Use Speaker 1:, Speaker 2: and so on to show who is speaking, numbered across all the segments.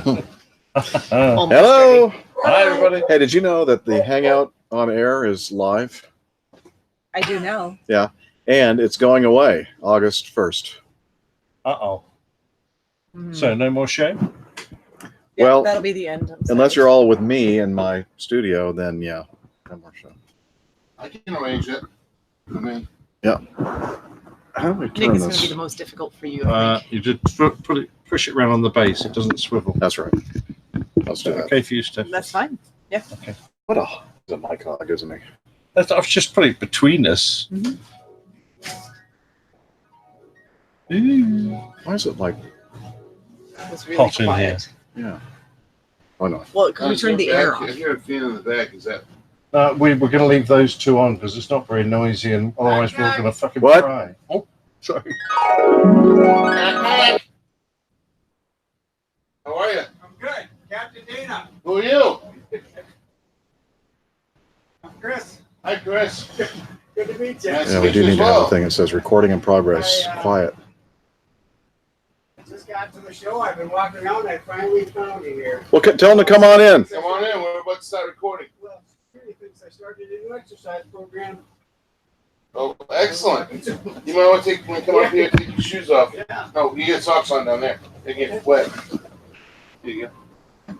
Speaker 1: Hello.
Speaker 2: Hi, everybody.
Speaker 1: Hey, did you know that the Hangout on Air is live?
Speaker 3: I do know.
Speaker 1: Yeah, and it's going away August 1st.
Speaker 2: Uh-oh. So no more show?
Speaker 3: Yeah,
Speaker 1: Well,
Speaker 3: that'll be the end.
Speaker 1: Unless you're all with me in my studio, then yeah, no more show.
Speaker 4: I can arrange it. I mean,
Speaker 1: yeah. How do we
Speaker 3: Nick,
Speaker 1: turn
Speaker 3: it's going to be
Speaker 1: this?
Speaker 3: the most difficult for you. I think.
Speaker 2: You just push it around on the base. It doesn't swivel.
Speaker 1: That's right. Let's do that.
Speaker 2: Okay for you, Steph?
Speaker 3: That's fine. Yeah.
Speaker 2: Okay.
Speaker 1: What a is a mic hog, isn't he?
Speaker 2: I was just putting it between us.
Speaker 1: Why is it like
Speaker 3: It's really
Speaker 2: hot in
Speaker 3: quiet.
Speaker 2: here?
Speaker 1: Yeah. Oh no.
Speaker 3: Well, can we turn the air
Speaker 4: If
Speaker 3: off?
Speaker 4: you're a fan in the back, is that?
Speaker 2: We're going to leave those two on because it's not very noisy, and otherwise we're going to fucking
Speaker 1: What?
Speaker 2: cry. Oh, sorry.
Speaker 4: How are you?
Speaker 5: I'm good. Captain Dana.
Speaker 4: Who are you?
Speaker 5: I'm Chris.
Speaker 4: Hi, Chris.
Speaker 5: Good to meet you.
Speaker 4: Nice
Speaker 1: Yeah,
Speaker 4: to
Speaker 1: we
Speaker 4: meet
Speaker 1: do
Speaker 4: you
Speaker 1: need
Speaker 4: as
Speaker 1: to have
Speaker 4: well.
Speaker 1: a thing that says recording in progress. Quiet.
Speaker 5: Just got to the show. I've been walking around. I finally found you here.
Speaker 1: Well, tell them to come on in.
Speaker 4: Come on in. We're about to start recording.
Speaker 5: Well, security thinks I started a new exercise program.
Speaker 4: Oh, excellent. You might want to take when you come up here, take your shoes off.
Speaker 5: Yeah.
Speaker 4: No, you get socks on down there. They get wet. There you go.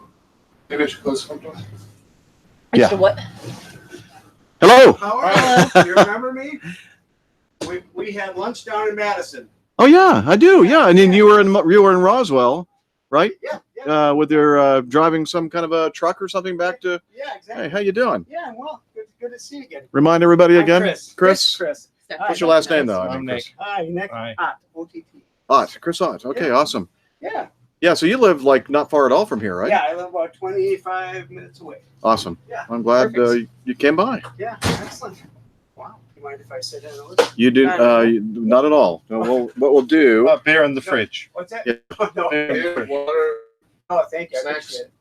Speaker 4: Maybe I should close the front door.
Speaker 1: Yeah.
Speaker 3: Extra what?
Speaker 1: Hello.
Speaker 5: How are you? You remember me? We had lunch down in Madison.
Speaker 1: Oh yeah, I do. Yeah, and then you were in Roswell, right?
Speaker 5: Yeah.
Speaker 1: With your driving some kind of a truck or something back to.
Speaker 5: Yeah, exactly.
Speaker 1: Hey, how you doing?
Speaker 5: Yeah, well, good to see you again.
Speaker 1: Remind everybody
Speaker 5: I'm
Speaker 1: again.
Speaker 5: Chris.
Speaker 1: Chris.
Speaker 5: Hi.
Speaker 1: What's your last name though?
Speaker 2: I'm Nick.
Speaker 1: Chris.
Speaker 5: Hi, Nick.
Speaker 2: Hi.
Speaker 5: OTT.
Speaker 1: Ott. Chris Ott. Okay,
Speaker 5: Yeah.
Speaker 1: awesome.
Speaker 5: Yeah.
Speaker 1: Yeah, so you live like not far at all from here, right?
Speaker 5: Yeah, I live about 25 minutes away.
Speaker 1: Awesome.
Speaker 5: Yeah.
Speaker 1: I'm glad
Speaker 5: Perfect.
Speaker 1: you came by.
Speaker 5: Yeah, excellent. Wow. You mind if I sit down and listen?
Speaker 1: You do not at all. No, what we'll do?
Speaker 2: Beer in the fridge.
Speaker 5: What's that?
Speaker 1: Yeah.
Speaker 5: Oh, no.
Speaker 4: Beer, water,
Speaker 5: Oh, thank you. I
Speaker 4: snacks.
Speaker 5: appreciate it.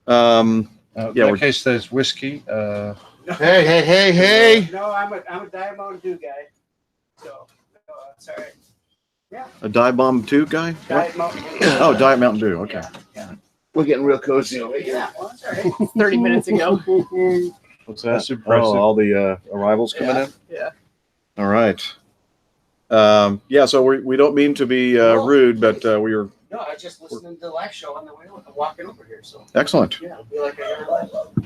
Speaker 1: Yeah,
Speaker 2: In
Speaker 1: we're-
Speaker 2: that case, there's whiskey.
Speaker 4: Hey.
Speaker 5: No, I'm a Diet Mountain Dew guy. So, it's all right.
Speaker 1: A Dive Bomb 2 guy? What?
Speaker 5: Diet Mountain Dew.
Speaker 1: Oh, Diet Mountain Dew. Okay.
Speaker 5: Yeah.
Speaker 4: We're getting real cozy over here.
Speaker 5: Yeah, well, that's all right.
Speaker 3: 30 minutes ago.
Speaker 1: What's that?
Speaker 2: That's impressive.
Speaker 1: Oh, all the arrivals coming in.
Speaker 3: Yeah.
Speaker 1: All right. Yeah. So we don't mean to be rude, but we were
Speaker 5: No, I was just listening to the live show on the way walking over here. So,
Speaker 1: excellent.
Speaker 5: yeah, it'll be like I never left.
Speaker 1: Is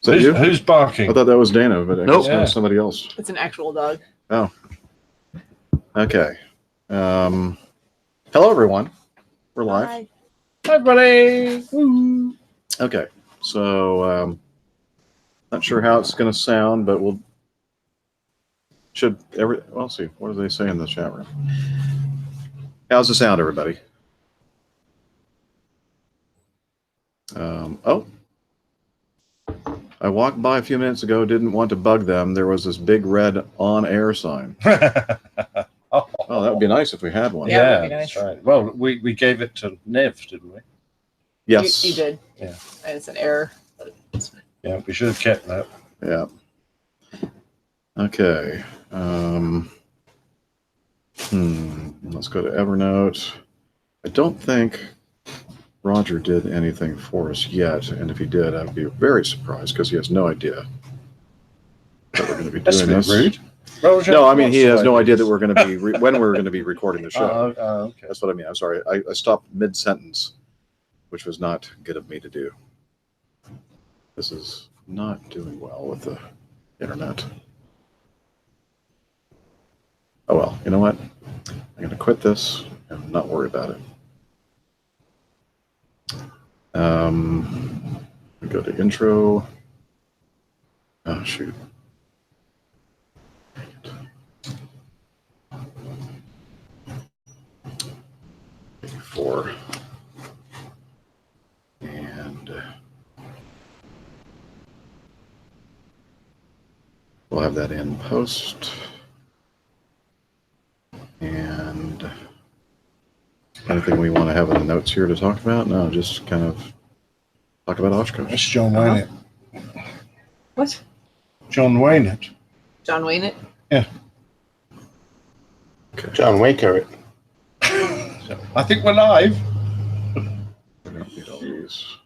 Speaker 1: that you?
Speaker 2: Who's
Speaker 1: I
Speaker 2: barking?
Speaker 1: thought that was Dana, but I
Speaker 4: Nope.
Speaker 1: guess that was somebody else.
Speaker 3: It's an actual dog.
Speaker 1: Okay. Hello, everyone. We're live.
Speaker 3: Hi.
Speaker 2: Hi, buddy. Woo.
Speaker 1: Okay. So, not sure how it's going to sound, but we'll we'll see. What do they say in the chat room? How's the sound, everybody? Oh. I walked by a few minutes ago, didn't want to bug them. There was this big red on air sign. Oh, that would be nice if we had one.
Speaker 3: Yeah,
Speaker 2: Yeah,
Speaker 3: that'd be
Speaker 2: that's
Speaker 3: nice.
Speaker 2: right. Well, we gave it to Nev, didn't we?
Speaker 1: Yes.
Speaker 3: You did.
Speaker 2: Yeah.
Speaker 3: And it's an error.
Speaker 2: Yeah, we should have kept that.
Speaker 1: Yeah. Okay. Let's go to Evernote. I don't think Roger did anything for us yet, and if he did, I'd be very surprised because he has no idea that we're going to be
Speaker 2: That's a
Speaker 1: doing
Speaker 2: bit
Speaker 1: this.
Speaker 2: rude. Roger,
Speaker 1: No, I mean he
Speaker 2: what's
Speaker 1: has
Speaker 2: the
Speaker 1: no
Speaker 2: way?
Speaker 1: idea that we're going to be when we're going to be recording the show.
Speaker 2: Okay.
Speaker 1: That's what I mean. I'm sorry. I stopped mid-sentence, which was not good of me to do. This is not doing well with the internet. Oh well, you know what? I'm going to quit this and not worry about it. We go to intro. Oh shoot. Four. And we'll have that in post. And anything we want to have in the notes here to talk about? No, just kind of talk about Oshkosh.
Speaker 2: That's John Wayne.
Speaker 3: What?
Speaker 2: John Wayne it.
Speaker 3: John Wayne it?
Speaker 4: John Wayne Carrot.
Speaker 2: I think we're live.
Speaker 1: these.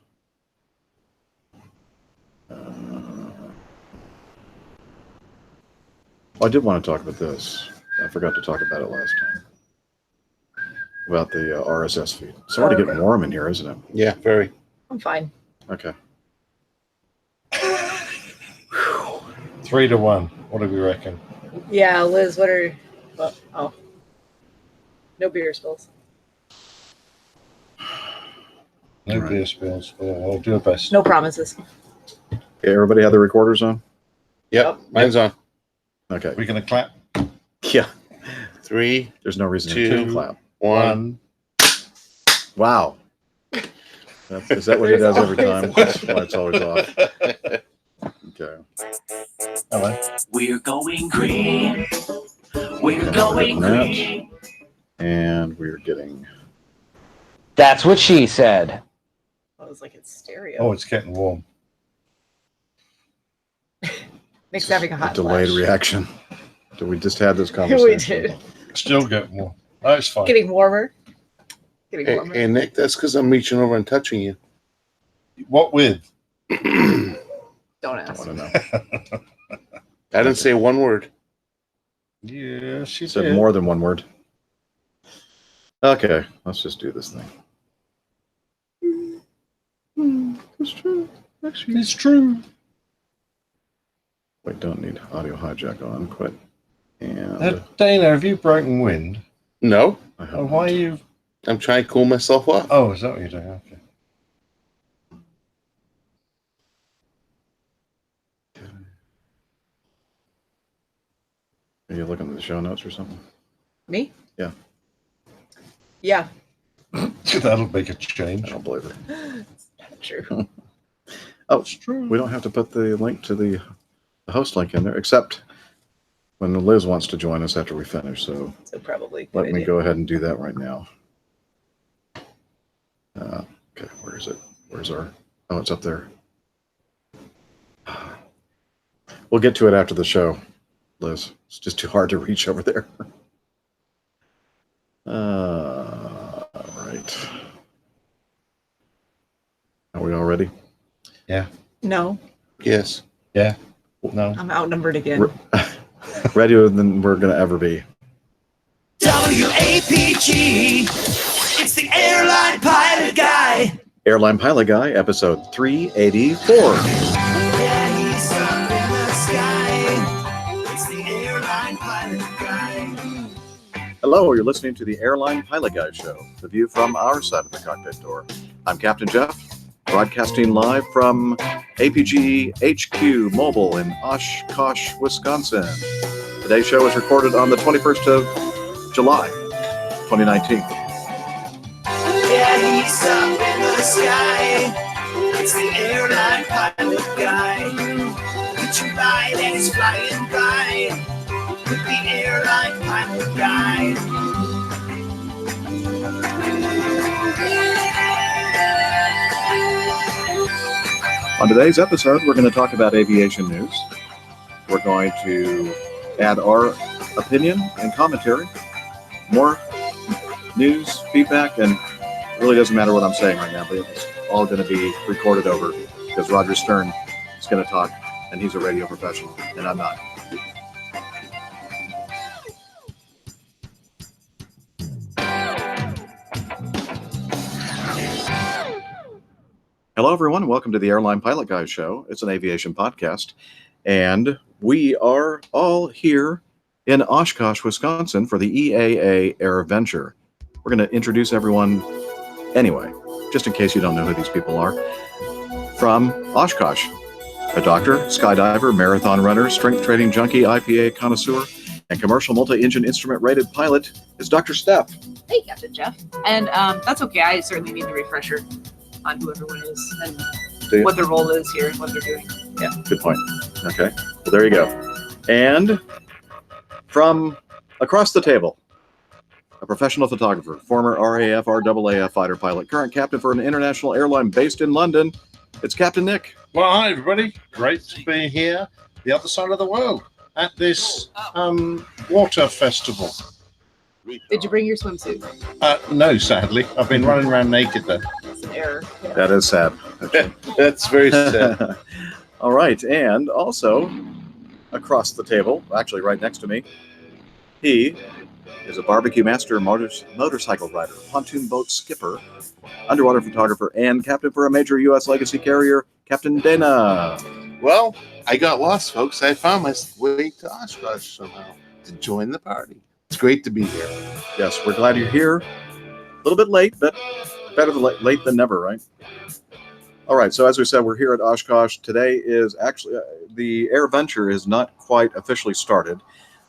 Speaker 1: I did want to talk about this. I forgot to talk about it last time. About the RSS feed. It's already getting warm in here, isn't it?
Speaker 4: Yeah, very.
Speaker 3: I'm fine.
Speaker 1: Okay.
Speaker 2: 3-1. What do we reckon?
Speaker 3: Yeah, Liz, what are... Oh. No beer spills.
Speaker 2: No
Speaker 1: Right.
Speaker 2: beer spills. I'll do our best.
Speaker 3: No promises.
Speaker 1: Okay, everybody have the recorders on?
Speaker 4: Yep, mine's on.
Speaker 1: Okay.
Speaker 2: We're going to clap.
Speaker 1: Yeah.
Speaker 4: 3,
Speaker 1: There's no reason
Speaker 4: 2,
Speaker 1: to clap.
Speaker 4: 1.
Speaker 1: Wow. Is that what he does every time? That's why it's always off. Okay.
Speaker 2: Hello.
Speaker 6: We're going green. We're
Speaker 1: Okay,
Speaker 6: going
Speaker 1: that.
Speaker 6: green.
Speaker 1: And we're getting...
Speaker 7: That's what she said.
Speaker 3: Oh, it's like it's stereo.
Speaker 2: Oh, it's getting warm.
Speaker 3: Nick's having a hot
Speaker 1: delayed
Speaker 3: flash.
Speaker 1: reaction. Did we just have this conversation?
Speaker 3: We did.
Speaker 2: Still getting warm. Oh, it's fine.
Speaker 3: Getting warmer. Getting
Speaker 4: Hey,
Speaker 3: warmer.
Speaker 4: hey, Nick, that's because I'm reaching over and touching you.
Speaker 2: What with?
Speaker 3: Don't
Speaker 1: I
Speaker 3: ask.
Speaker 1: want to know.
Speaker 4: I didn't say one word.
Speaker 2: Yeah, she
Speaker 1: He said
Speaker 2: did.
Speaker 1: more than one word. Okay, let's just do this thing. It's true. Actually,
Speaker 2: It's true.
Speaker 1: wait, don't need audio hijack on. Quit. And
Speaker 2: Dana, have you broken wind?
Speaker 4: No,
Speaker 1: I
Speaker 2: Oh,
Speaker 1: haven't.
Speaker 2: why are you?
Speaker 4: I'm trying to cool myself off.
Speaker 2: Oh, is that what you're doing? Okay.
Speaker 1: Are you looking at the show notes or something?
Speaker 3: Me?
Speaker 1: Yeah.
Speaker 3: Yeah.
Speaker 2: That'll make a
Speaker 1: I
Speaker 2: change.
Speaker 1: don't believe it.
Speaker 3: It's not true.
Speaker 1: Oh,
Speaker 2: It's true.
Speaker 1: we don't have to put the link to the host link in there, except when Liz wants to join us after we finish. So
Speaker 3: So probably.
Speaker 1: let
Speaker 3: good
Speaker 1: me
Speaker 3: idea.
Speaker 1: go ahead and do that right now. Okay, where is it? Where's our... Oh, it's up there. We'll get to it after the show, Liz. It's just too hard to reach over there. All right. Are we all ready?
Speaker 3: No,
Speaker 4: Yes.
Speaker 2: No.
Speaker 3: I'm outnumbered again.
Speaker 1: Readier than we're going to ever be.
Speaker 6: WAPG. It's the airline pilot guy.
Speaker 1: Airline Pilot Guy, episode 384.
Speaker 6: Yeah, he's up in the sky. It's the airline pilot guy.
Speaker 1: Hello, you're listening to the Airline Pilot Guy show, the view from our side of the cockpit door. I'm Captain Jeff, broadcasting live from APG HQ Mobile in Oshkosh, Wisconsin. Today's show is recorded on the 21st of July, 2019.
Speaker 6: Yeah, he's up in the sky. It's the airline pilot guy. Get your ride and he's flying by. With the airline pilot guy.
Speaker 1: On today's episode, we're going to talk about aviation news. We're going to add our opinion and commentary, more news, feedback, and it really doesn't matter what I'm saying right now, but it's all going to be recorded over because Roger Stern is going to talk, and he's a radio professional, and I'm not. Hello, everyone, and welcome to the Airline Pilot Guy Show. It's an aviation podcast, and we are all here in Oshkosh, Wisconsin for the EAA Air Venture. We're going to introduce everyone anyway, just in case you don't know who these people are. From Oshkosh, a doctor, skydiver, marathon runner, strength training junkie, IPA connoisseur, and commercial multi-engine instrument rated pilot is Dr. Steph.
Speaker 3: Hey, Captain Jeff. And that's okay. I certainly need a refresher on who everyone is and
Speaker 1: Do you?
Speaker 3: what their role is here and what they're doing. Yeah.
Speaker 1: Good point. Okay. Well, there you go. And from across the table, a professional photographer, former RAF, RAAF fighter pilot, current captain for an international airline based in London, it's Captain Nick.
Speaker 2: Well, hi, everybody. Great to be here, the other side of the world, at this water festival.
Speaker 3: Did you bring your swimsuit?
Speaker 2: No, sadly. I've been running around naked, though.
Speaker 3: error.
Speaker 1: That is sad.
Speaker 4: That's very sad.
Speaker 1: All right, and also across the table, actually right next to me, he is a barbecue master, motorcycle rider, pontoon boat skipper, underwater photographer, and captain for a major U.S. legacy carrier, Captain Dana.
Speaker 4: Well, I got lost, folks. I found my way to Oshkosh somehow to join the party. It's great to be here.
Speaker 1: Yes, we're glad you're here. A little bit late, but better late than never, right? All right, so as we said, we're here at Oshkosh. Today is actually, the Air Venture is not quite officially started.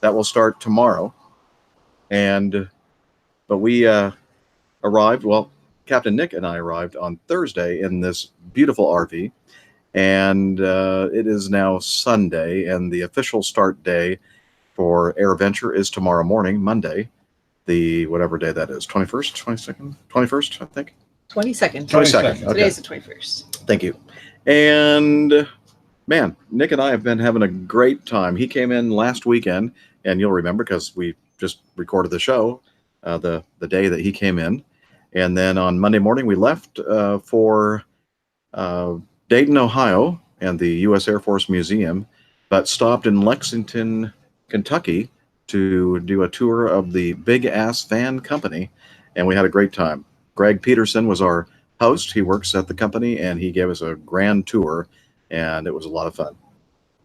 Speaker 1: That will start tomorrow. But we arrived, well, Captain Nick and I arrived on Thursday in this beautiful RV. And it is now Sunday, and the official start day for Air Venture is tomorrow morning, Monday, the whatever day that is, 21st, 22nd, 21st, I think.
Speaker 3: 22nd.
Speaker 1: 22nd. Okay.
Speaker 3: Today's the 21st.
Speaker 1: Thank you. And man, Nick and I have been having a great time. He came in last weekend, and you'll remember because we just recorded the show the day that he came in. And then on Monday morning, we left for Dayton, Ohio, and the U.S. Air Force Museum, but stopped in Lexington, Kentucky to do a tour of the Big Ass Van Company, and we had a great time. Greg Peterson was our host. He works at the company, and he gave us a grand tour, and it was a lot of fun.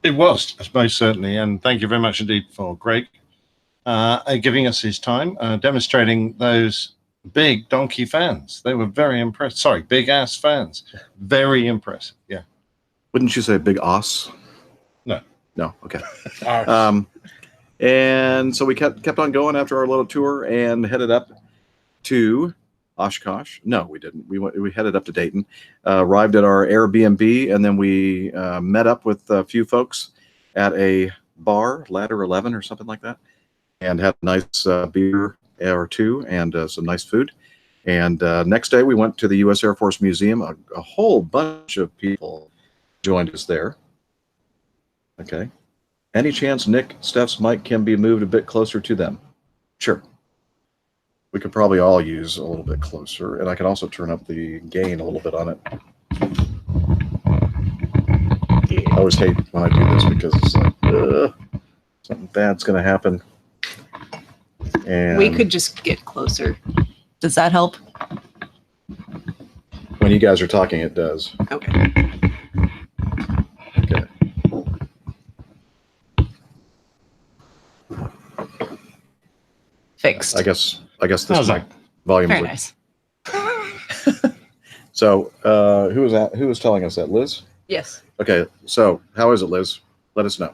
Speaker 2: It was, most certainly, and thank you very much indeed for Greg giving us his time, demonstrating those big donkey fans. They were very impressed. Sorry, big ass fans. Very impressive. Yeah.
Speaker 1: Wouldn't you say Big Oss?
Speaker 2: No.
Speaker 1: No. Okay. And so we kept on going after our little tour and headed up to Oshkosh. No, we didn't. We headed up to Dayton, arrived at our Airbnb, and then we met up with a few folks at a bar, Ladder 11 or something like that, and had a nice beer or two and some nice food. And next day we went to the U.S. Air Force Museum. A whole bunch of people joined us there. Okay. Any chance Nick, Steph's mic can be moved a bit closer to them? Sure. We could probably all use a little bit closer, and I can also turn up the gain a little bit on it. I always hate when I do this because it's like, something bad's going to happen. And
Speaker 3: We could just get closer. Does that help?
Speaker 1: when you guys are talking, it does.
Speaker 3: Okay.
Speaker 1: Okay.
Speaker 3: Fixed.
Speaker 1: I guess
Speaker 2: How's
Speaker 1: this
Speaker 2: that?
Speaker 1: volume.
Speaker 3: Very nice.
Speaker 1: So who was telling us that? Liz?
Speaker 3: Yes.
Speaker 1: Okay. So how is it, Liz? Let us know.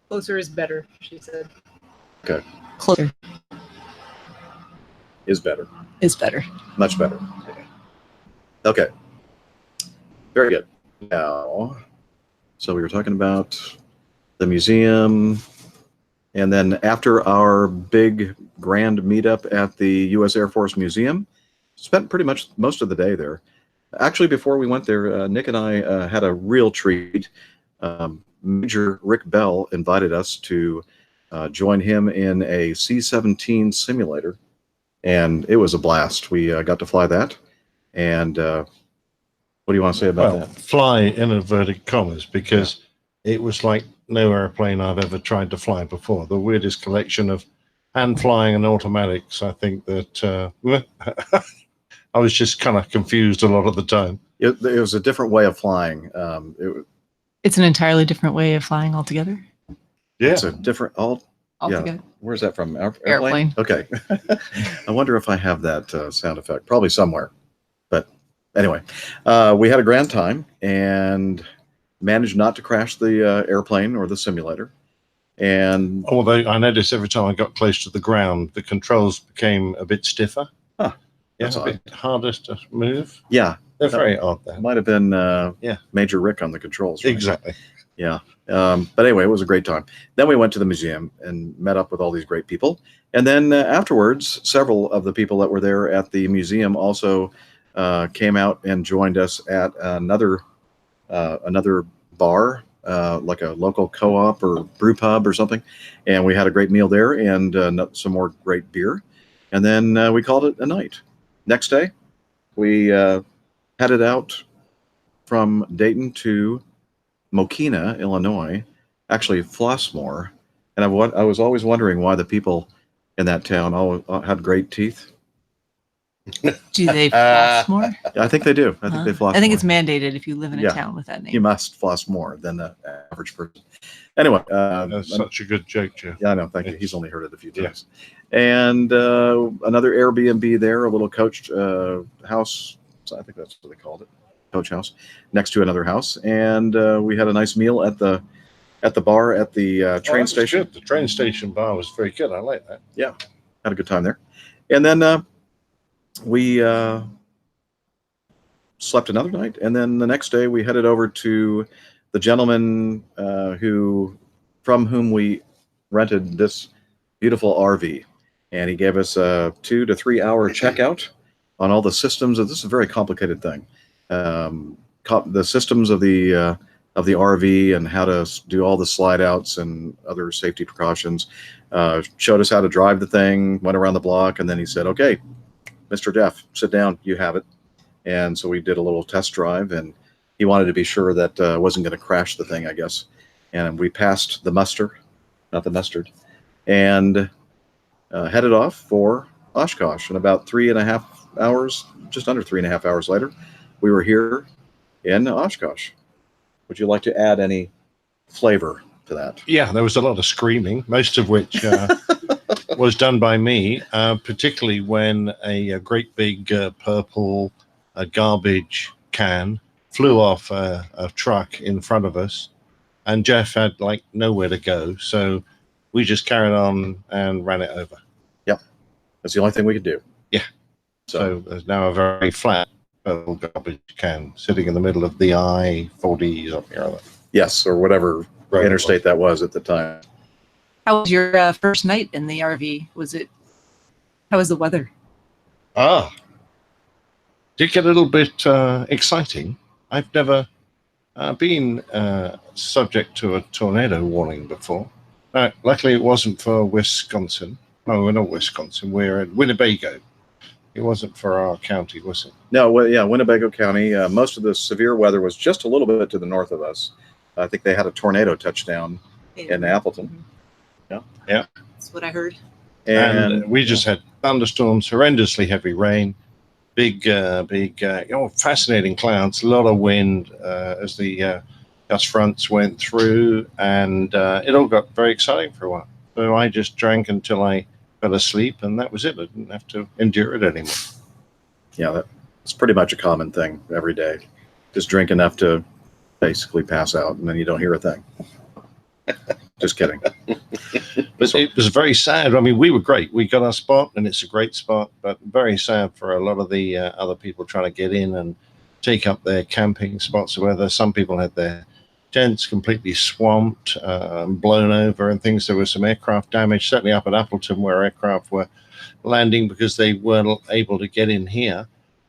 Speaker 3: Closer is better, she said.
Speaker 1: Okay.
Speaker 3: Closer
Speaker 1: Is better.
Speaker 3: is better.
Speaker 1: Much better. Okay. Very good. Now, so we were talking about the museum, and then after our big grand meetup at the U.S. Air Force Museum, spent pretty much most of the day there. Actually, before we went there, Nick and I had a real treat. Major Rick Bell invited us to join him in a C-17 simulator, and it was a blast. We got to fly that. And what do you want to say about that?
Speaker 2: Fly in inverted commas, because it was like no airplane I've ever tried to fly before. The weirdest collection of hand flying and automatics. I think that I was just kind of confused a lot of the time.
Speaker 1: It was a different way of flying.
Speaker 8: It's an entirely different way of flying altogether.
Speaker 2: Yeah.
Speaker 1: It's a different
Speaker 8: Altogether.
Speaker 1: Where's that from?
Speaker 8: Airplane.
Speaker 1: Okay. I wonder if I have that sound effect. Probably somewhere. But anyway, we had a grand time and managed not to crash the airplane or the simulator. And
Speaker 2: Although I noticed every time I got close to the ground, the controls became a bit stiffer.
Speaker 1: Huh.
Speaker 2: Yeah,
Speaker 1: That's
Speaker 2: a bit harder to move.
Speaker 1: yeah,
Speaker 2: They're very odd there.
Speaker 1: might have been
Speaker 2: Yeah.
Speaker 1: Major Rick on the controls. Right?
Speaker 2: Exactly.
Speaker 1: Yeah. But anyway, it was a great time. Then we went to the museum and met up with all these great people. And then afterwards, several of the people that were there at the museum also came out and joined us at another bar, like a local co-op or brew pub or something. And we had a great meal there and some more great beer. And then we called it a night. Next day, we headed out from Dayton to Mokina, Illinois, actually Flossmoor. And I was always wondering why the people in that town all had great teeth.
Speaker 8: Do they floss more?
Speaker 1: I think they do. I think they floss
Speaker 8: I think
Speaker 1: more.
Speaker 8: it's mandated if you live in a
Speaker 1: Yeah.
Speaker 8: town with that name.
Speaker 1: You must floss more than the average person. Anyway,
Speaker 2: That's such a good joke, Jeff.
Speaker 1: yeah, I know. Thank you. He's only heard it a few times. And another Airbnb there, a little coach house. So I think that's what they called it, coach house, next to another house. And we had a nice meal at the bar at the train station.
Speaker 2: Good. The train station bar was very good. I like that.
Speaker 1: Had a good time there. And then we slept another night. And then the next day we headed over to the gentleman from whom we rented this beautiful RV. And he gave us a 2 to 3 hour checkout on all the systems. This is a very complicated thing. The systems of the RV and how to do all the slide outs and other safety precautions. Showed us how to drive the thing, went around the block, and then he said, "Okay, Mr. Jeff, sit down. You have it." And so we did a little test drive, and he wanted to be sure that wasn't going to crash the thing, I guess. And we passed the muster, not the mustard, and headed off for Oshkosh. And about 3.5 hours, just under 3.5 hours later, we were here in Oshkosh. Would you like to add any flavor to that?
Speaker 2: Yeah, there was a lot of screaming, most of which was done by me, particularly when a great big purple garbage can flew off a truck in front of us, and Jeff had like nowhere to go, so we just carried on and ran it over.
Speaker 1: Yep, that's the only thing we could do.
Speaker 2: Yeah. So there's now a very flat purple garbage can sitting in the middle of the I-40 something or other.
Speaker 1: Yes, or whatever
Speaker 2: Right.
Speaker 1: interstate that was at the time.
Speaker 8: How was your first night in the RV? How was the weather?
Speaker 2: Did get a little bit exciting. I've never been subject to a tornado warning before. Luckily, it wasn't for Wisconsin. No, we're not Wisconsin. We're in Winnebago. It wasn't for our county, was it?
Speaker 1: No, Winnebago County. Most of the severe weather was just a little bit to the north of us. I think they had a tornado touchdown in Appleton.
Speaker 3: That's what I heard.
Speaker 2: And we just had thunderstorms, horrendously heavy rain, big, fascinating clouds, a lot of wind as the gust fronts went through, and it all got very exciting for a while. So I just drank until I fell asleep, and that was it. I didn't have to endure it anymore.
Speaker 1: Yeah, that's pretty much a common thing every day. Just drink enough to basically pass out, and then you don't hear a thing. Just kidding.
Speaker 2: But it was very sad. I mean, we were great. We got our spot, and it's a great spot, but very sad for a lot of the other people trying to get in and take up their camping spots or whether some people had their tents completely swamped, blown over and things. There was some aircraft damage, certainly up at Appleton, where aircraft were landing because they weren't able to get in here.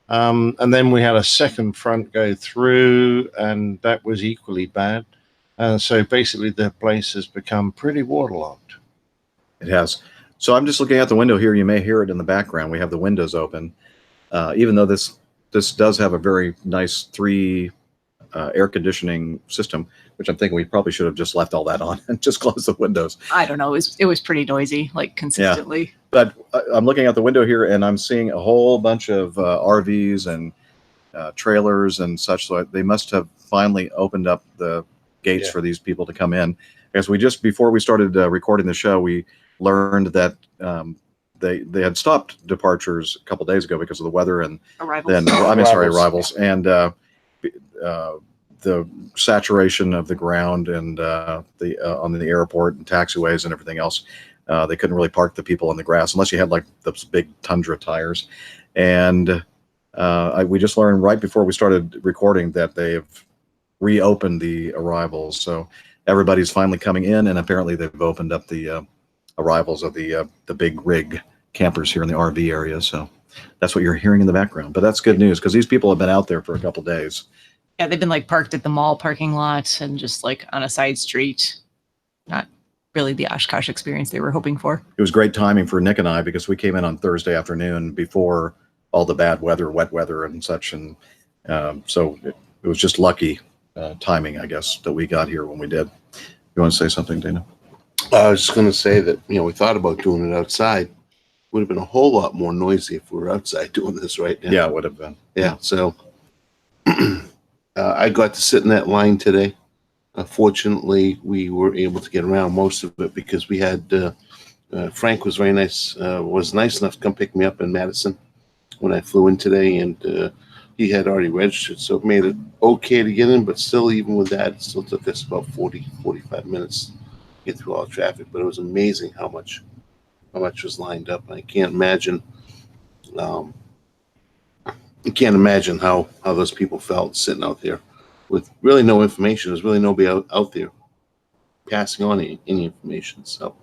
Speaker 2: And then we had a second front go through, and that was equally bad. So basically, the place has become pretty waterlogged.
Speaker 1: It has. So I'm just looking out the window here. You may hear it in the background. We have the windows open. Even though this does have a very nice 3 air conditioning system, which I'm thinking we probably should have just left all that on and just closed the windows.
Speaker 8: I don't know. It was pretty noisy, like consistently.
Speaker 1: But I'm looking out the window here, and I'm seeing a whole bunch of RVs and trailers and such. So they must have finally opened up the gates for these people to come in. As before we started recording the show, we learned that they had stopped departures a couple days ago because of the weather and
Speaker 3: Arrivals.
Speaker 1: arrivals and the saturation of the ground and on the airport and taxiways and everything else. They couldn't really park the people on the grass unless you had like those big Tundra tires. And we just learned right before we started recording that they've reopened the arrivals. So everybody's finally coming in, and apparently they've opened up the arrivals of the big rig campers here in the RV area. So that's what you're hearing in the background. But that's good news because these people have been out there for a couple days.
Speaker 8: Yeah, they've been like parked at the mall parking lot and just like on a side street. Not really the Oshkosh experience they were hoping for.
Speaker 1: It was great timing for Nick and I because we came in on Thursday afternoon before all the bad weather, wet weather and such. And So it was just lucky timing, I guess, that we got here when we did. You want to say something, Dana?
Speaker 4: I was just going to say that, we thought about doing it outside. Would have been a whole lot more noisy if we were outside doing this right now.
Speaker 1: Yeah, it would have been.
Speaker 4: Yeah. So I got to sit in that line today. Fortunately, we were able to get around most of it because we had Frank was very nice, was nice enough to come pick me up in Madison when I flew in today, and he had already registered, so it made it okay to get in, but still, even with that, it still took us about 45 minutes to get through all the traffic. But it was amazing how much was lined up. And I can't imagine how those people felt sitting out there with really no information. There's really nobody out there passing on any information. So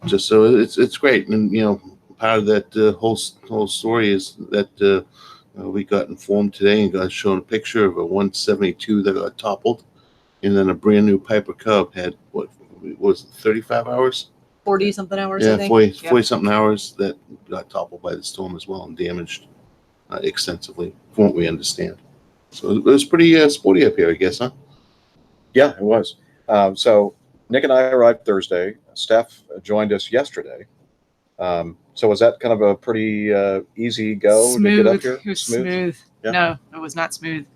Speaker 4: just so it's great. And part of that whole story is that we got informed today and got shown a picture of a 172 that got toppled, and then a brand new Piper Cub had what was it, 35 hours?
Speaker 3: 40 something hours, I
Speaker 4: Yeah,
Speaker 3: think.
Speaker 4: 40 something hours that got toppled by the storm as well and damaged extensively, from what we understand. So it was pretty sporty up here, I guess, huh?
Speaker 1: Yeah, it was. So Nick and I arrived Thursday. Steph joined us yesterday. So was that kind of a pretty easy go
Speaker 8: Smooth.
Speaker 1: to get up here?
Speaker 8: It was smooth.
Speaker 1: Yeah.
Speaker 8: No, it was not smooth.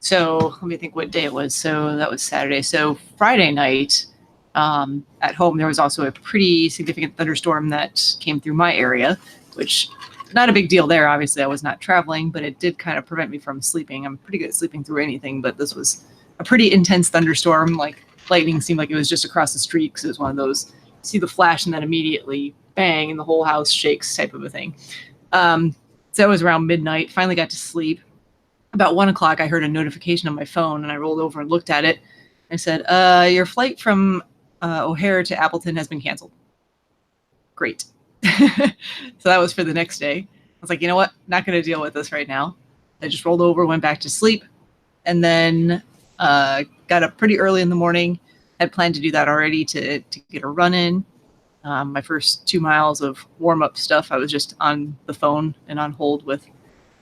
Speaker 8: So let me think what day it was. So that was Saturday. So Friday night, at home, there was also a pretty significant thunderstorm that came through my area, which not a big deal there. Obviously, I was not traveling, but it did kind of prevent me from sleeping. I'm pretty good at sleeping through anything, but this was a pretty intense thunderstorm. Like lightning seemed like it was just across the street because it was one of those, see the flash and then immediately bang and the whole house shakes type of a thing. So it was around midnight. Finally got to sleep. About 1 o'clock, I heard a notification on my phone, and I rolled over and looked at it. I said, your flight from O'Hare to Appleton has been canceled. Great. So that was for the next day. I was like, you know what? Not going to deal with this right now. I just rolled over, went back to sleep, and then got up pretty early in the morning. Had planned to do that already to get a run in. My first 2 miles of warm-up stuff, I was just on the phone and on hold with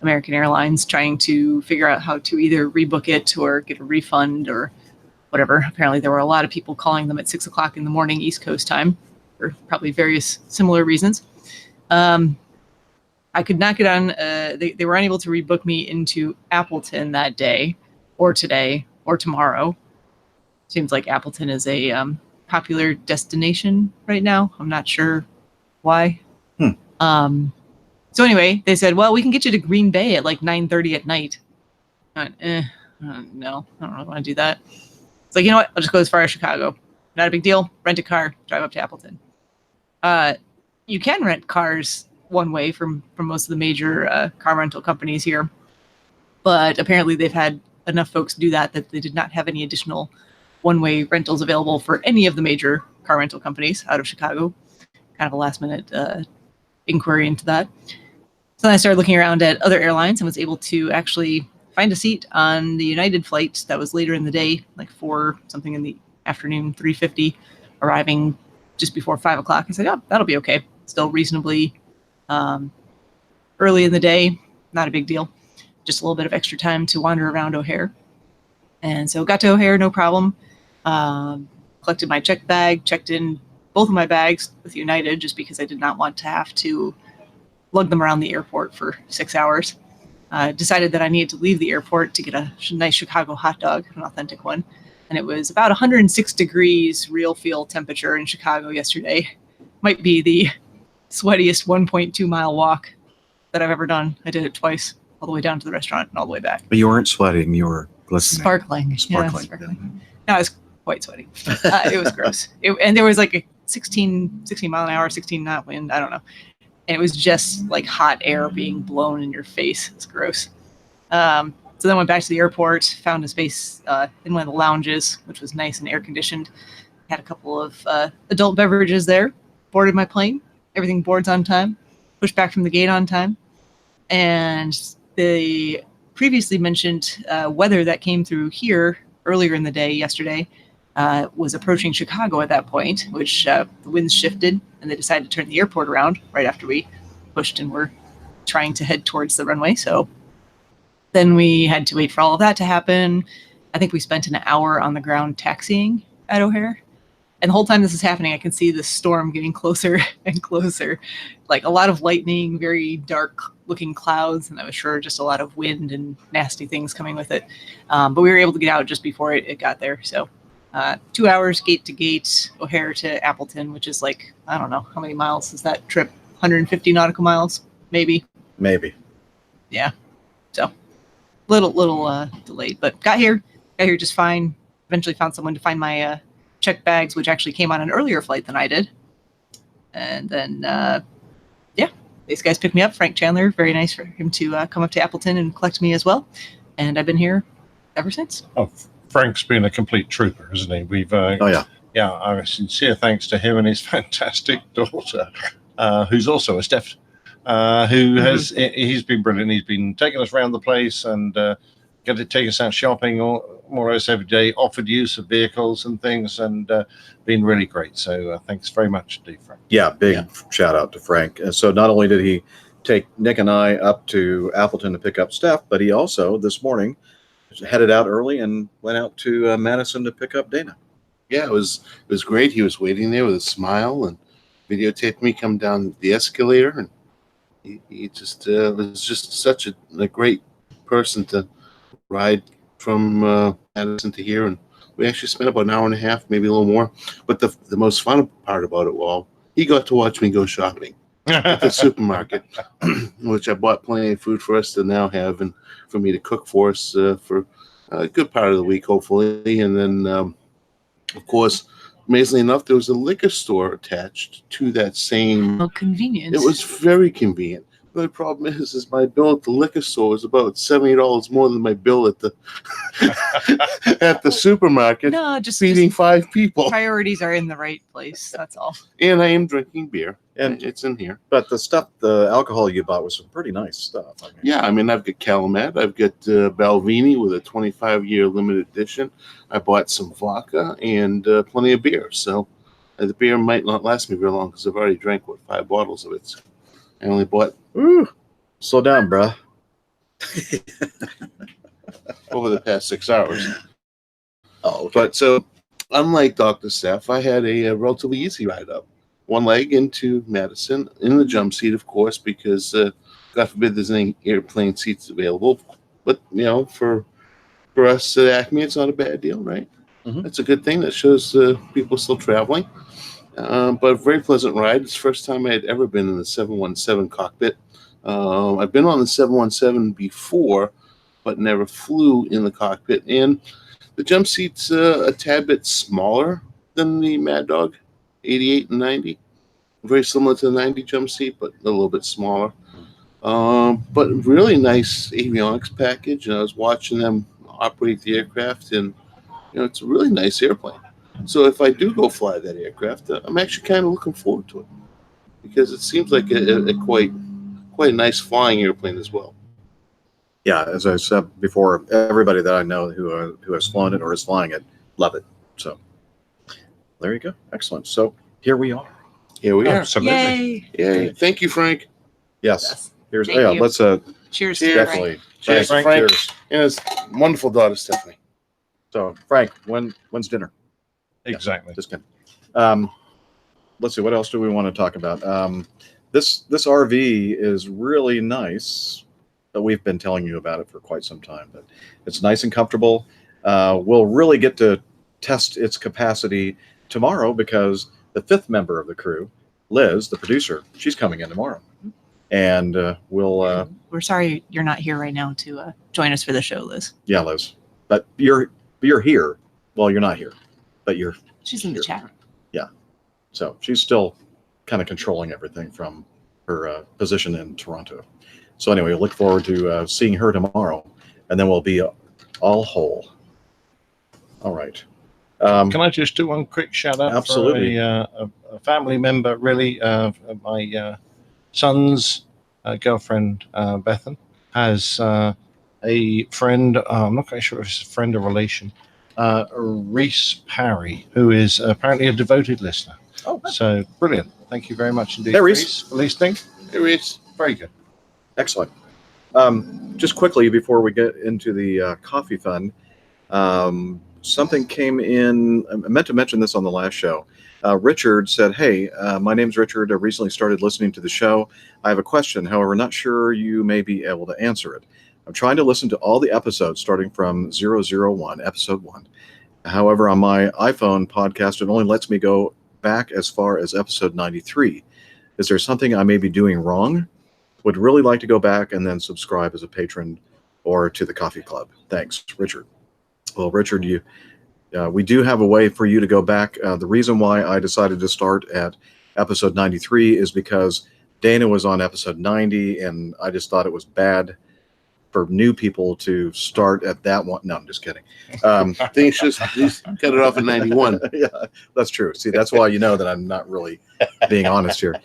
Speaker 8: American Airlines trying to figure out how to either rebook it or get a refund or whatever. Apparently there were a lot of people calling them at 6 o'clock in the morning East Coast time for probably various similar reasons. I could not get on, they were unable to rebook me into Appleton that day or today or tomorrow. Seems like Appleton is a popular destination right now. I'm not sure why. So anyway, they said, well, we can get you to Green Bay at like 9:30 at night. I went, no, I don't really want to do that. It's like, you know what? I'll just go as far as Chicago. Not a big deal. Rent a car, drive up to Appleton. You can rent cars one way from most of the major car rental companies here. But apparently they've had enough folks do that they did not have any additional one-way rentals available for any of the major car rental companies out of Chicago. Kind of a last-minute inquiry into that. So then I started looking around at other airlines and was able to actually find a seat on the United flight that was later in the day, like 4 something in the afternoon, 3:50, arriving just before 5 o'clock. I said, oh, that'll be okay. Still reasonably early in the day, not a big deal. Just a little bit of extra time to wander around O'Hare. And so got to O'Hare, no problem. Collected my check bag, checked in both of my bags with United just because I did not want to have to lug them around the airport for 6 hours. Decided that I needed to leave the airport to get a nice Chicago hot dog, an authentic one. And it was about 106 degrees real feel temperature in Chicago yesterday. Might be the sweatiest 1.2 mile walk that I've ever done. I did it twice, all the way down to the restaurant and all the way back.
Speaker 9: But you weren't sweating, you were glistening.
Speaker 8: Sparkling.
Speaker 9: Sparkling.
Speaker 8: Yeah, sparkling. No, I was quite sweaty. It was gross. And there was like a 16 mile an hour, 16 knot wind. I don't know. And it was just like hot air being blown in your face. It's gross. So then went back to the airport, found a space in one of the lounges, which was nice and air conditioned. Had a couple of adult beverages there. Boarded my plane. Everything boards on time. Pushed back from the gate on time. And the previously mentioned weather that came through here earlier in the day yesterday was approaching Chicago at that point, which the winds shifted and they decided to turn the airport around right after we pushed and were trying to head towards the runway. So then we had to wait for all of that to happen. I think we spent an hour on the ground taxiing at O'Hare. And the whole time this is happening, I can see the storm getting closer and closer. Like a lot of lightning, very dark looking clouds, and I was sure just a lot of wind and nasty things coming with it. But we were able to get out just before it got there. So 2 hours gate to gate, O'Hare to Appleton, which is like, I don't know, how many miles is that trip? 150 nautical miles, maybe?
Speaker 1: Maybe.
Speaker 8: Yeah. So little delayed, but got here just fine. Eventually found someone to find my checked bags, which actually came on an earlier flight than I did. And then, these guys picked me up. Frank Chandler, very nice for him to come up to Appleton and collect me as well. And I've been here ever since.
Speaker 2: Oh, Frank's been a complete trooper, isn't he? We've
Speaker 1: Oh, yeah.
Speaker 2: a sincere thanks to him and his fantastic daughter, who's also a Steph, who has he's been brilliant. He's been taking us around the place and take us out shopping more or less every day, offered use of vehicles and things, and been really great. So thanks very much indeed, Frank.
Speaker 1: Yeah, big shout out to Frank. And so not only did he take Nick and I up to Appleton to pick up Steph, but he also this morning headed out early and went out to Madison to pick up Dana.
Speaker 4: Yeah, it was great. He was waiting there with a smile and videotaped me come down the escalator, and he just was just such a great person to ride from Madison to here. And we actually spent about an hour and a half, maybe a little more. But the most fun part about it all, he got to watch me go shopping at the supermarket, which I bought plenty of food for us to now have and for me to cook for us for a good part of the week, hopefully. And then, of course, amazingly enough, there was a liquor store attached to that same.
Speaker 8: Oh, convenient.
Speaker 4: It was very convenient. The only problem is my bill at the liquor store was about $70 more than my bill at the at the supermarket.
Speaker 8: No, just
Speaker 4: feeding 5 people.
Speaker 8: Priorities are in the right place. That's all.
Speaker 4: And I am drinking beer,
Speaker 1: And-
Speaker 4: and it's in here.
Speaker 1: But the alcohol you bought was some pretty nice stuff. I mean,
Speaker 4: Yeah, I mean, I've got Calumet, I've got Balvenie with a 25-year limited edition. I bought some vodka and plenty of beer. So the beer might not last me very long because I've already drank 5 bottles of it. So I only bought
Speaker 1: slow down, bruh.
Speaker 4: over the past 6 hours.
Speaker 1: Oh, okay.
Speaker 4: But so, unlike Dr. Steph, I had a relatively easy ride up. One leg into Madison, in the jump seat, of course, because God forbid there's any airplane seats available. But, for us at Acme, it's not a bad deal, right?
Speaker 1: Mhm.
Speaker 4: That's a good thing. That shows people still traveling. But a very pleasant ride. It's the first time I had ever been in the 717 cockpit. I've been on the 717 before, but never flew in the cockpit. And the jump seat's a tad bit smaller than the Mad Dog 88 and 90. Very similar to the 90 jump seat, but a little bit smaller. But really nice avionics package. And I was watching them operate the aircraft, and it's a really nice airplane. So if I do go fly that aircraft, I'm actually kind of looking forward to it because it seems like a quite nice flying airplane as well.
Speaker 1: Yeah, as I said before, everybody that I know who has flown it or is flying it, love it. So there you go. Excellent. So here we are.
Speaker 4: Here we are.
Speaker 2: Absolutely.
Speaker 8: Yay.
Speaker 4: Yay. Thank you, Frank.
Speaker 1: Yes. Here's
Speaker 8: Thank you.
Speaker 1: let's
Speaker 8: Cheers.
Speaker 4: Cheers.
Speaker 8: to Frank.
Speaker 1: definitely
Speaker 4: Cheers,
Speaker 1: thanks.
Speaker 4: Frank.
Speaker 1: Cheers.
Speaker 4: And his wonderful daughter, Stephanie.
Speaker 1: So Frank, when's dinner?
Speaker 2: Exactly.
Speaker 1: Just kidding. Let's see. What else do we want to talk about? This RV is really nice. But we've been telling you about it for quite some time. But it's nice and comfortable. We'll really get to test its capacity tomorrow because the 5th member of the crew, Liz, the producer, she's coming in tomorrow, and we'll.
Speaker 8: We're sorry you're not here right now to join us for the show, Liz.
Speaker 1: Yeah, Liz, but you're here. Well, you're not here, but you're.
Speaker 8: She's in the chat room.
Speaker 1: So she's still kind of controlling everything from her position in Toronto. So anyway, look forward to seeing her tomorrow, and then we'll be all whole. All right.
Speaker 2: Can I just do one quick shout out?
Speaker 1: Absolutely.
Speaker 2: For a family member, really. My son's girlfriend, Bethan, has a friend. I'm not quite sure if it's a friend or relation, Reese Parry, who is apparently a devoted listener.
Speaker 1: Oh,
Speaker 2: So brilliant. Thank you very much indeed,
Speaker 1: Hey, Reese.
Speaker 2: for listening.
Speaker 4: Hey, Reese.
Speaker 2: Very good.
Speaker 1: Excellent. Just quickly before we get into the coffee fund, something came in. I meant to mention this on the last show. Richard said, "Hey, my name's Richard. I recently started listening to the show. I have a question. However, not sure you may be able to answer it. I'm trying to listen to all the episodes starting from 001, episode 1. However, on my iPhone podcast, it only lets me go back as far as episode 93. Is there something I may be doing wrong? Would really like to go back and then subscribe as a patron or to the coffee club. Thanks, Richard." Well, Richard, we do have a way for you to go back. The reason why I decided to start at episode 93 is because Dana was on episode 90, and I just thought it was bad for new people to start at that one. No, I'm just kidding.
Speaker 4: They should just cut it off at 91.
Speaker 1: Yeah, that's true. See, that's why you know that I'm not really being honest here.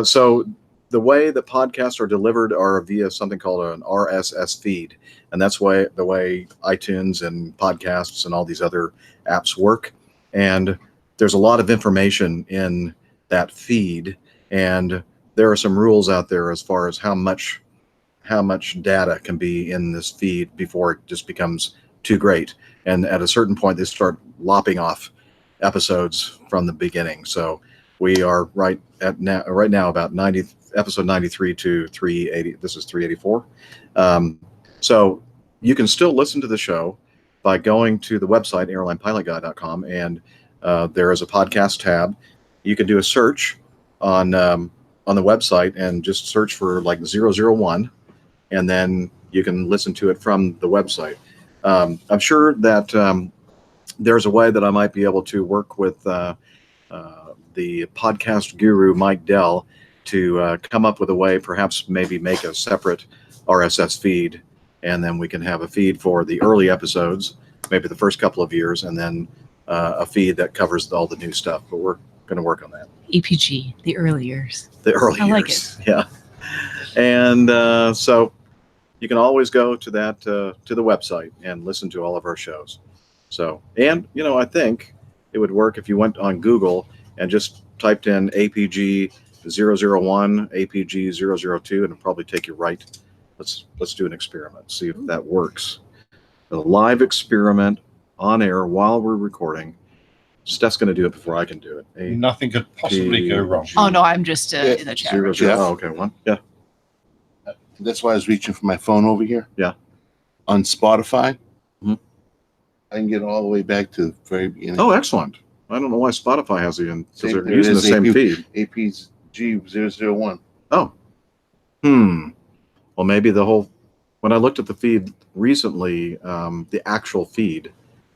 Speaker 1: So the way the podcasts are delivered are via something called an RSS feed. And that's the way iTunes and podcasts and all these other apps work. And there's a lot of information in that feed. And there are some rules out there as far as how much data can be in this feed before it just becomes too great. And at a certain point, they start lopping off episodes from the beginning. So we are right now about episode 93 to 380. This is 384. So you can still listen to the show by going to the website, airlinepilotguy.com, and there is a podcast tab. You can do a search on the website and just search for like 001, and then you can listen to it from the website. I'm sure that there's a way that I might be able to work with the podcast guru, Mike Dell, to come up with a way, perhaps maybe make a separate RSS feed, and then we can have a feed for the early episodes, maybe the first couple of years, and then a feed that covers all the new stuff. But we're going to work on that.
Speaker 8: EPG, the early years.
Speaker 1: The early
Speaker 8: I
Speaker 1: years.
Speaker 8: like it.
Speaker 1: Yeah. And so you can always go to that to the website and listen to all of our shows. So, and I think it would work if you went on Google and just typed in APG 001, APG 002, and it'll probably take you right. Let's do an experiment, see if that works. A live experiment on air while we're recording. Steph's going to do it before I can do it.
Speaker 2: Nothing could possibly go wrong.
Speaker 8: Oh, no, I'm just in the chat room.
Speaker 4: Jeff?
Speaker 1: Oh, okay, one. Yeah.
Speaker 4: That's why I was reaching for my phone over here.
Speaker 1: Yeah.
Speaker 4: On Spotify,
Speaker 1: Mhm.
Speaker 4: I can get all the way back to the very beginning.
Speaker 1: Oh, excellent. I don't know why Spotify has even, because
Speaker 4: Same-
Speaker 1: they're
Speaker 4: there
Speaker 1: using the
Speaker 4: is
Speaker 1: same feed.
Speaker 4: APG 001.
Speaker 1: Oh. Well, maybe when I looked at the feed recently, the actual feed,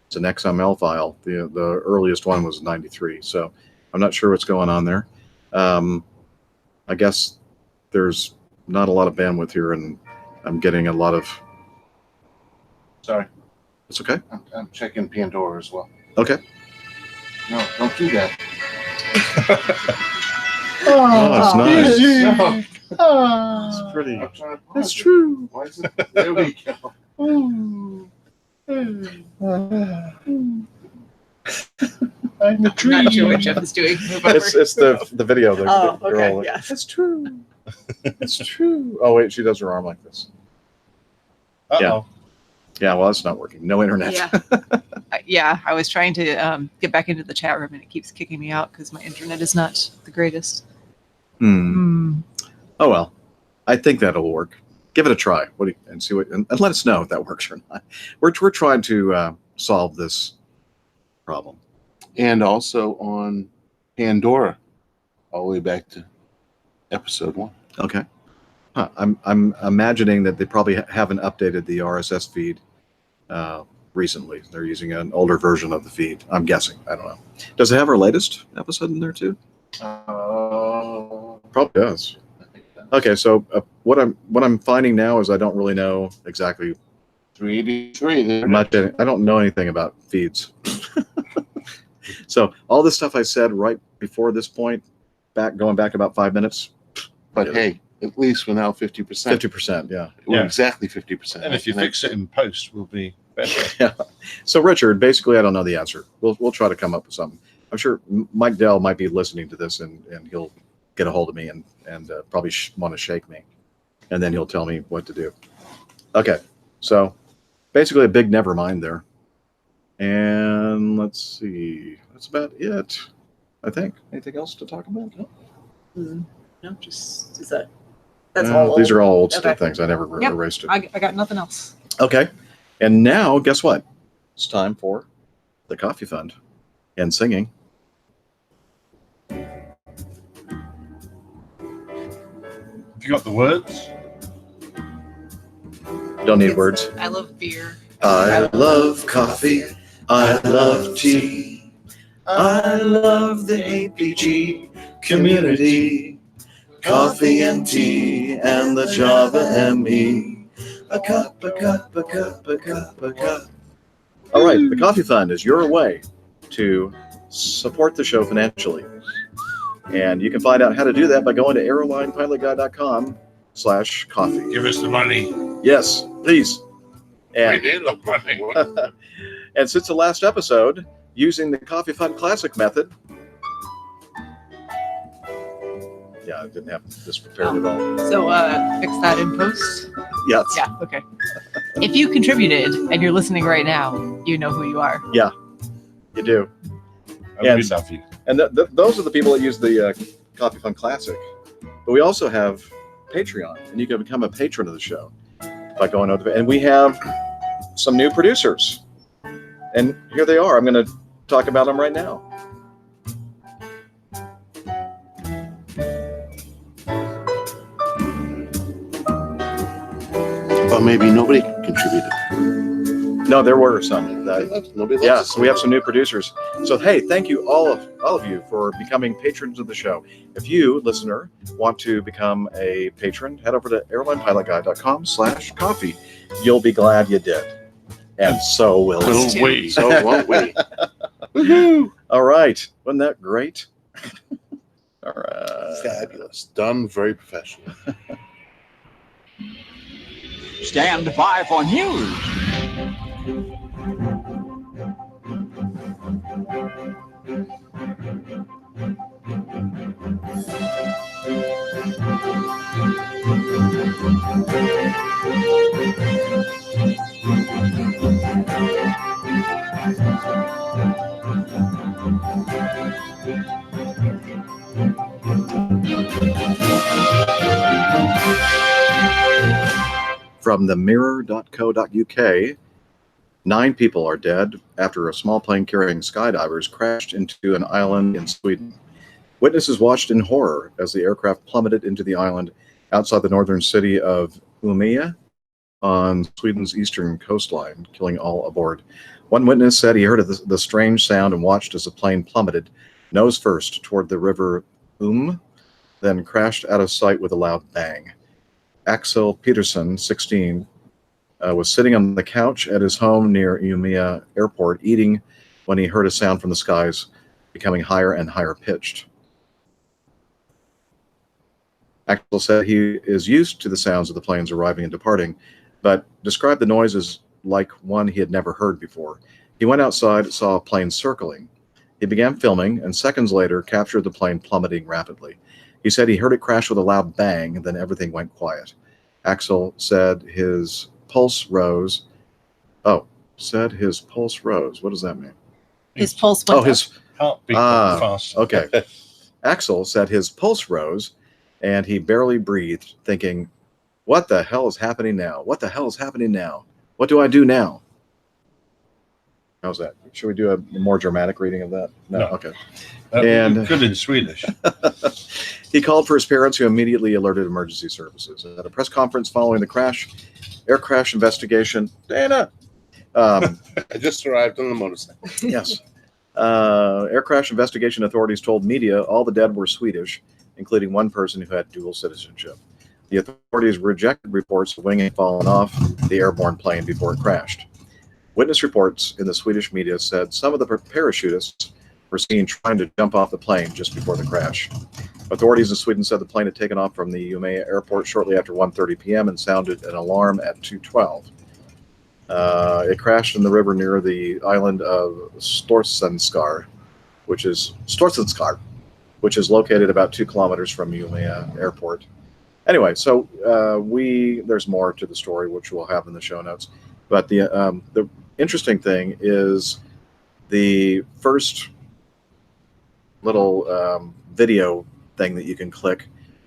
Speaker 1: it's an XML file. The earliest one was 93. So I'm not sure what's going on there. I guess there's not a lot of bandwidth here, and I'm getting a lot of.
Speaker 4: Sorry,
Speaker 1: It's okay.
Speaker 4: I'm checking Pandora as well.
Speaker 1: Okay.
Speaker 4: No, don't do that.
Speaker 1: Oh, that's nice.
Speaker 4: No.
Speaker 1: It's pretty.
Speaker 4: I'm trying to pause
Speaker 1: That's
Speaker 4: it.
Speaker 1: true.
Speaker 4: Why is it? There we go.
Speaker 2: I'm a
Speaker 3: I'm not sure what Jeff is doing. Move over.
Speaker 1: It's the video.
Speaker 3: Oh,
Speaker 1: They're
Speaker 3: okay,
Speaker 1: all like,
Speaker 3: yeah.
Speaker 1: It's true. It's true. Oh wait, she does her arm like this.
Speaker 2: Uh-oh.
Speaker 1: Yeah, well, that's not working. No internet.
Speaker 8: Yeah, I was trying to get back into the chat room, and it keeps kicking me out because my internet is not the greatest.
Speaker 1: Oh well, I think that'll work. Give it a try. And see and let us know if that works or not. We're trying to solve this problem.
Speaker 4: And also on Pandora, all the way back to episode 1.
Speaker 1: Okay. Huh. I'm imagining that they probably haven't updated the RSS feed recently. They're using an older version of the feed. I'm guessing. I don't know. Does it have our latest episode in there too? Probably does. Okay, so what I'm finding now is I don't really know exactly
Speaker 4: 383. There.
Speaker 1: much. I don't know anything about feeds. So all this stuff I said right before this point, going back about 5 minutes,
Speaker 4: But hey, at least we're now 50%.
Speaker 1: 50%. Yeah.
Speaker 4: We're
Speaker 2: Yeah.
Speaker 4: exactly 50%.
Speaker 2: And if you fix it in post, we'll be better.
Speaker 1: Yeah. So Richard, basically, I don't know the answer. We'll try to come up with something. I'm sure Mike Dell might be listening to this, and he'll get a hold of me and probably want to shake me. and then he'll tell me what to do. Okay, so basically a big never mind there. And let's see, that's about it, I think. Anything else to talk about? No?
Speaker 3: No, just is that. That's all.
Speaker 1: These are all old
Speaker 3: Okay.
Speaker 1: things. I never
Speaker 3: Yep.
Speaker 1: erased it.
Speaker 3: I got nothing else.
Speaker 1: Okay, and now guess what? It's time for the coffee fund and singing.
Speaker 2: You got the words?
Speaker 1: Don't need words.
Speaker 3: I love beer.
Speaker 1: I love coffee. I love tea. I love the APG community. Coffee and tea and the Java ME. A cup, a cup, a cup, a cup, a cup. All right, the Coffee Fund is your way to support the show financially. And you can find out how to do that by going to airlinepilotguy.com/coffee.
Speaker 2: Give us the money.
Speaker 1: Yes, please.
Speaker 2: We
Speaker 1: And,
Speaker 2: need the money.
Speaker 1: and since the last episode, using the Coffee Fund Classic method. Yeah, I didn't have this prepared at all.
Speaker 8: So fix that in post.
Speaker 1: Yes.
Speaker 8: Yeah. Okay. If you contributed and you're listening right now, you know who you are.
Speaker 1: You do.
Speaker 2: And we love you.
Speaker 1: And those are the people that use the Coffee Fund Classic. But we also have Patreon, and you can become a patron of the show by going over. And we have some new producers. And here they are. I'm going to talk about them right now.
Speaker 4: Or maybe nobody contributed.
Speaker 1: No, there were some.
Speaker 4: Nobody loves
Speaker 1: Yeah,
Speaker 4: us.
Speaker 1: so we have some new producers. So hey, thank you all of you for becoming patrons of the show. If you, listener, want to become a patron, head over to airlinepilotguy.com/coffee. You'll be glad you did. And so will
Speaker 4: Will
Speaker 1: we.
Speaker 4: we? So won't we?
Speaker 1: Woohoo! All right. Wasn't that great? All right.
Speaker 4: Fabulous. Done very professional.
Speaker 5: Stand by for news.
Speaker 1: From the mirror.co.uk, 9 people are dead after a small plane carrying skydivers crashed into an island in Sweden. Witnesses watched in horror as the aircraft plummeted into the island outside the northern city of Umeå on Sweden's eastern coastline, killing all aboard. One witness said he heard the strange sound and watched as the plane plummeted nose first toward the river then crashed out of sight with a loud bang. Axel Peterson, 16, was sitting on the couch at his home near Umeå Airport eating when he heard a sound from the skies becoming higher and higher pitched. Axel said he is used to the sounds of the planes arriving and departing, but described the noise as like one he had never heard before. He went outside and saw a plane circling. He began filming and seconds later captured the plane plummeting rapidly. He said he heard it crash with a loud bang and then everything went quiet. Axel said his pulse rose. Oh, said his pulse rose. What does that mean?
Speaker 8: His pulse went
Speaker 1: Oh, his
Speaker 2: Heartbeat fast.
Speaker 1: okay. Axel said his pulse rose and he barely breathed, thinking, what the hell is happening now? What the hell is happening now? What do I do now? How's that? Should we do a more dramatic reading of that?
Speaker 2: No.
Speaker 1: Okay.
Speaker 2: And good in Swedish.
Speaker 1: He called for his parents, who immediately alerted emergency services. At a press conference following the crash, air crash investigation, Dana.
Speaker 4: I just arrived on the motorcycle.
Speaker 1: Yes. Air crash investigation authorities told media all the dead were Swedish, including one person who had dual citizenship. The authorities rejected reports of Wing had fallen off the airborne plane before it crashed. Witness reports in the Swedish media said some of the parachutists were seen trying to jump off the plane just before the crash. Authorities in Sweden said the plane had taken off from the Umeå airport shortly after 1:30 p.m. and sounded an alarm at 2:12. It crashed in the river near the island of Storsenskar, which is located about 2 kilometers from Umeå airport. Anyway, so there's more to the story, which we'll have in the show notes. But the interesting thing is the first little video thing that you can click.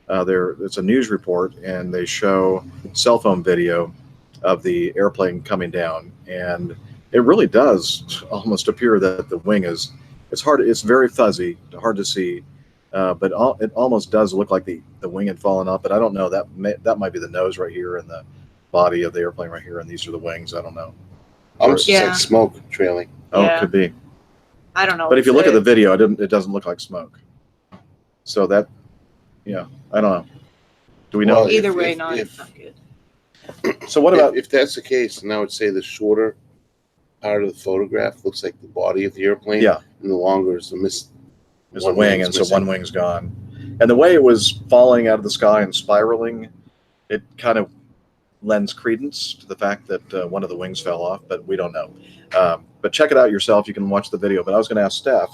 Speaker 1: It's a news report, and they show cell phone video of the airplane coming down, and it really does almost appear that the wing is. It's very fuzzy, hard to see, but it almost does look like the wing had fallen off. But I don't know, that might be the nose right here and the body of the airplane right here, and these are the wings. I don't know.
Speaker 4: Almost
Speaker 3: Yeah.
Speaker 4: like smoke trailing.
Speaker 1: Oh,
Speaker 3: Yeah.
Speaker 1: it could be.
Speaker 3: I don't know.
Speaker 1: But if you look at the video, it doesn't look like smoke. So that, yeah, I don't know. Do we know?
Speaker 4: Well,
Speaker 3: Either
Speaker 4: if-
Speaker 3: way,
Speaker 4: if-
Speaker 3: not,
Speaker 4: if-
Speaker 3: it's not good.
Speaker 1: So what about?
Speaker 4: If that's the case, then I would say the shorter part of the photograph looks like the body of the airplane.
Speaker 1: Yeah.
Speaker 4: And the longer is the
Speaker 1: There's a wing, and so
Speaker 4: missing.
Speaker 1: one wing's gone. And the way it was falling out of the sky and spiraling, it kind of lends credence to the fact that one of the wings fell off, but we don't know. But check it out yourself. You can watch the video. But I was going to ask Steph,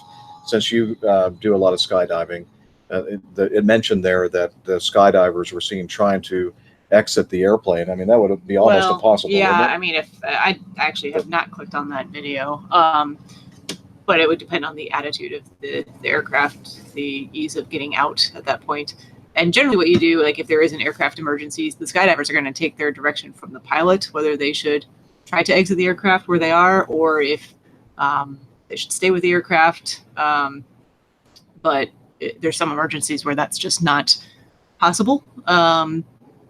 Speaker 1: since you do a lot of skydiving, it mentioned there that the skydivers were seen trying to exit the airplane. I mean, that would be almost impossible.
Speaker 3: Yeah,
Speaker 1: wouldn't it?
Speaker 3: I mean, if I actually have not clicked on that video, but it would depend on the attitude of the aircraft, the ease of getting out at that point. And generally, what you do, like if there is an aircraft emergency, the skydivers are going to take their direction from the pilot, whether they should try to exit the aircraft where they are, or if they should stay with the aircraft. But there's some emergencies where that's just not possible.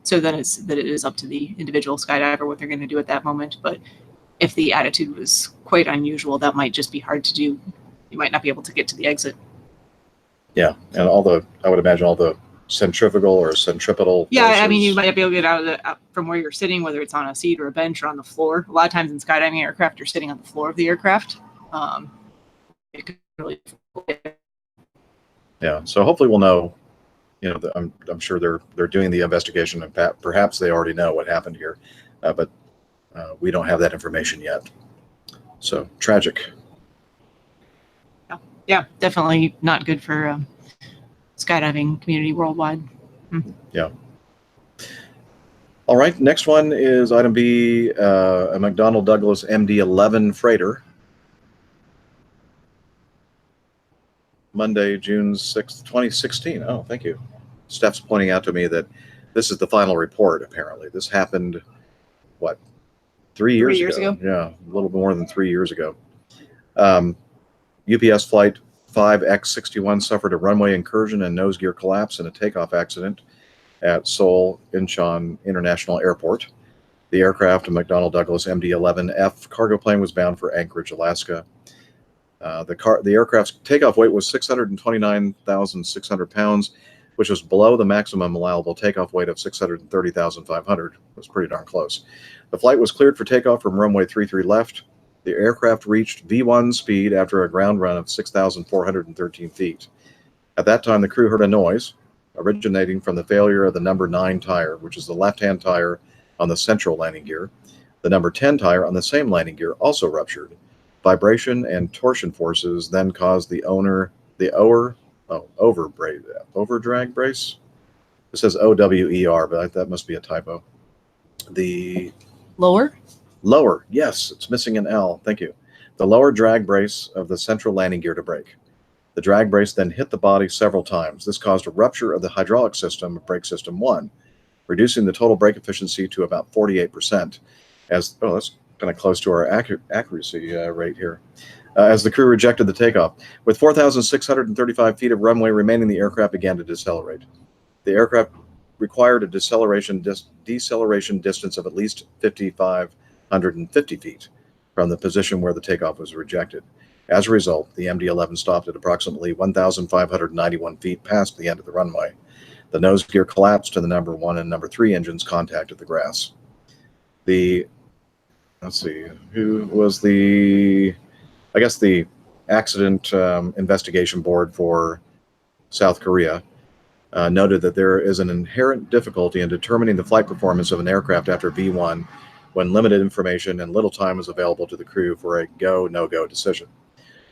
Speaker 3: So then it is up to the individual skydiver what they're going to do at that moment. But if the attitude was quite unusual, that might just be hard to do. You might not be able to get to the exit.
Speaker 1: Yeah, and I would imagine all the centrifugal or centripetal.
Speaker 3: Yeah, I
Speaker 1: forces.
Speaker 3: mean, you might be able to get out from where you're sitting, whether it's on a seat or a bench or on the floor. A lot of times in skydiving aircraft, you're sitting on the floor of the aircraft. It could really.
Speaker 1: Yeah, so hopefully we'll know. You know, I'm sure they're doing the investigation, and perhaps they already know what happened here, but we don't have that information yet. So tragic.
Speaker 8: Yeah, definitely not good for skydiving community worldwide.
Speaker 1: Yeah. All right, next one is item B, a McDonnell Douglas MD-11 freighter. Monday, June 6th, 2016. Oh, thank you. Steph's pointing out to me that this is the final report, apparently. This happened, what, 3 years,
Speaker 3: 3 years ago?
Speaker 1: Yeah, a little more than 3 years ago. UPS Flight 5X61 suffered a runway incursion and nose gear collapse in a takeoff accident at Seoul Incheon International Airport. The aircraft, a McDonnell Douglas MD-11F cargo plane, was bound for Anchorage, Alaska. The aircraft's takeoff weight was 629,600 pounds, which was below the maximum allowable takeoff weight of 630,500. It was pretty darn close. The flight was cleared for takeoff from runway 33 left. The aircraft reached V1 speed after a ground run of 6,413 feet. At that time, the crew heard a noise originating from the failure of the number 9 tire, which is the left-hand tire on the central landing gear. The number 10 tire on the same landing gear also ruptured. Vibration and torsion forces then caused the overdrag brace. It says OWER, but that must be a typo. The lower, yes, it's missing an L. Thank you. The lower drag brace of the central landing gear to break. The drag brace then hit the body several times. This caused a rupture of the hydraulic system of brake system 1, reducing the total brake efficiency to about 48%. That's kind of close to our accuracy rate here. As the crew rejected the takeoff. With 4,635 feet of runway remaining, the aircraft began to decelerate. The aircraft required a deceleration distance of at least 5,550 feet from the position where the takeoff was rejected. As a result, the MD-11 stopped at approximately 1,591 feet past the end of the runway. The nose gear collapsed and the number 1 and number 3 engines contacted the grass. Let's see, who was the accident investigation board for South Korea noted that there is an inherent difficulty in determining the flight performance of an aircraft after V1 when limited information and little time is available to the crew for a go, no-go decision.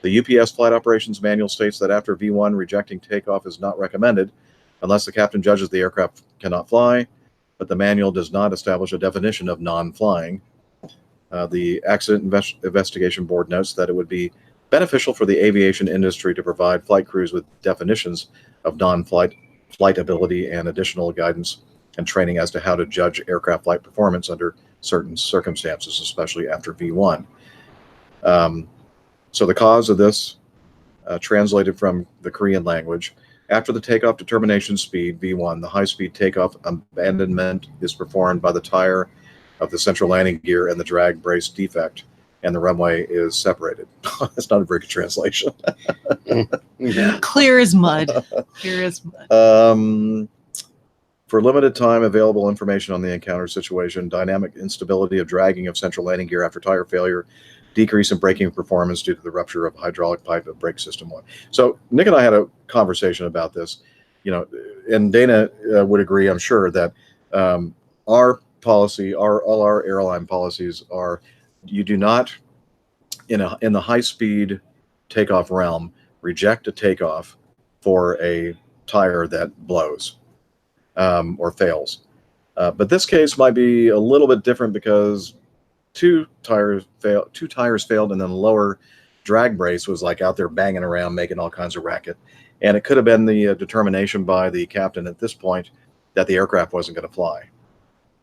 Speaker 1: The UPS Flight Operations Manual states that after V1, rejecting takeoff is not recommended unless the captain judges the aircraft cannot fly, but the manual does not establish a definition of non-flying. The Accident Investigation Board notes that it would be beneficial for the aviation industry to provide flight crews with definitions of non-flight ability and additional guidance and training as to how to judge aircraft flight performance under certain circumstances, especially after V1. So the cause of this, translated from the Korean language, after the takeoff determination speed, V1, the high-speed takeoff abandonment is performed by the tire of the central landing gear and the drag brace defect, and the runway is separated. That's not a very good translation.
Speaker 8: Clear as mud. Clear as mud.
Speaker 1: For limited time, available information on the encounter situation, dynamic instability of dragging of central landing gear after tire failure, decrease in braking performance due to the rupture of hydraulic pipe of brake system 1. So Nick and I had a conversation about this, and Dana would agree, I'm sure, that our policy, all our airline policies are, you do not, in the high speed takeoff realm, reject a takeoff for a tire that blows or fails. But this case might be a little bit different because two tires failed, and then the lower drag brace was like out there banging around, making all kinds of racket. And it could have been the determination by the captain at this point that the aircraft wasn't going to fly.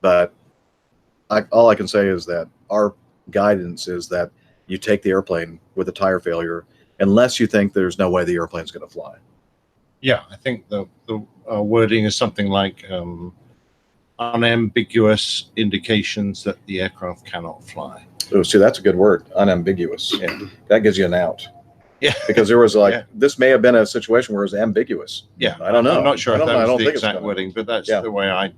Speaker 1: But all I can say is that our guidance is that you take the airplane with a tire failure unless you think there's no way the airplane's going to fly.
Speaker 2: Yeah, I think the wording is something like unambiguous indications that the aircraft cannot fly.
Speaker 1: Oh, see, that's a good word, unambiguous.
Speaker 2: Yeah.
Speaker 1: That gives you an out.
Speaker 2: Yeah.
Speaker 1: Because there was this may have been a situation where it was ambiguous.
Speaker 2: Yeah.
Speaker 1: I don't know.
Speaker 2: I'm not sure if that was the exact
Speaker 1: gonna...
Speaker 2: wording, but that's the way I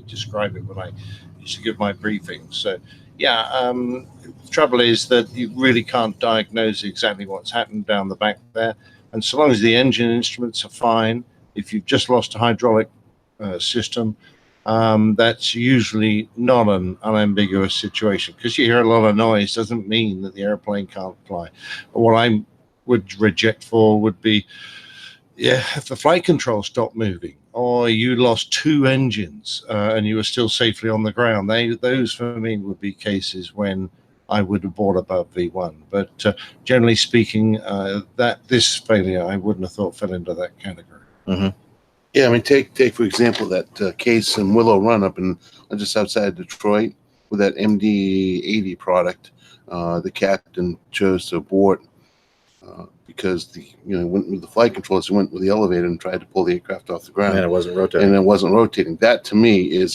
Speaker 2: describe it when I used to give my briefings. So, the trouble is that you really can't diagnose exactly what's happened down the back there. And so long as the engine instruments are fine, if you've just lost a hydraulic system, that's usually not an unambiguous situation, because you hear a lot of noise doesn't mean that the airplane can't fly. But what I would reject for would be, if the flight control stopped moving, or you lost 2 engines and you were still safely on the ground. Those for me would be cases when I would abort above V1. But generally speaking, that this failure I wouldn't have thought fell into that category.
Speaker 1: Mm-hmm.
Speaker 4: Yeah, I mean, take for example that case in Willow Run up in just outside Detroit with that MD-80 product. The captain chose to abort because went with the flight controllers, he went with the elevator and tried to pull the aircraft off the ground,
Speaker 1: and it wasn't rotating.
Speaker 4: That to me is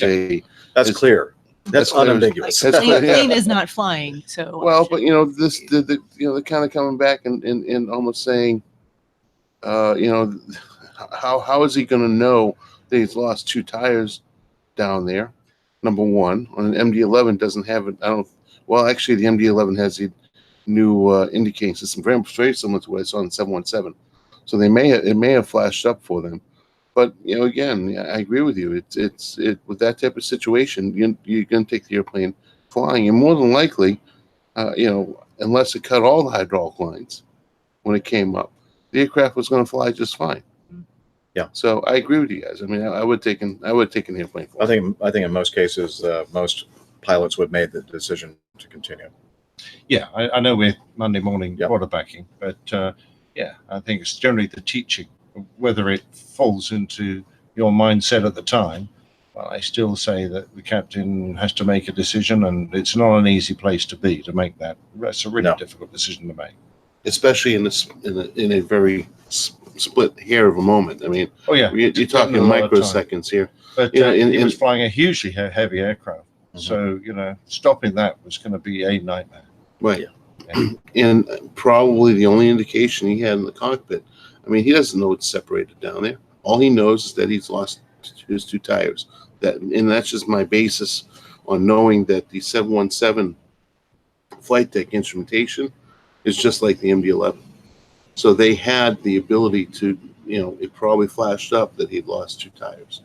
Speaker 1: that's clear. That's unambiguous.
Speaker 8: Like, plane is not flying. So
Speaker 4: well, but this the kind of coming back and almost saying, how is he going to know that he's lost 2 tires down there? Number one, on an MD-11 doesn't have it. Well, actually, the MD-11 has the new indicating system, very similar to what I saw on 717. So it may have flashed up for them. But again, I agree with you. It's with that type of situation, you're going to take the airplane flying, and more than likely, unless it cut all the hydraulic lines when it came up, the aircraft was going to fly just fine.
Speaker 1: Yeah.
Speaker 4: So I agree with you guys. I mean, I would take an airplane flying.
Speaker 1: I think in most cases, most pilots would make the decision to continue.
Speaker 2: Yeah, I know we're Monday morning quarterbacking, but I think it's generally the teaching. Whether it falls into your mindset at the time, well, I still say that the captain has to make a decision, and it's not an easy place to be to make that. That's a really difficult decision to make,
Speaker 4: especially in a very split hair of a moment. I mean, you're talking microseconds here.
Speaker 2: But he was flying a hugely heavy aircraft, so stopping that was going to be a nightmare.
Speaker 4: Right, and probably the only indication he had in the cockpit. I mean, he doesn't know it's separated down there. All he knows is that he's lost his 2 tires. And that's just my basis on knowing that the 717 flight deck instrumentation is just like the MD-11. So they had the ability to, it probably flashed up that he'd lost 2 tires.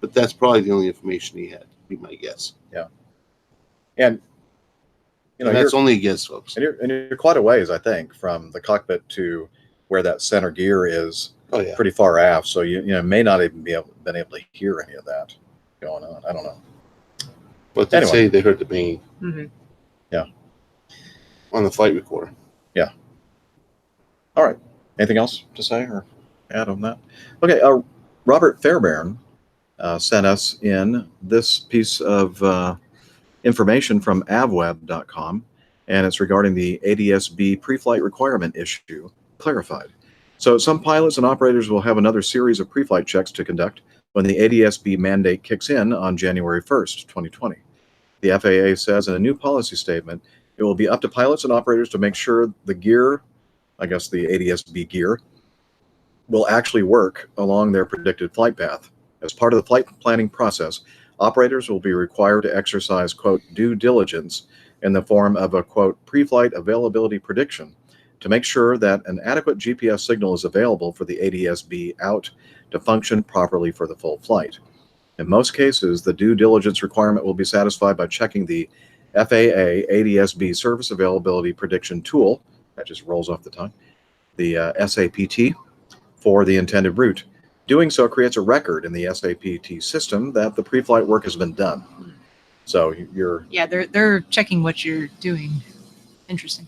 Speaker 4: But that's probably the only information he had, be my guess.
Speaker 1: Yeah. And,
Speaker 4: that's only a guess, folks.
Speaker 1: And you're quite a ways, I think, from the cockpit to where that center gear is pretty far aft, so you may not even been able to hear any of that. going on. I don't know.
Speaker 4: But they
Speaker 1: Anyway.
Speaker 4: say they heard the banging
Speaker 3: Mm-hmm.
Speaker 4: on the flight recorder.
Speaker 1: All right. Anything else to say or add on that? Okay. Robert Fairbairn sent us in this piece of information from avweb.com, and it's regarding the ADS-B pre-flight requirement issue clarified. So some pilots and operators will have another series of pre-flight checks to conduct when the ADS-B mandate kicks in on January 1st, 2020. The FAA says in a new policy statement, it will be up to pilots and operators to make sure the gear, I guess the ADS-B gear, will actually work along their predicted flight path. As part of the flight planning process, operators will be required to exercise, quote, due diligence in the form of a, quote, pre-flight availability prediction to make sure that an adequate GPS signal is available for the ADS-B out to function properly for the full flight. In most cases, the due diligence requirement will be satisfied by checking the FAA ADS-B service availability prediction tool, that just rolls off the tongue, the SAPT, for the intended route. Doing so creates a record in the SAPT system that the pre-flight work has been done. So you're...
Speaker 8: Yeah, they're checking what you're doing. Interesting.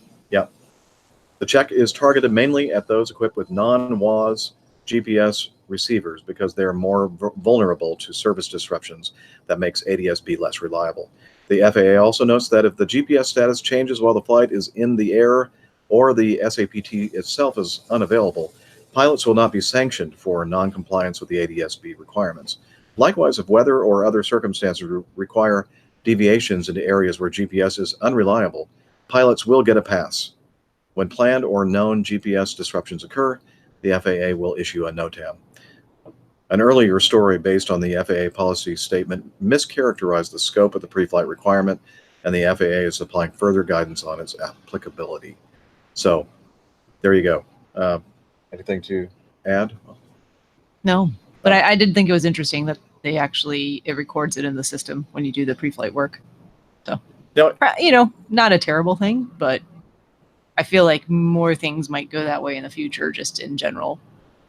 Speaker 1: The check is targeted mainly at those equipped with non-WAS GPS receivers because they're more vulnerable to service disruptions that makes ADS-B less reliable. The FAA also notes that if the GPS status changes while the flight is in the air or the SAPT itself is unavailable, pilots will not be sanctioned for non-compliance with the ADS-B requirements. Likewise, if weather or other circumstances require deviations into areas where GPS is unreliable, pilots will get a pass. When planned or known GPS disruptions occur, the FAA will issue a NOTAM. An earlier story based on the FAA policy statement mischaracterized the scope of the pre-flight requirement, and the FAA is supplying further guidance on its applicability. So, there you go. Anything to add?
Speaker 8: No, but I did think it was interesting that it records it in the system when you do the pre-flight work. So, not a terrible thing, but I feel like more things might go that way in the future, just in general.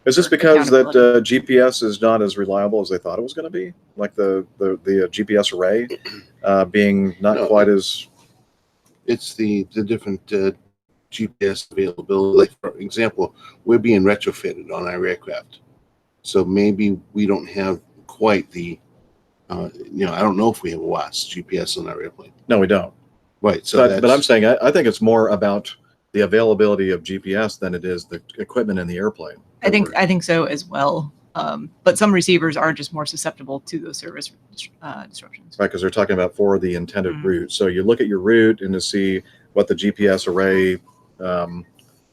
Speaker 1: Is this because that
Speaker 8: accountability.
Speaker 1: GPS is not as reliable as they thought it was going to be? Like the GPS array being not
Speaker 4: No,
Speaker 1: quite as...
Speaker 4: It's the different GPS availability. Like, for example, we're being retrofitted on our aircraft. So maybe we don't have quite the, I don't know if we have a WAS GPS on our airplane.
Speaker 1: No, we don't.
Speaker 4: Right. So
Speaker 1: But I'm saying I think it's more about the availability of GPS than it is the equipment in the airplane.
Speaker 8: I think so as well. But some receivers are just more susceptible to those service disruptions.
Speaker 1: Right, because they're talking about for the intended
Speaker 8: Mhm.
Speaker 1: route. So you look at your route and to see what the GPS array...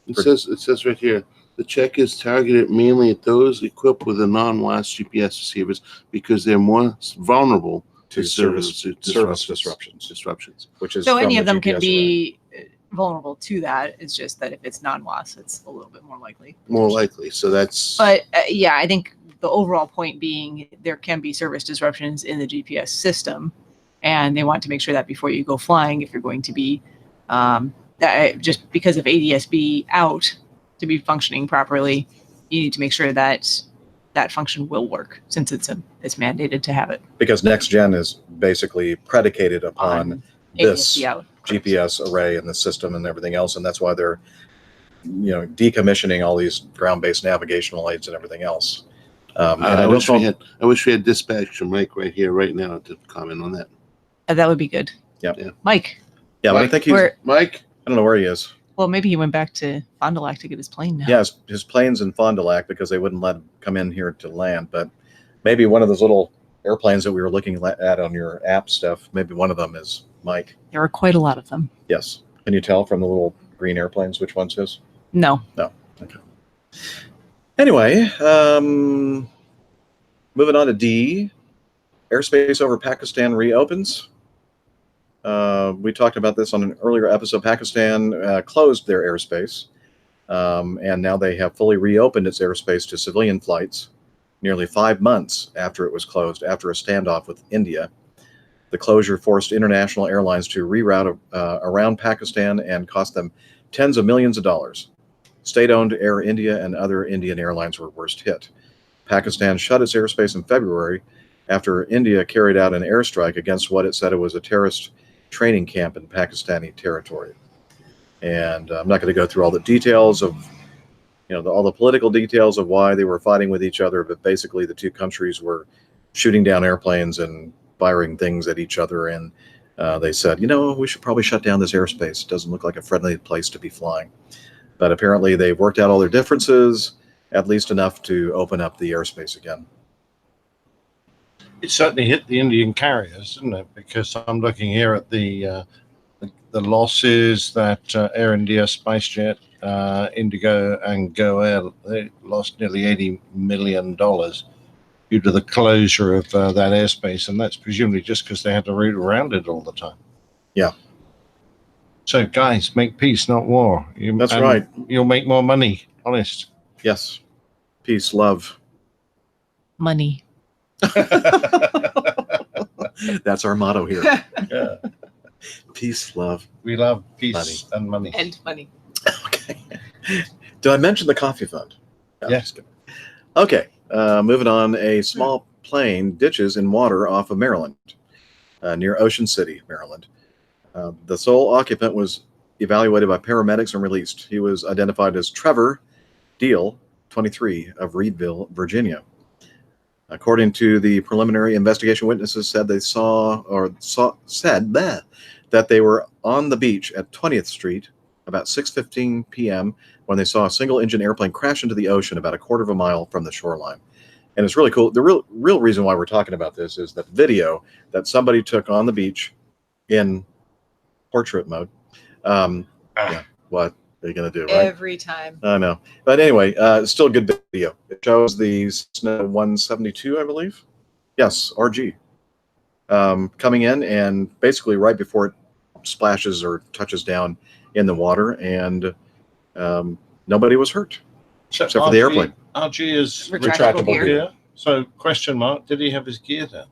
Speaker 4: It says right here, the check is targeted mainly at those equipped with the non-WAS GPS receivers because they're more vulnerable
Speaker 1: to service disruptions, which is
Speaker 8: So
Speaker 1: from
Speaker 8: any
Speaker 1: the
Speaker 8: of them
Speaker 1: GPS
Speaker 8: can
Speaker 1: array.
Speaker 8: be vulnerable to that. It's just that if it's non-WAS, it's a little bit more likely.
Speaker 4: More likely. So that's...
Speaker 8: But yeah, I think the overall point being there can be service disruptions in the GPS system, and they want to make sure that before you go flying, if you're going to be just because of ADS-B out to be functioning properly, you need to make sure that that function will work since it's mandated to have it.
Speaker 1: Because next gen is basically predicated upon this
Speaker 8: ADS-B out.
Speaker 1: GPS array in the system and everything else, and that's why they're decommissioning all these ground-based navigational aids and everything else. And
Speaker 4: I wish we had dispatch from Mike right here, right now, to comment on that.
Speaker 8: That would be good.
Speaker 1: Yeah.
Speaker 8: Mike.
Speaker 1: Yeah, but I think
Speaker 4: Mike?
Speaker 1: I don't know where he is.
Speaker 8: Well, maybe he went back to Fond du Lac to get his plane now.
Speaker 1: Yeah, his plane's in Fond du Lac because they wouldn't let him come in here to land. But maybe one of those little airplanes that we were looking at on your app stuff, maybe one of them is Mike.
Speaker 8: There are quite a lot of them.
Speaker 1: Yes. Can you tell from the little green airplanes which one's his?
Speaker 8: No.
Speaker 1: No. Okay. Anyway, moving on to D. Airspace over Pakistan reopens. We talked about this on an earlier episode. Pakistan closed their airspace, and now they have fully reopened its airspace to civilian flights nearly 5 months after it was closed, after a standoff with India. The closure forced international airlines to reroute around Pakistan and cost them tens of millions of dollars. State-owned Air India and other Indian airlines were worst hit. Pakistan shut its airspace in February after India carried out an airstrike against what it said it was a terrorist training camp in Pakistani territory. And I'm not going to go through all the details of, all the political details of why they were fighting with each other, but basically the two countries were shooting down airplanes and firing things at each other. And they said, we should probably shut down this airspace. It doesn't look like a friendly place to be flying. But apparently they've worked out all their differences, at least enough to open up the airspace again.
Speaker 2: It certainly hit the Indian carriers, didn't it? Because I'm looking here at the losses that Air India, SpiceJet, Indigo, and Go Air, they lost nearly $80 million due to the closure of that airspace, and that's presumably just because they had to route around it all the time.
Speaker 1: Yeah.
Speaker 2: So, guys, make peace, not war.
Speaker 1: That's right.
Speaker 2: You'll make more money, honest.
Speaker 1: Yes. Peace, love.
Speaker 8: Money.
Speaker 1: That's our motto here.
Speaker 2: Yeah.
Speaker 1: Peace, love.
Speaker 2: We love peace and money.
Speaker 3: And money.
Speaker 1: Okay. Did I mention the coffee fund? No,
Speaker 2: Yeah.
Speaker 1: just kidding. Okay. Moving on. A small plane ditches in water off of Maryland, near Ocean City, Maryland. The sole occupant was evaluated by paramedics and released. He was identified as Trevor Deal, 23, of Reedville, Virginia. According to the preliminary investigation, witnesses said that they were on the beach at 20th Street about 6:15 p.m. when they saw a single-engine airplane crash into the ocean about a quarter of a mile from the shoreline. And it's really cool. The real reason why we're talking about this is that video that somebody took on the beach in portrait mode. Yeah, what are you going to do, right?
Speaker 3: Every time.
Speaker 1: I know. But anyway, it's still a good video. It shows the Cessna 172, I believe. Yes, RG. Coming in and basically right before it splashes or touches down in the water, and nobody was hurt except for the airplane.
Speaker 2: RG is
Speaker 3: Retractable
Speaker 2: gear. So, question mark, did he have his gear down?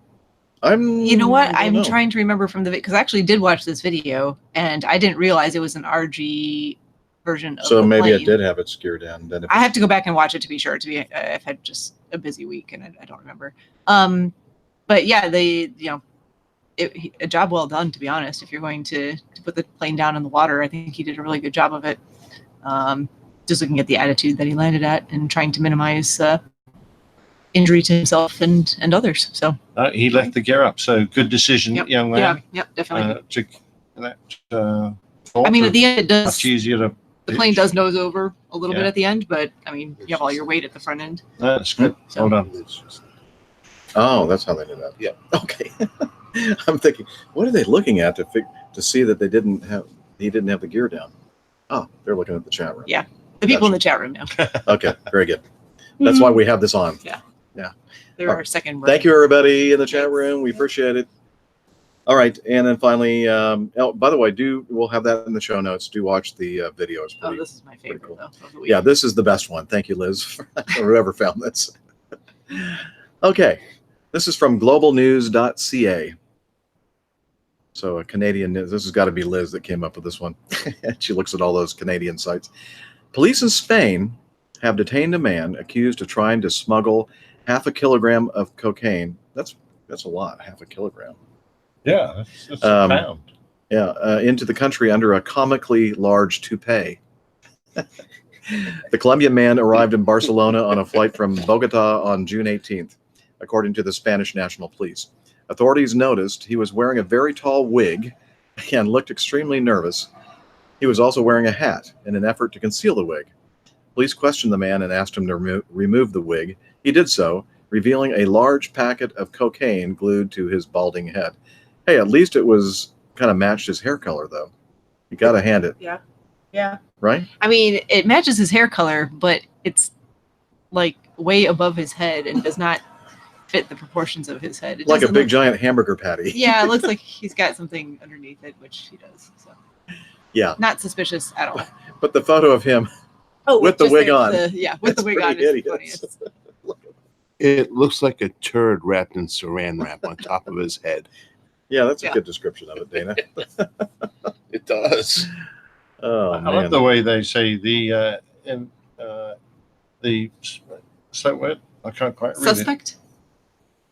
Speaker 8: You know what?
Speaker 1: I don't know.
Speaker 8: I'm trying to remember from the because I actually did watch this video and I didn't realize it was an RG version of
Speaker 1: So
Speaker 8: the
Speaker 1: maybe
Speaker 8: plane.
Speaker 1: it did have its gear down. Then
Speaker 8: I have to go back and watch it to be sure. I've had just a busy week and I don't remember. But yeah, a job well done, to be honest. If you're going to put the plane down in the water, I think he did a really good job of it. Just looking at the attitude that he landed at and trying to minimize injury to himself and others. So
Speaker 2: He left the gear up. So, good decision, young man.
Speaker 8: Yep, definitely.
Speaker 2: I
Speaker 8: I mean, at the end, it does.
Speaker 2: much easier to.
Speaker 8: The plane does nose over a little bit
Speaker 2: Yeah.
Speaker 8: at the end, but I mean, you have all your weight at the front end.
Speaker 2: That's good.
Speaker 8: So-
Speaker 2: Well done.
Speaker 1: Oh, that's how they did that.
Speaker 4: Yeah.
Speaker 1: Okay. I'm thinking, what are they looking at to see that he didn't have the gear down? Oh, they're looking at the chat room.
Speaker 8: Yeah. The people in the chat room know.
Speaker 1: Okay, very good. That's why we have this on.
Speaker 8: They're our second.
Speaker 1: Thank you, everybody in the chat room. We appreciate it. All right, and then finally, by the way, we'll have that in the show notes. Do watch the video. It's
Speaker 8: Oh,
Speaker 1: pretty,
Speaker 8: this is my favorite
Speaker 1: cool.
Speaker 8: though. Of the week.
Speaker 1: yeah, this is the best one. Thank you, Liz, or whoever found this. Okay, this is from globalnews.ca. So a Canadian news. This has got to be Liz that came up with this one. She looks at all those Canadian sites. Police in Spain have detained a man accused of trying to smuggle 0.5 kilogram of cocaine. That's a lot, 0.5 kilogram.
Speaker 2: Yeah, that's a pound.
Speaker 1: Yeah, into the country under a comically large toupee. The Colombian man arrived in Barcelona on a flight from Bogota on June 18th, according to the Spanish National Police. Authorities noticed he was wearing a very tall wig and looked extremely nervous. He was also wearing a hat in an effort to conceal the wig. Police questioned the man and asked him to remove the wig. He did so, revealing a large packet of cocaine glued to his balding head. Hey, at least it was kind of matched his hair color, though. You got to hand it.
Speaker 8: Yeah.
Speaker 1: Right?
Speaker 8: I mean, it matches his hair color, but it's like way above his head and does not fit the proportions of his head. It
Speaker 1: Like a
Speaker 8: doesn't
Speaker 1: big
Speaker 8: look-
Speaker 1: giant hamburger patty.
Speaker 8: Yeah, it looks like he's got something underneath it, which he does. So
Speaker 1: Yeah.
Speaker 8: not suspicious at all.
Speaker 1: But the photo of him
Speaker 8: Oh,
Speaker 1: with the
Speaker 8: just
Speaker 1: wig on.
Speaker 8: with the
Speaker 1: It's
Speaker 8: wig on
Speaker 1: pretty
Speaker 8: is the
Speaker 1: hideous.
Speaker 8: funniest.
Speaker 4: It looks like a turd wrapped in saran wrap on top of his head.
Speaker 1: Yeah, that's a
Speaker 8: Yeah.
Speaker 1: good description of it, Dana.
Speaker 4: It does.
Speaker 1: Oh,
Speaker 2: I
Speaker 1: man.
Speaker 2: love the way they say the slow word. I can't quite read it.
Speaker 8: Suspect?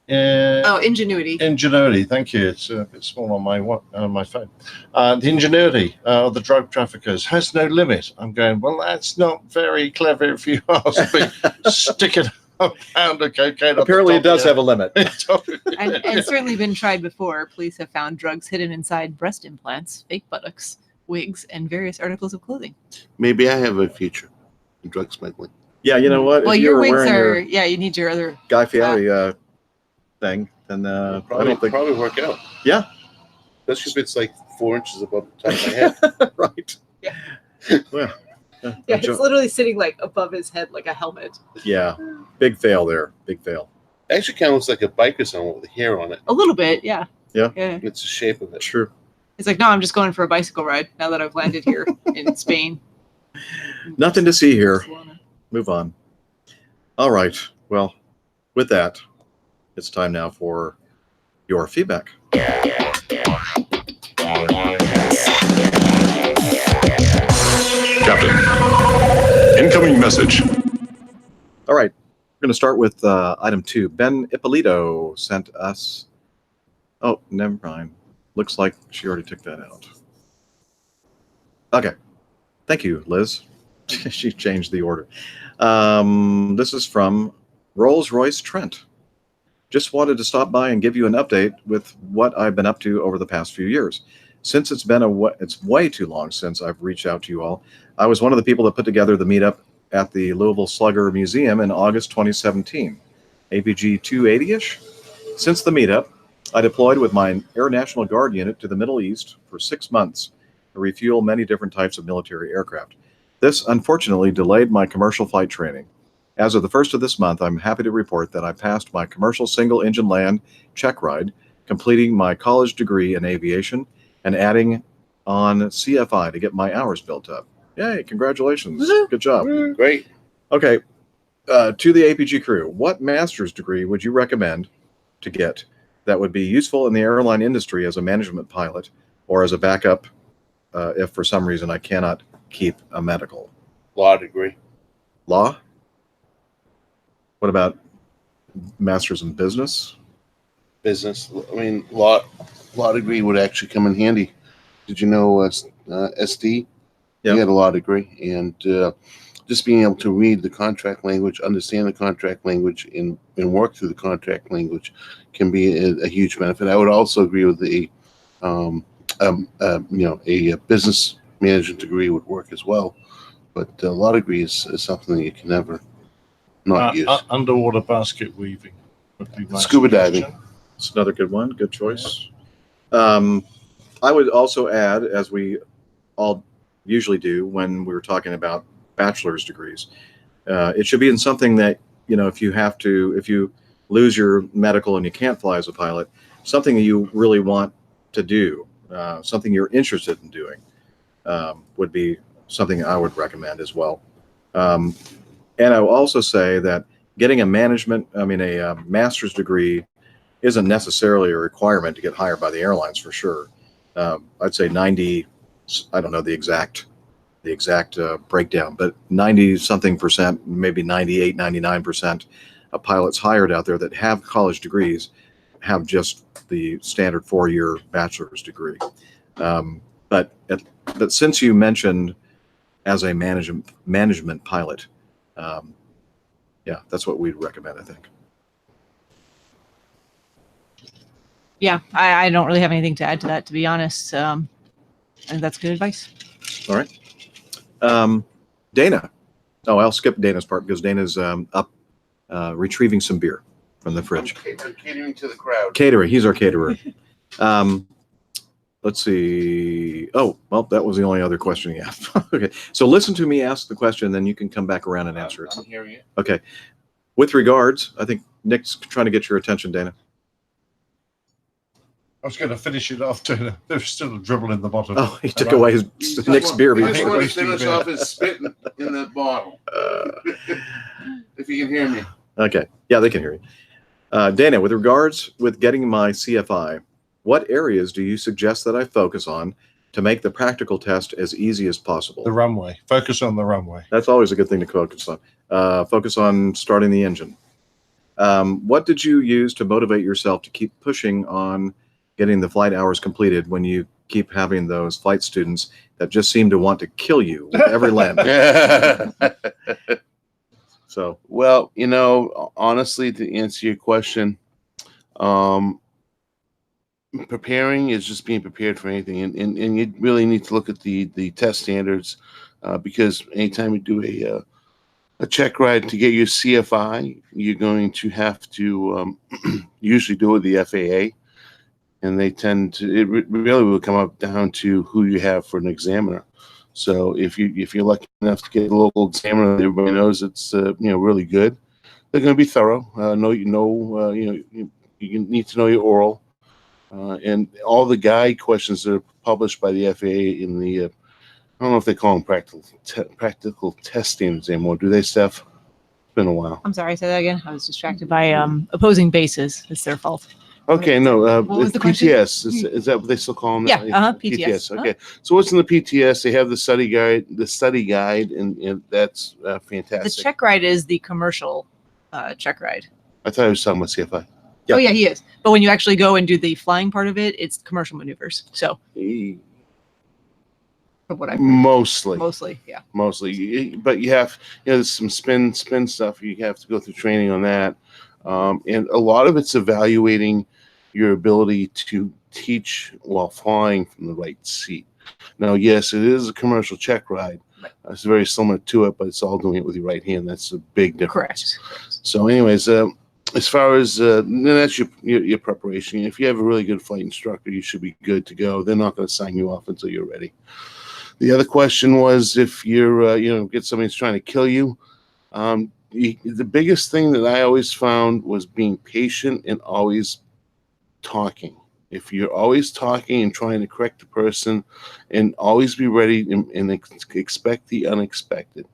Speaker 3: Oh, Ingenuity.
Speaker 2: Ingenuity, thank you. It's a bit small on my phone. The ingenuity of the drug traffickers has no limit. I'm going, well, that's not very clever if you ask me. Sticking a pound of cocaine.
Speaker 1: Apparently, it does have a limit.
Speaker 8: And certainly been tried before. Police have found drugs hidden inside breast implants, fake buttocks, wigs, and various articles of clothing.
Speaker 4: Maybe I have a future in drug smuggling.
Speaker 1: Yeah, you know what?
Speaker 8: Well,
Speaker 1: if you
Speaker 8: your
Speaker 1: were
Speaker 8: wigs
Speaker 1: wearing
Speaker 8: are,
Speaker 1: your
Speaker 8: you need your other.
Speaker 1: Guy Fieri thing, then I don't think.
Speaker 4: Probably work out.
Speaker 1: Yeah.
Speaker 4: Especially if it's like 4 inches above the top of my head.
Speaker 1: Right.
Speaker 3: Yeah.
Speaker 1: Well,
Speaker 3: Yeah, it's literally sitting like above his head like a helmet.
Speaker 1: yeah. Big fail there. Big fail.
Speaker 4: Actually, kind of looks like a biker's helmet with hair on it.
Speaker 8: A little bit, yeah.
Speaker 1: Yeah.
Speaker 8: Yeah.
Speaker 4: It's the shape of it.
Speaker 1: True.
Speaker 8: It's like, no, I'm just going for a bicycle ride now that I've landed here in Spain.
Speaker 1: Nothing to see here. Move on. All right. Well, with that, it's time now for your feedback.
Speaker 10: Captain, incoming message.
Speaker 1: All right. We're going to start with item 2. Ben Ippolito sent us. Oh, never mind. Looks like she already took that out. Okay. Thank you, Liz. She changed the order. This is from Rolls-Royce Trent. Just wanted to stop by and give you an update with what I've been up to over the past few years. Since it's been it's way too long since I've reached out to you all. I was one of the people that put together the meetup at the Louisville Slugger Museum in August 2017. APG 280-ish. Since the meetup, I deployed with my Air National Guard unit to the Middle East for 6 months to refuel many different types of military aircraft. This unfortunately delayed my commercial flight training. As of the first of this month, I'm happy to report that I passed my commercial single-engine land check ride, completing my college degree in aviation and adding on CFI to get my hours built up. Yay, congratulations. Good job.
Speaker 4: Great.
Speaker 1: Okay, to the APG crew, what master's degree would you recommend to get that would be useful in the airline industry as a management pilot or as a backup if for some reason I cannot keep a medical?
Speaker 4: Law degree.
Speaker 1: Law? What about master's in business?
Speaker 4: Business. I mean, law degree would actually come in handy. Did you know SD?
Speaker 1: Yeah.
Speaker 4: He had a law degree, and just being able to read the contract language, understand the contract language, and work through the contract language can be a huge benefit. I would also agree with a business management degree would work as well, but a law degree is something that you can never not use.
Speaker 2: Underwater basket weaving would be my
Speaker 4: Scuba diving.
Speaker 2: suggestion.
Speaker 1: It's another good one. Good choice. I would also add, as we all usually do when we're talking about bachelor's degrees, it should be in something that, if you lose your medical and you can't fly as a pilot, something that you really want to do, something you're interested in doing, would be something I would recommend as well. And I will also say that getting a master's degree isn't necessarily a requirement to get hired by the airlines for sure. I'd say 90, I don't know the exact breakdown, but 90 something percent, maybe 98, 99% of pilots hired out there that have college degrees have just the standard 4-year bachelor's degree. But since you mentioned as a management pilot, yeah, that's what we'd recommend, I think.
Speaker 8: Yeah, I don't really have anything to add to that, to be honest. I think that's good advice.
Speaker 1: All right. Dana. Oh, I'll skip Dana's part because Dana's up retrieving some beer from the fridge.
Speaker 4: I'm catering to the crowd.
Speaker 1: Catering. He's our caterer. Let's see. Oh, well, that was the only other question he asked. Okay. So listen to me ask the question, then you can come back around and answer it.
Speaker 4: I'm hearing it.
Speaker 1: Okay. With regards, I think Nick's trying to get your attention, Dana.
Speaker 2: I was going to finish it off too. There's still a dribble in the bottom.
Speaker 1: Oh, he took away Nick's beer.
Speaker 4: He just
Speaker 2: before.
Speaker 4: wants to finish off his spitting in that bottle. If you can hear me.
Speaker 1: Okay. Yeah, they can hear you. Dana, with regards with getting my CFI, what areas do you suggest that I focus on to make the practical test as easy as possible?
Speaker 2: The runway. Focus on the runway.
Speaker 1: That's always a good thing to focus on. Focus on starting the engine. What did you use to motivate yourself to keep pushing on getting the flight hours completed when you keep having those flight students that just seem to want to kill you with every landing? So,
Speaker 4: Well, honestly, to answer your question, preparing is just being prepared for anything, and you really need to look at the test standards, because anytime you do a check ride to get your CFI, you're going to have to usually do it with the FAA, and they tend to. It really will come up down to who you have for an examiner. So if you're lucky enough to get a local examiner that everybody knows it's really good, they're going to be thorough. You need to know your oral, and all the guide questions that are published by the FAA in the I don't know if they call them practical test standards anymore. Do they, Steph? It's been a while.
Speaker 8: I'm sorry, say that again. I was distracted by opposing bases. It's their fault.
Speaker 4: Okay, no.
Speaker 8: What was the question?
Speaker 4: PTS is that what they still call them?
Speaker 8: Yeah, PTS.
Speaker 4: Okay, so what's in the PTS? They have the study guide, and that's fantastic.
Speaker 8: The check ride is the commercial check ride.
Speaker 4: I thought I was talking about CFI.
Speaker 8: Oh yeah, he is. But when you actually go and do the flying part of it, it's commercial maneuvers. So from what I mostly, yeah.
Speaker 4: Mostly, but you have there's some spin stuff. You have to go through training on that, and a lot of it's evaluating your ability to teach while flying from the right seat. Now, yes, it is a commercial check ride.
Speaker 8: Right.
Speaker 4: It's very similar to it, but it's all doing it with your right hand. That's a big difference.
Speaker 8: Correct.
Speaker 4: So, anyways, as far as then that's your preparation. If you have a really good flight instructor, you should be good to go. They're not going to sign you off until you're ready. The other question was if you're get somebody who's trying to kill you. The biggest thing that I always found was being patient and always talking. If you're always talking and trying to correct the person, and always be ready and expect the unexpected.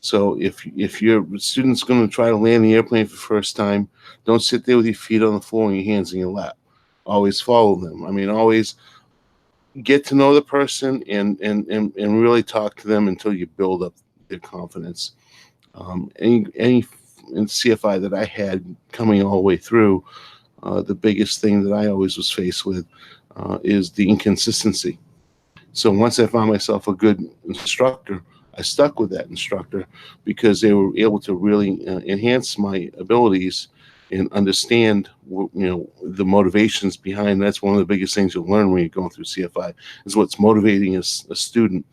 Speaker 4: So if your student's going to try to land the airplane for the first time, don't sit there with your feet on the floor and your hands in your lap. Always follow them. I mean, always get to know the person and really talk to them until you build up their confidence. Any in CFI that I had coming all the way through, the biggest thing that I always was faced with is the inconsistency. So once I found myself a good instructor, I stuck with that instructor because they were able to really enhance my abilities and understand the motivations behind. That's one of the biggest things you'll learn when you're going through CFI is what's motivating a student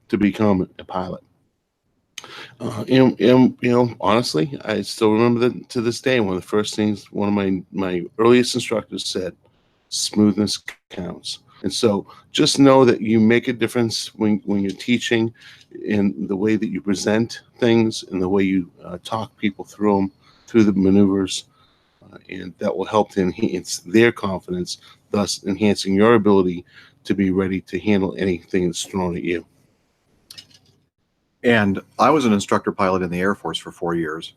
Speaker 4: to become a pilot. Honestly, I still remember that to this day. One of the first things one of my earliest instructors said, smoothness counts. And so just know that you make a difference when you're teaching in the way that you present things and the way you talk people through the maneuvers. And that will help to enhance their confidence, thus enhancing your ability to be ready to handle anything that's thrown at you.
Speaker 1: And I was an instructor pilot in the Air Force for 4 years.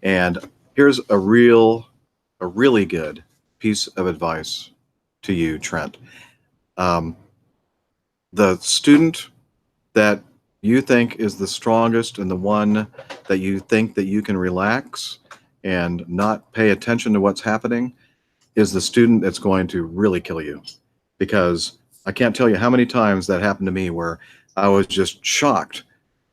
Speaker 1: And here's a really good piece of advice to you, Trent. The student that you think is the strongest and the one that you think that you can relax and not pay attention to what's happening is the student that's going to really kill you. Because I can't tell you how many times that happened to me where I was just shocked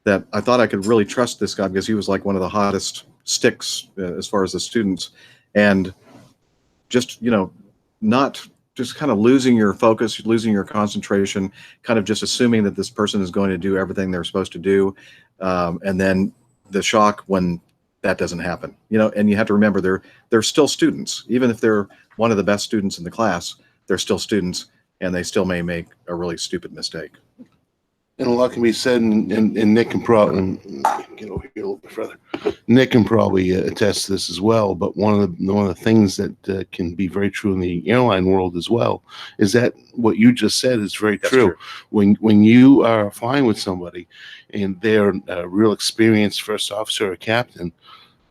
Speaker 1: that I thought I could really trust this guy because he was like one of the hottest sticks as far as the students, and just, not just kind of losing your focus, losing your concentration, kind of just assuming that this person is going to do everything they're supposed to do. And then the shock when that doesn't happen, and you have to remember they're still students. Even if they're one of the best students in the class, they're still students and they still may make a really stupid mistake.
Speaker 4: And a lot can be said, and Nick can probably get over here a little bit further. Nick can probably attest to this as well. But one of the things that can be very true in the airline world as well is that what you just said is very true. When you are flying with somebody and they're a real experienced first officer or captain,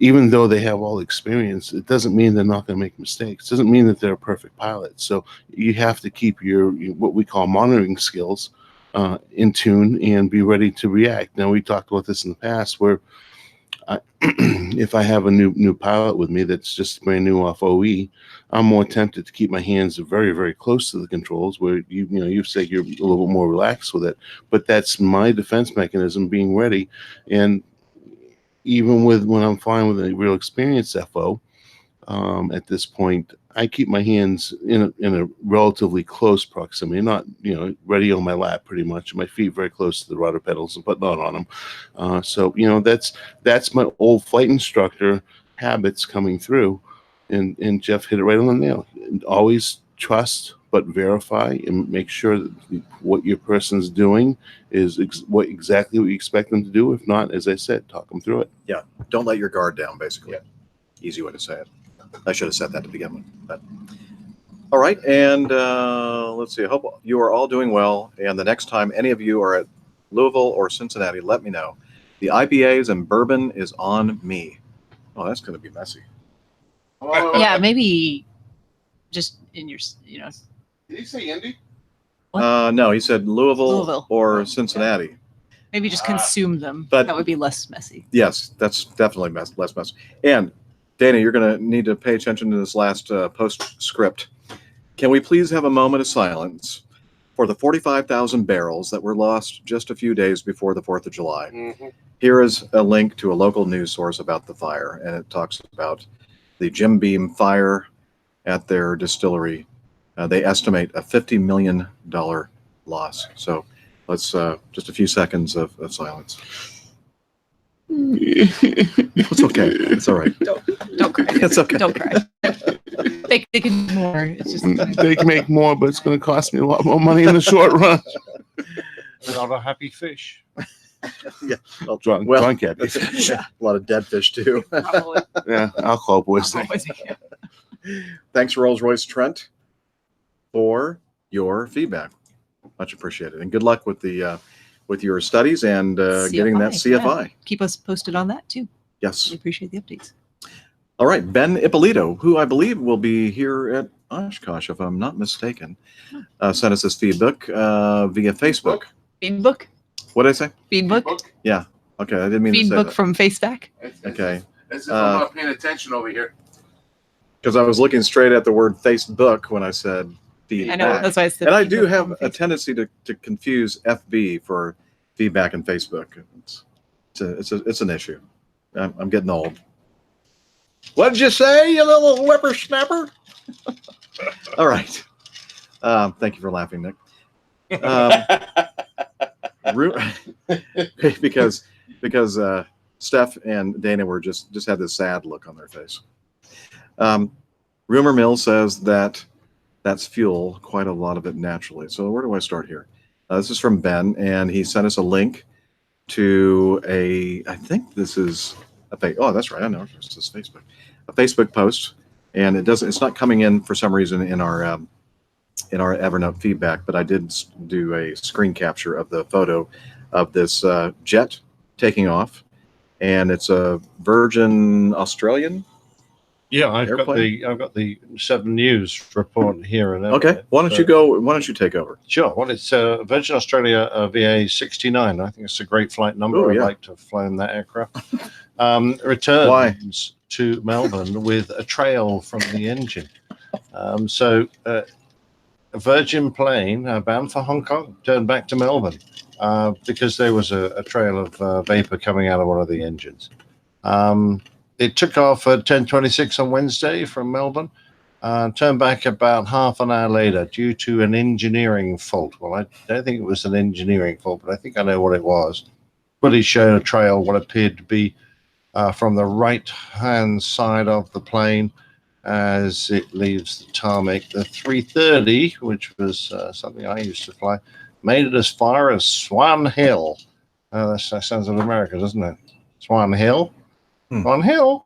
Speaker 4: even though they have all the experience, it doesn't mean they're not going to make mistakes. It doesn't mean that they're a perfect pilot. So you have to keep your what we call monitoring skills in tune and be ready to react. Now, we talked about this in the past where if I have a new pilot with me that's just brand new off OE, I'm more tempted to keep my hands very, very close to the controls, where you say you're a little bit more relaxed with it. But that's my defense mechanism, being ready. And even when I'm flying with a real experienced FO, at this point, I keep my hands in a relatively close proximity, not ready on my lap, pretty much. My feet very close to the rudder pedals, but not on them. So that's my old flight instructor habits coming through, and Jeff hit it right on the nail. Always trust, but verify and make sure that what your person's doing is exactly what you expect them to do. If not, as I said, talk them through it.
Speaker 1: Yeah. Don't let your guard down, basically.
Speaker 4: Yeah.
Speaker 1: Easy way to say it. I should have said that to begin with. But. All right. And let's see. I hope you are all doing well. And the next time any of you are at Louisville or Cincinnati, let me know. The IPAs and bourbon is on me. Oh, that's going to be messy.
Speaker 8: Yeah, maybe just in your,
Speaker 4: Did he say Indy?
Speaker 1: No, he said Louisville,
Speaker 8: Louisville.
Speaker 1: or Cincinnati.
Speaker 8: maybe just consume them.
Speaker 1: but-
Speaker 8: That would be less messy.
Speaker 1: Yes, that's definitely less messy. And Dana, you're going to need to pay attention to this last postscript. Can we please have a moment of silence for the 45,000 barrels that were lost just a few days before the 4th of July?
Speaker 4: Mm-hmm.
Speaker 1: Here is a link to a local news source about the fire, and it talks about the Jim Beam fire at their distillery. They estimate a $50 million loss. So let's just a few seconds of silence. It's okay. It's all right.
Speaker 8: Don't cry.
Speaker 1: It's okay.
Speaker 8: Don't cry. They can do more. It's just
Speaker 4: They can make more, but it's going to cost me a lot more money in the short run.
Speaker 2: Not a happy fish.
Speaker 1: Well,
Speaker 4: Drunk happy.
Speaker 1: a lot of dead fish too.
Speaker 8: probably.
Speaker 4: Yeah, alcohol poisoning.
Speaker 1: Thanks, Rolls-Royce Trent, for your feedback. Much appreciated, and good luck with the with your studies and getting that CFI.
Speaker 8: Yeah. Keep us posted on that too.
Speaker 1: Yes.
Speaker 8: We appreciate the updates.
Speaker 1: All right, Ben Ippolito, who I believe will be here at Oshkosh, if I'm not mistaken, sent us this feedback via Facebook.
Speaker 8: Feedbook?
Speaker 1: What did I say?
Speaker 8: Feedbook?
Speaker 1: Okay, I didn't mean to say
Speaker 8: Feedbook
Speaker 1: that.
Speaker 8: from Facestack?
Speaker 1: Okay.
Speaker 4: As if I'm not paying attention over here.
Speaker 1: Because I was looking straight at the word Facebook when I said
Speaker 8: I
Speaker 1: feedback.
Speaker 8: know, that's why I said
Speaker 1: And I do
Speaker 8: feedbook
Speaker 1: have
Speaker 8: from
Speaker 1: a
Speaker 8: Facebook.
Speaker 1: tendency to confuse FB for feedback and Facebook. It's an issue. I'm getting old. What did you say, you little whippersnapper? All right. Thank you for laughing, Nick. Because Steph and Dana were just had this sad look on their face. Rumor mill says that that's fuel, quite a lot of it naturally. So where do I start here? This is from Ben, and he sent us a link to I think this is oh, that's right. I know this is Facebook, a Facebook post, and it's not coming in for some reason in our Evernote feedback, but I did do a screen capture of the photo of this jet taking off, and it's a Virgin Australian.
Speaker 2: Yeah, I've
Speaker 1: Airplane?
Speaker 2: got the 7 News report here and
Speaker 1: Okay, why don't you take over?
Speaker 2: Sure. Well, it's Virgin Australia VA 69. I think it's a great flight number.
Speaker 1: Oh,
Speaker 2: I'd
Speaker 1: yeah.
Speaker 2: like to have flown that aircraft. Returns to Melbourne with a trail from the engine. So a Virgin plane bound for Hong Kong turned back to Melbourne because there was a trail of vapor coming out of one of the engines. It took off at 10:26 on Wednesday from Melbourne, turned back about half an hour later due to an engineering fault. Well, I don't think it was an engineering fault, but I think I know what it was. Footage showed a trail, what appeared to be from the right-hand side of the plane as it leaves the tarmac. The 330, which was something I used to fly, made it as far as Swan Hill. That sounds of America, doesn't it? Swan Hill? Swan Hill?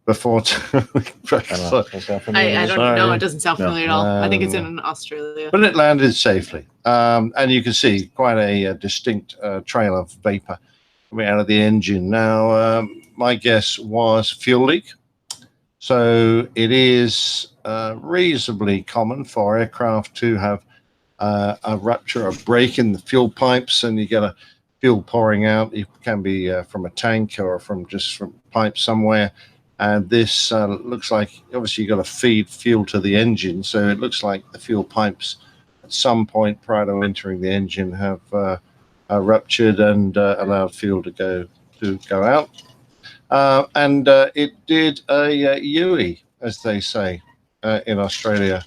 Speaker 2: Before
Speaker 3: I don't know. It doesn't sound familiar at all. I think it's in Australia.
Speaker 2: But it landed safely. And you can see quite a distinct trail of vapor coming out of the engine. Now, my guess was fuel leak. So it is reasonably common for aircraft to have a rupture, a break in the fuel pipes, and you get a fuel pouring out. It can be from a tank or from pipe somewhere. And this looks like, obviously, you've got to feed fuel to the engine. So it looks like the fuel pipes at some point prior to entering the engine have ruptured and allowed fuel to go out. And it did a Yui, as they say in Australia.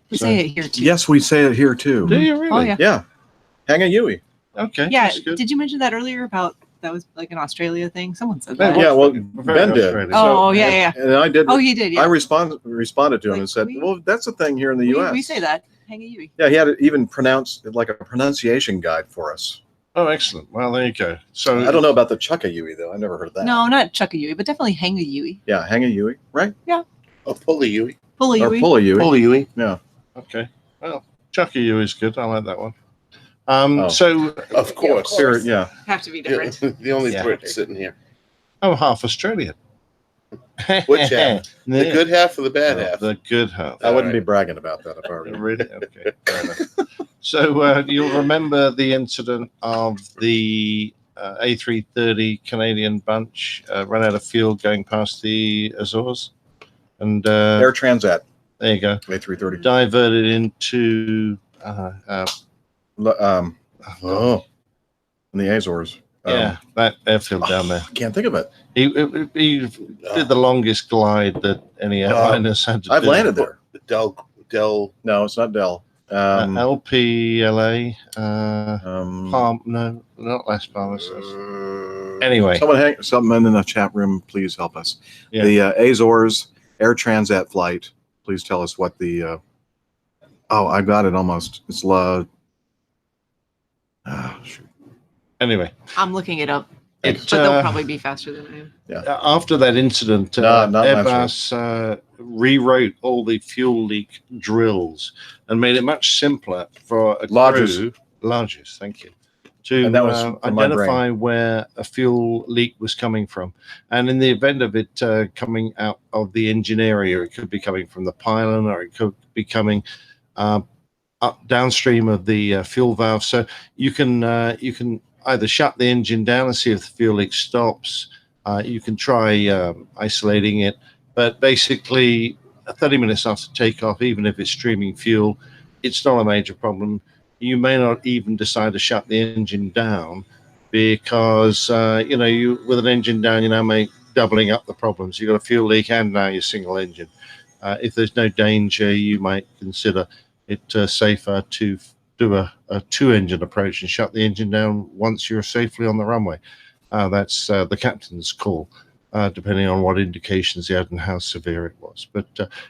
Speaker 8: We
Speaker 2: So-
Speaker 8: say it here too.
Speaker 1: Yes, we say it here too.
Speaker 2: Do you really?
Speaker 8: Oh yeah.
Speaker 1: Yeah. Hang a Yui.
Speaker 2: Okay.
Speaker 8: Yeah.
Speaker 2: that's good.
Speaker 8: Did you mention that earlier about that was like an Australia thing? Someone said
Speaker 2: Yeah,
Speaker 8: that.
Speaker 1: Yeah, well,
Speaker 2: Very
Speaker 1: Ben did.
Speaker 2: Australian.
Speaker 8: Oh, yeah.
Speaker 1: And I did.
Speaker 8: Oh, he did. Yeah.
Speaker 1: I responded to him
Speaker 8: Like,
Speaker 1: and said,
Speaker 8: we-
Speaker 1: well, that's a thing here in the U.S.
Speaker 8: We say that. Hang a Yui.
Speaker 1: Yeah, he had it even pronounced like a pronunciation guide for us.
Speaker 2: Oh, excellent. Well, there you go. So
Speaker 1: I don't know about the Chuck a Yui, though. I never heard of that.
Speaker 8: No, not chuck a Yui, but definitely hang a Yui.
Speaker 1: Yeah, hang a Yui, right?
Speaker 4: Oh, pulley Yui.
Speaker 8: Pull a
Speaker 1: Or
Speaker 8: Yui.
Speaker 1: pull a Yui.
Speaker 4: Pulley Yui.
Speaker 1: Yeah.
Speaker 2: Okay. Well, Chucky U is good. I like that one.
Speaker 1: Oh.
Speaker 2: So
Speaker 4: Of course.
Speaker 1: Spirit, yeah.
Speaker 3: Have to be
Speaker 4: Yeah,
Speaker 3: different.
Speaker 4: the only
Speaker 2: Yeah.
Speaker 4: Brit sitting here.
Speaker 2: I'm half Australian.
Speaker 4: Which half? The
Speaker 2: Yeah.
Speaker 4: good half or the bad half?
Speaker 2: The good half.
Speaker 1: I wouldn't be bragging about that if I were you.
Speaker 2: Really? Okay. Fair enough. So you'll remember the incident of the A330 Canadian bunch ran out of fuel going past the Azores, and
Speaker 1: Air Transat,
Speaker 2: there you go,
Speaker 1: A330.
Speaker 2: diverted into
Speaker 1: Oh, in the Azores.
Speaker 2: yeah, that airfield down there.
Speaker 1: I can't think of it.
Speaker 2: He did the longest glide that any airline has had to
Speaker 1: I've
Speaker 2: do.
Speaker 1: landed there.
Speaker 4: Del.
Speaker 1: No, it's not Dell.
Speaker 2: LPLA. Palm? No, not Las Palmas. Anyway,
Speaker 1: Someone in the chat room, please help us.
Speaker 2: Yeah.
Speaker 1: The Azores Air Transat flight. Please tell us what the. Oh, I got it almost. It's shoot.
Speaker 2: anyway,
Speaker 8: I'm looking it up,
Speaker 2: it,
Speaker 8: but they'll probably be faster than I am.
Speaker 2: after that incident,
Speaker 1: not
Speaker 2: Airbus rewrote all the fuel leak drills and made it much simpler for a crew. Largest, thank you. To
Speaker 1: And that was from my
Speaker 2: identify where a fuel leak was coming from. And in the event of it coming out of the engine area, it could be coming from the pylon or it could be coming up downstream of the fuel valve. So you can either shut the engine down and see if the fuel leak stops. You can try isolating it, but basically 30 minutes after takeoff, even if it's streaming fuel, it's not a major problem. You may not even decide to shut the engine down because, you with an engine down, you now doubling up the problems. You've got a fuel leak and now your single engine. If there's no danger, you might consider it safer to do a two-engine approach and shut the engine down once you're safely on the runway. That's the captain's call, depending on what indications he had and how severe it was. But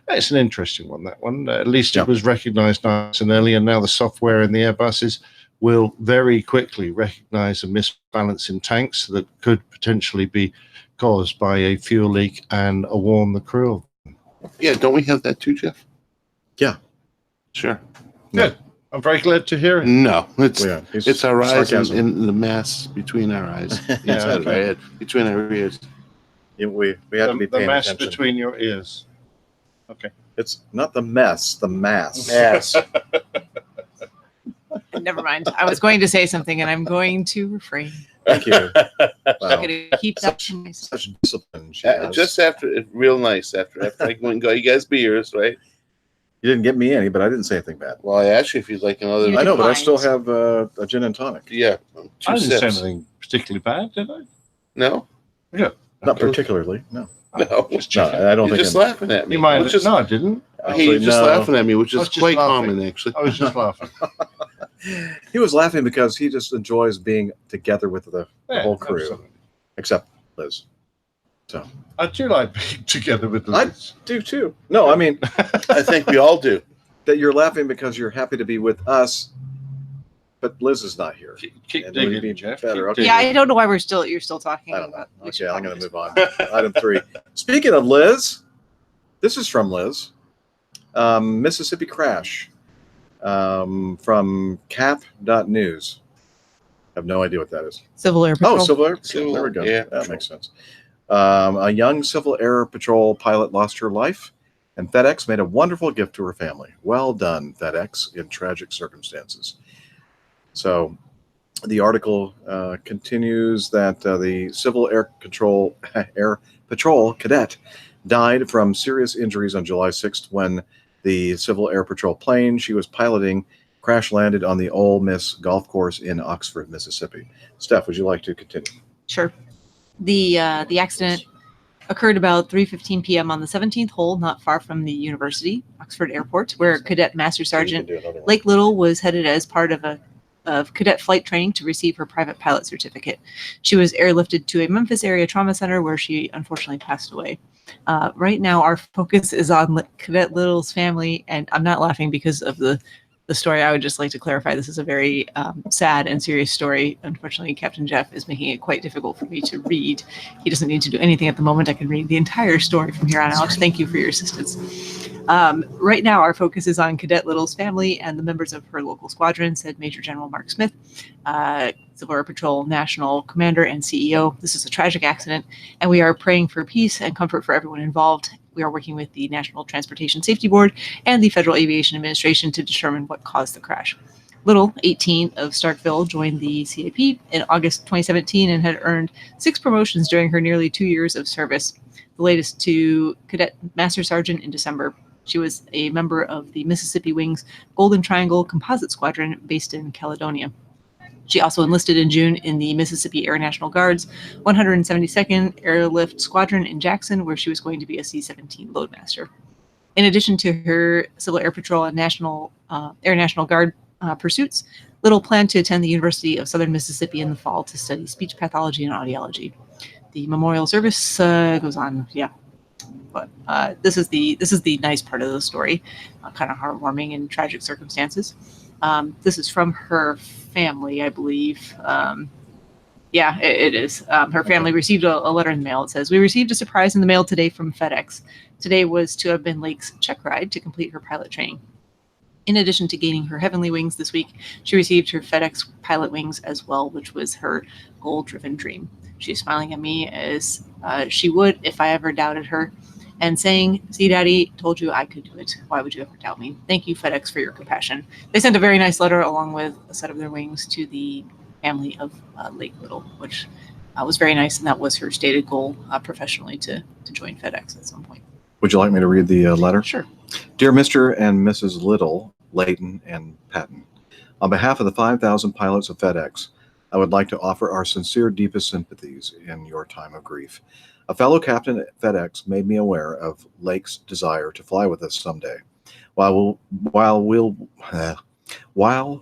Speaker 2: it's an interesting one, that one. At least it was recognized nice and early, and now the software in the Airbuses will very quickly recognize a misbalance in tanks that could potentially be caused by a fuel leak and warn the crew.
Speaker 4: Yeah, don't we have that too, Jeff?
Speaker 1: Yeah.
Speaker 4: Sure.
Speaker 2: Good. I'm very glad to hear it.
Speaker 4: No, it's
Speaker 1: It's
Speaker 4: our eyes
Speaker 1: sarcasm.
Speaker 4: and the mass between our eyes. Inside of our head, between our ears.
Speaker 1: Yeah, we have to be
Speaker 2: The
Speaker 1: paying
Speaker 2: mass
Speaker 1: attention.
Speaker 2: between your ears. Okay.
Speaker 1: It's not the mess, the mass.
Speaker 4: Mass.
Speaker 8: Never mind. I was going to say something, and I'm going to refrain.
Speaker 1: Thank you.
Speaker 8: I'm
Speaker 1: Wow.
Speaker 8: going to keep that to myself.
Speaker 1: Such discipline she has.
Speaker 4: Just after, real nice. After I went and got you guys beers, right?
Speaker 1: You didn't get me any, but I didn't say anything bad.
Speaker 4: Well, I asked you if you'd like another.
Speaker 8: You
Speaker 1: I know, but I
Speaker 8: declined.
Speaker 1: still have a gin and tonic.
Speaker 4: Yeah, two
Speaker 2: I didn't say
Speaker 4: sips.
Speaker 2: anything particularly bad, did I?
Speaker 4: No,
Speaker 1: Not particularly, no.
Speaker 4: no.
Speaker 2: Just
Speaker 1: No,
Speaker 2: checking.
Speaker 1: I don't
Speaker 4: You're
Speaker 1: think
Speaker 4: just
Speaker 1: I'm-
Speaker 4: laughing at me.
Speaker 2: You might
Speaker 4: Which is,
Speaker 2: no, I didn't.
Speaker 4: he was just
Speaker 1: no.
Speaker 4: laughing at me, which
Speaker 2: I
Speaker 4: is
Speaker 2: was just
Speaker 4: quite
Speaker 2: laughing.
Speaker 4: common, actually.
Speaker 2: I was just laughing.
Speaker 1: He was laughing because he just enjoys being together with the
Speaker 2: Yeah,
Speaker 1: whole crew,
Speaker 2: absolutely.
Speaker 1: except Liz. So
Speaker 2: I do like being together with
Speaker 1: I-
Speaker 2: Liz.
Speaker 1: do too. No, I mean
Speaker 4: I think we all do.
Speaker 1: that you're laughing because you're happy to be with us, but Liz is not here.
Speaker 2: Keep
Speaker 1: And it would be
Speaker 2: digging, Jeff.
Speaker 1: better.
Speaker 2: Keep
Speaker 1: Okay.
Speaker 2: digging.
Speaker 8: Yeah, I don't know why you're still talking
Speaker 1: I don't know.
Speaker 8: about.
Speaker 1: Okay, I'm going to move on. Item 3. Speaking of Liz, this is from Liz. Mississippi crash from cap.news. I have no idea what that is.
Speaker 8: Civil Air Patrol.
Speaker 1: Oh, Civil Air
Speaker 4: Civil,
Speaker 1: There we go.
Speaker 4: yeah.
Speaker 1: That makes sense. A young Civil Air Patrol pilot lost her life, and FedEx made a wonderful gift to her family. Well done, FedEx, in tragic circumstances. So The article continues that the Civil Air Patrol cadet died from serious injuries on July 6th when the Civil Air Patrol plane she was piloting crash landed on the Ole Miss golf course in Oxford, Mississippi. Steph, would you like to continue?
Speaker 8: Sure. The accident occurred about 3:15 p.m. on the 17th hole, not far from the University, Oxford Airport, where Cadet Master Sergeant Lake Little was headed as part of cadet flight training to receive her private pilot certificate. She was airlifted to a Memphis area trauma center where she unfortunately passed away. Right now, our focus is on Cadet Little's family, and I'm not laughing because of the story. I would just like to clarify this is a very sad and serious story. Unfortunately, Captain Jeff is making it quite difficult for me to read. He doesn't need to do anything at the moment. I can read the entire story from here on out. Thank you for your assistance. Right now, our focus is on Cadet Little's family and the members of her local squadron, said Major General Mark Smith, Civil Air Patrol National Commander and CEO. This is a tragic accident, and we are praying for peace and comfort for everyone involved. We are working with the National Transportation Safety Board and the Federal Aviation Administration to determine what caused the crash. Little, 18, of Starkville, joined the CAP in August 2017 and had earned 6 promotions during her nearly 2 years of service, the latest to Cadet Master Sergeant in December. She was a member of the Mississippi Wing's Golden Triangle Composite Squadron based in Caledonia. She also enlisted in June in the Mississippi Air National Guard's 172nd Airlift Squadron in Jackson, where she was going to be a C-17 loadmaster. In addition to her Civil Air Patrol and Air National Guard pursuits, Little planned to attend the University of Southern Mississippi in the fall to study speech pathology and audiology. The memorial service goes on, but this is the nice part of the story, kind of heartwarming in tragic circumstances. This is from her family, I believe. It is. Her family received a letter in the mail. It says, "We received a surprise in the mail today from FedEx. Today was to have been Lake's check ride to complete her pilot training. In addition to gaining her heavenly wings this week, she received her FedEx pilot wings as well, which was her goal-driven dream. She's smiling at me as she would if I ever doubted her, and saying, 'See, Daddy, told you I could do it. Why would you ever doubt me?' Thank you, FedEx, for your compassion." They sent a very nice letter along with a set of their wings to the family of Lake Little, which was very nice, and that was her stated goal professionally to join FedEx at some point.
Speaker 1: Would you like me to read the letter?
Speaker 8: Sure.
Speaker 1: Dear Mr. and Mrs. Little, Layton, and Patton, on behalf of the 5,000 pilots of FedEx, I would like to offer our sincere, deepest sympathies in your time of grief. A fellow captain at FedEx made me aware of Lake's desire to fly with us someday. While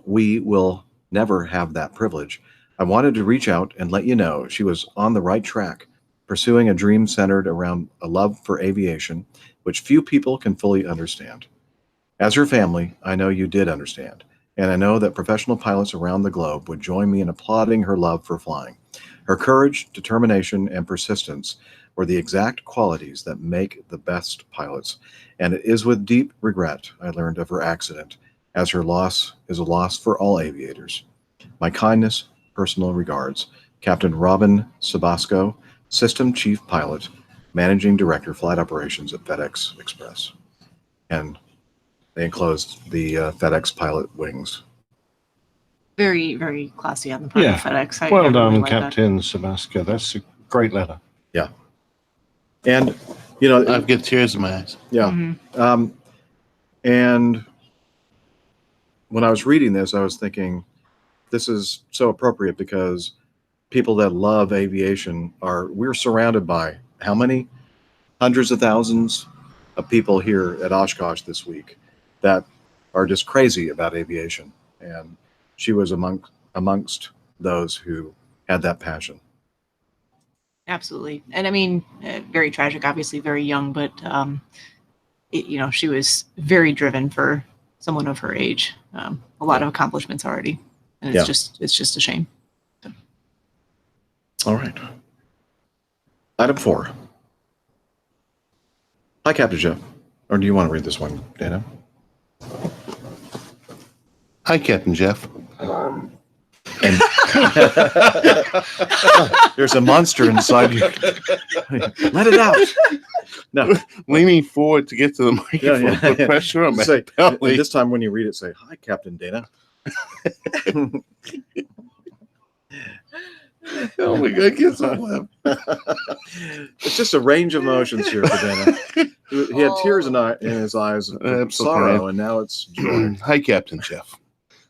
Speaker 1: we will never have that privilege, I wanted to reach out and let you know she was on the right track, pursuing a dream centered around a love for aviation, which few people can fully understand. As her family, I know you did understand, and I know that professional pilots around the globe would join me in applauding her love for flying. Her courage, determination, and persistence were the exact qualities that make the best pilots, and it is with deep regret I learned of her accident, as her loss is a loss for all aviators. My kindness, personal regards, Captain Robin Sabasco, System Chief Pilot, Managing Director, Flight Operations at FedEx Express. And they enclosed the FedEx pilot wings.
Speaker 8: Very, very classy on the part of FedEx. I
Speaker 2: Well
Speaker 8: really
Speaker 2: done,
Speaker 8: like that.
Speaker 2: Captain Sabasco. That's a great letter.
Speaker 1: Yeah. And, you know,
Speaker 4: I've got tears in my eyes.
Speaker 1: yeah.
Speaker 8: Mhm.
Speaker 1: And when I was reading this, I was thinking, this is so appropriate because people that love aviation we're surrounded by how many hundreds of thousands of people here at Oshkosh this week that are just crazy about aviation. And she was amongst those who had that passion.
Speaker 8: Absolutely. And I mean, very tragic, obviously very young, but she was very driven for someone of her age. A lot of accomplishments already. And it's just a shame. So.
Speaker 1: All right. Item 4. Hi, Captain Jeff. Or do you want to read this one, Dana?
Speaker 4: Hi, Captain Jeff.
Speaker 1: And there's a monster inside you. Let it out. No.
Speaker 4: Leaning forward to get to the microphone. Put pressure on my belly.
Speaker 1: This time when you read it, say, "Hi, Captain Dana."
Speaker 4: Oh my God, kids don't laugh.
Speaker 1: It's just a range of emotions here for Dana. He had tears in his eyes of sorrow, and now it's joy.
Speaker 4: Hi, Captain Jeff.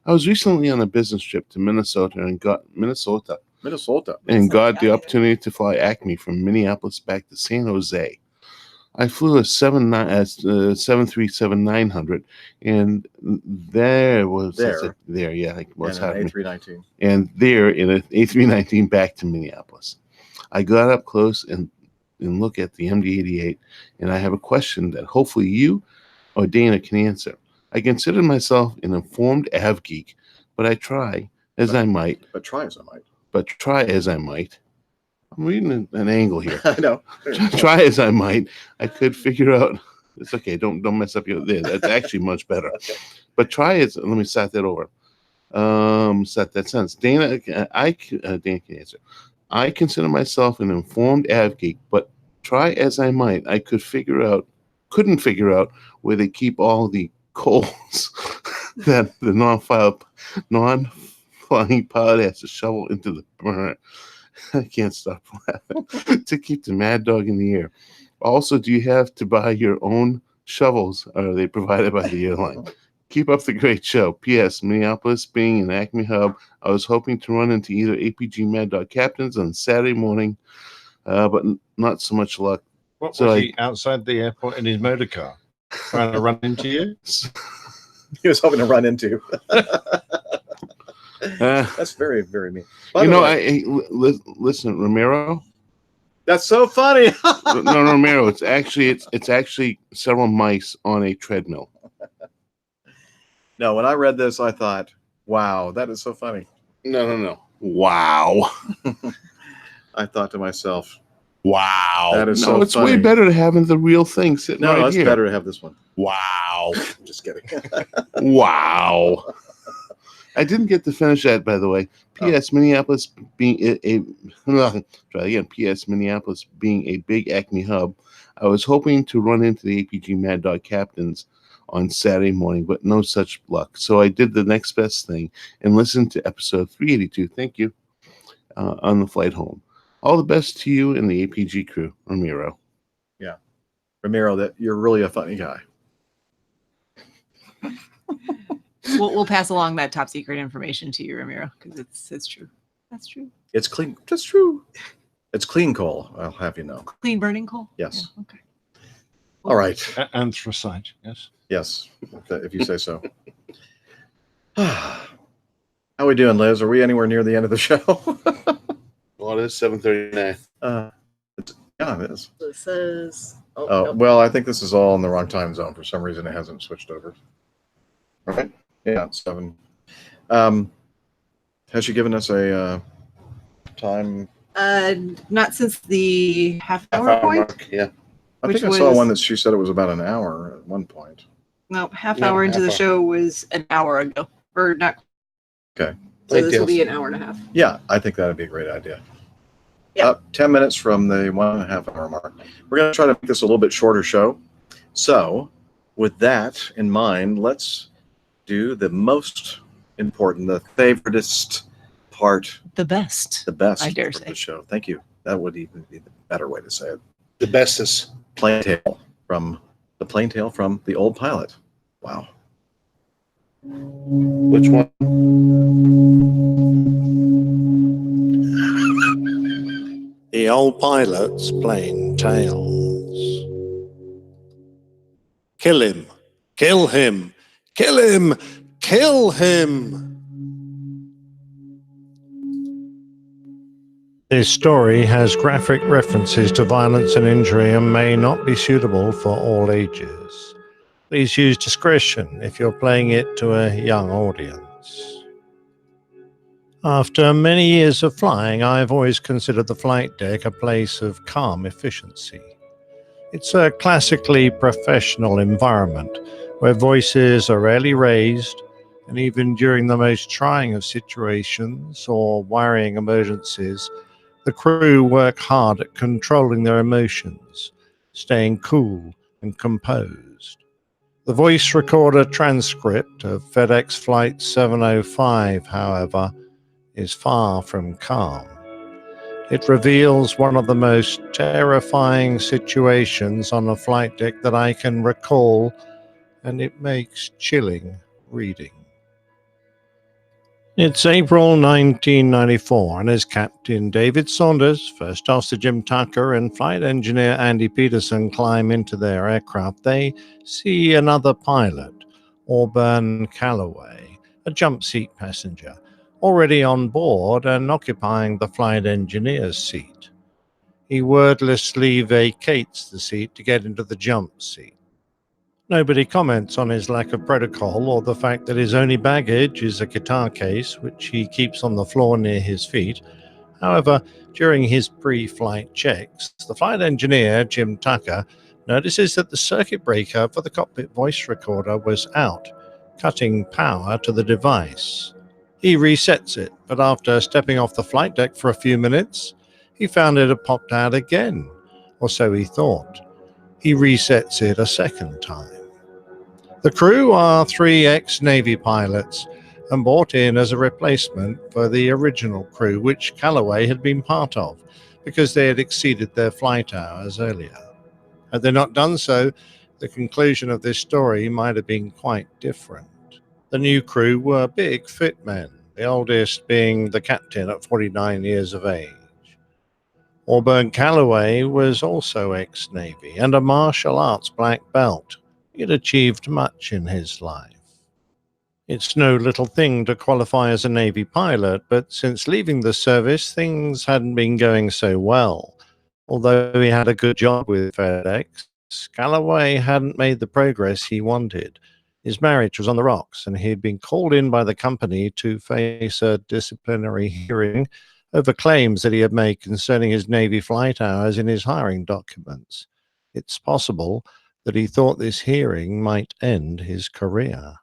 Speaker 4: I was recently on a business trip to Minnesota and got the opportunity to fly Acme from Minneapolis back to San Jose. I flew a 737-900, and there was
Speaker 1: There.
Speaker 4: yeah, like what's
Speaker 1: And an
Speaker 4: happening,
Speaker 1: A319.
Speaker 4: and there in an A319 back to Minneapolis. I got up close and look at the MD-88, and I have a question that hopefully you or Dana can answer. I consider myself an informed av geek, but try as I might. I'm reading an angle here.
Speaker 1: I know.
Speaker 4: Try as I might, I could figure out. It's okay. Don't mess up your. There, that's actually much better.
Speaker 1: Okay.
Speaker 4: But try as. Let me start that over. Start that sentence. Dana can answer. I consider myself an informed av geek, but try as I might, I couldn't figure out where they keep all the coals that the non-flying pilot has to shovel into the burner. I can't stop laughing to keep the Mad Dog in the air. Also, do you have to buy your own shovels, or are they provided by the airline? Keep up the great show. P.S. Minneapolis being an Acme hub, I was hoping to run into either APG Mad Dog captains on Saturday morning, but not so much luck.
Speaker 2: What
Speaker 4: So
Speaker 2: was he outside the airport in his motor car trying to run into you?
Speaker 1: He was hoping to run into. That's very, very mean. By
Speaker 4: You
Speaker 1: the
Speaker 4: know,
Speaker 1: way,
Speaker 4: listen, Ramiro.
Speaker 1: that's so funny.
Speaker 4: No, Ramiro. It's actually several mice on a treadmill.
Speaker 1: No, when I read this, I thought, wow, that is so funny.
Speaker 4: No. Wow.
Speaker 1: I thought to myself,
Speaker 4: Wow.
Speaker 1: that is
Speaker 4: no,
Speaker 1: so
Speaker 4: it's
Speaker 1: funny.
Speaker 4: way better to having the real thing sitting
Speaker 1: No,
Speaker 4: right
Speaker 1: it's
Speaker 4: here.
Speaker 1: better to have this one.
Speaker 4: Wow.
Speaker 1: Just kidding.
Speaker 4: Wow. I didn't get to finish that, by the way. P.S. Minneapolis being P.S. Minneapolis being a big Acme hub, I was hoping to run into the APG Mad Dog captains on Saturday morning, but no such luck. So I did the next best thing and listened to episode 382. Thank you. On the flight home. All the best to you and the APG crew, Ramiro.
Speaker 1: Yeah, Ramiro, that you're really a funny guy.
Speaker 8: We'll pass along that top secret information to you, Ramiro, because it's true. That's true.
Speaker 1: It's clean. That's true. It's clean coal. I'll have you know.
Speaker 8: Clean burning coal.
Speaker 1: Yes.
Speaker 8: Yeah, okay.
Speaker 1: All right.
Speaker 2: Anthracite, yes.
Speaker 1: Yes, if you say so. How we doing, Liz? Are we anywhere near the end of the show?
Speaker 4: Well, it is 7:39.
Speaker 1: Yeah, it is.
Speaker 3: So it says.
Speaker 1: Well, I think this is all in the wrong time zone. For some reason, it hasn't switched over. All right. Yeah, it's 7. Has she given us a time?
Speaker 8: Not since the half-hour point.
Speaker 4: Mark, yeah.
Speaker 1: I
Speaker 8: Which
Speaker 1: think I saw
Speaker 8: was-
Speaker 1: one that she said it was about an hour at one point.
Speaker 8: No, half
Speaker 4: Yeah,
Speaker 8: hour into the
Speaker 4: half hour.
Speaker 8: show was an hour ago, or not.
Speaker 1: Okay.
Speaker 8: So this will
Speaker 4: Details.
Speaker 8: be an hour and a half.
Speaker 1: Yeah, I think that'd be a great idea.
Speaker 8: Yeah.
Speaker 1: 10 minutes from the 1.5 hour mark. We're going to try to make this a little bit shorter show. So, with that in mind, let's do the most important, the favoriteest part,
Speaker 8: The best.
Speaker 1: the best
Speaker 8: I dare
Speaker 1: part of
Speaker 8: say.
Speaker 1: the show. Thank you. That would even be the better way to say it.
Speaker 4: The bestest.
Speaker 1: Plain tale from the old pilot. Wow.
Speaker 4: Which one?
Speaker 11: The old pilot's plain tales. Kill him, kill him, kill him, kill him.
Speaker 2: This story has graphic references to violence and injury and may not be suitable for all ages. Please use discretion if you're playing it to a young audience. After many years of flying, I've always considered the flight deck a place of calm efficiency. It's a classically professional environment where voices are rarely raised, and even during the most trying of situations or worrying emergencies, the crew work hard at controlling their emotions, staying cool and composed. The voice recorder transcript of FedEx Flight 705, however, is far from calm. It reveals one of the most terrifying situations on a flight deck that I can recall, and it makes chilling reading. It's April 1994, and as Captain David Saunders, First Officer Jim Tucker, and Flight Engineer Andy Peterson climb into their aircraft, they see another pilot, Auburn Calloway, a jump seat passenger, already on board and occupying the flight engineer's seat. He wordlessly vacates the seat to get into the jump seat. Nobody comments on his lack of protocol or the fact that his only baggage is a guitar case, which he keeps on the floor near his feet. However, during his pre-flight checks, the flight engineer, Jim Tucker, notices that the circuit breaker for the cockpit voice recorder was out, cutting power to the device. He resets it, but after stepping off the flight deck for a few minutes, he found it had popped out again, or so he thought. He resets it a second time. The crew are 3 ex-Navy pilots and brought in as a replacement for the original crew, which Calloway had been part of, because they had exceeded their flight hours earlier. Had they not done so, the conclusion of this story might have been quite different. The new crew were big, fit men, the oldest being the captain at 49 years of age. Auburn Calloway was also ex-Navy and a martial arts black belt. He had achieved much in his life. It's no little thing to qualify as a Navy pilot, but since leaving the service, things hadn't been going so well. Although he had a good job with FedEx, Calloway hadn't made the progress he wanted. His marriage was on the rocks, and he had been called in by the company to face a disciplinary hearing over claims that he had made concerning his Navy flight hours in his hiring documents. It's possible that he thought this hearing might end his career.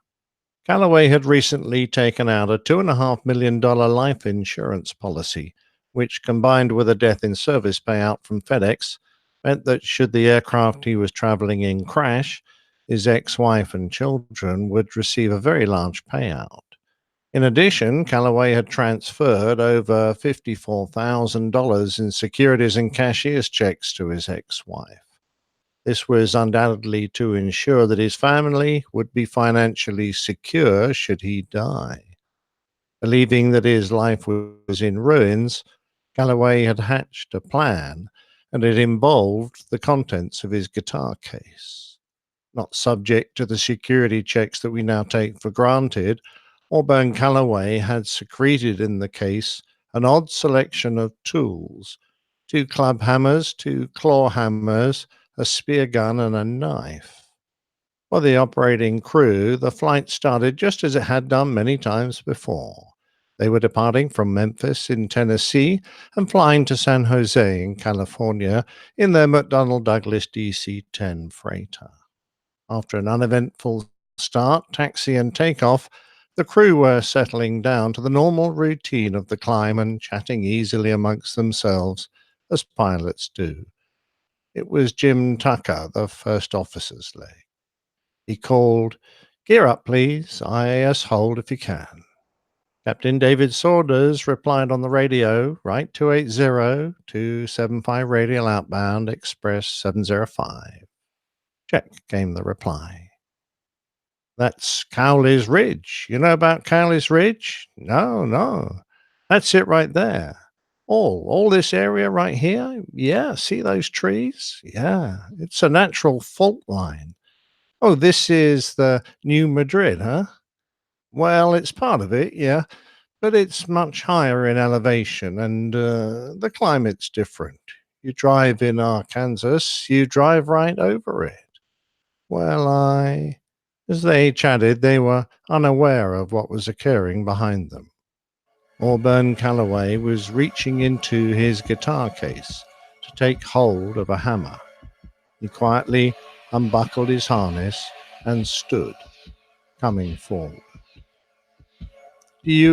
Speaker 2: Calloway had recently taken out a $2.5 million life insurance policy, which, combined with a death in service payout from FedEx, meant that should the aircraft he was traveling in crash, his ex-wife and children would receive a very large payout. In addition, Calloway had transferred over $54,000 in securities and cashier's checks to his ex-wife. This was undoubtedly to ensure that his family would be financially secure should he die. Believing that his life was in ruins, Calloway had hatched a plan, and it involved the contents of his guitar case. Not subject to the security checks that we now take for granted, Auburn Calloway had secreted in the case an odd selection of tools: 2 club hammers, 2 claw hammers, a spear gun, and a knife. For the operating crew, the flight started just as it had done many times before. They were departing from Memphis in Tennessee and flying to San Jose in California in their McDonnell Douglas DC-10 freighter. After an uneventful start, taxi, and takeoff, the crew were settling down to the normal routine of the climb and chatting easily amongst themselves, as pilots do. It was Jim Tucker, the first officer's leg. He called, "Gear up, please. IAS hold if you can." Captain David Saunders replied on the radio, "Right 280, 275 radial outbound, Express 705. Check," came the reply. "That's Cowley's Ridge. You know about Cowley's Ridge?" No. That's it right there. All this area right here? Yeah, see those trees? Yeah, it's a natural fault line. Oh, this is the New Madrid, huh? Well, it's part of it, yeah, but it's much higher in elevation, and the climate's different. You drive in Arkansas, you drive right over it. Well, as they chatted, they were unaware of what was occurring behind them. Auburn Calloway was reaching into his guitar case to take hold of a hammer. He quietly unbuckled his harness and stood, coming forward. "Do you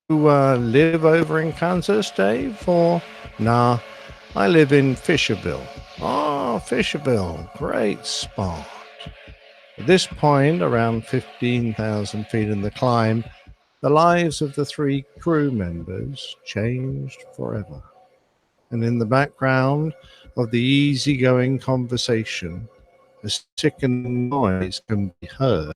Speaker 2: live over in Kansas, Dave? Or nah, I live in Fisherville. Oh, Fisherville, great spot. At this point, around 15,000 feet in the climb, the lives of the 3 crew members changed forever. And in the background of the easygoing conversation, a sickening noise can be heard.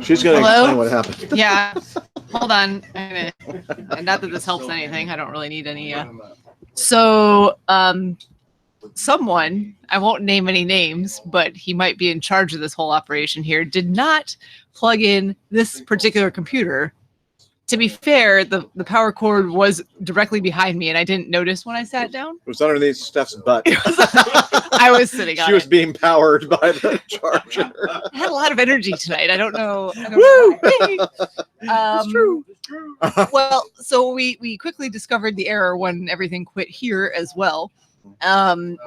Speaker 1: She's going to
Speaker 8: Hello?
Speaker 1: explain what happened.
Speaker 8: Yeah. Hold on. Not that this helps anything. I don't really need any. So, someone, I won't name any names, but he might be in charge of this whole operation here, did not plug in this particular computer. To be fair, the power cord was directly behind me, and I didn't notice when I sat down.
Speaker 1: It was underneath Steph's butt.
Speaker 8: I was sitting on
Speaker 1: She was
Speaker 8: it.
Speaker 1: being powered by the charger.
Speaker 8: I had a lot of energy tonight. I don't know. It's true. Well, so we quickly discovered the error when everything quit here as well.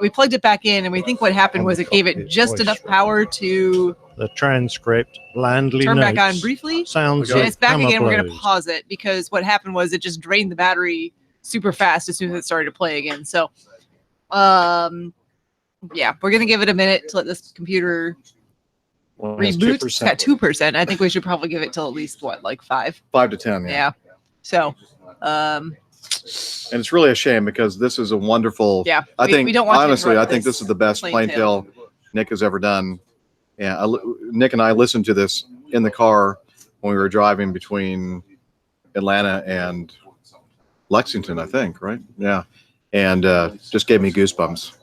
Speaker 8: We plugged it back in, and we think what happened was it gave it just enough power to
Speaker 2: The transcript blandly
Speaker 8: turn back
Speaker 2: notes
Speaker 8: on briefly.
Speaker 2: sounds
Speaker 8: And
Speaker 2: of
Speaker 8: it's back again. We're going to
Speaker 2: camera
Speaker 8: pause it because what happened was it just drained the battery super fast as soon as it started to play again. So, yeah, we're going to give it a minute to let this computer reboot. It's got 2%. I think we should probably give it till at least what, like 5?
Speaker 1: 5 to 10, yeah.
Speaker 8: Yeah. So,
Speaker 1: And it's really a shame because this is a wonderful.
Speaker 8: yeah.
Speaker 1: I think
Speaker 8: we don't want to
Speaker 1: honestly, I
Speaker 8: interrupt
Speaker 1: think this is the best
Speaker 8: plain
Speaker 1: plane tail Nick has ever done. Yeah, Nick and I listened to this in the car when we were driving between Atlanta and Lexington, I think, right? Yeah, and just gave me goosebumps.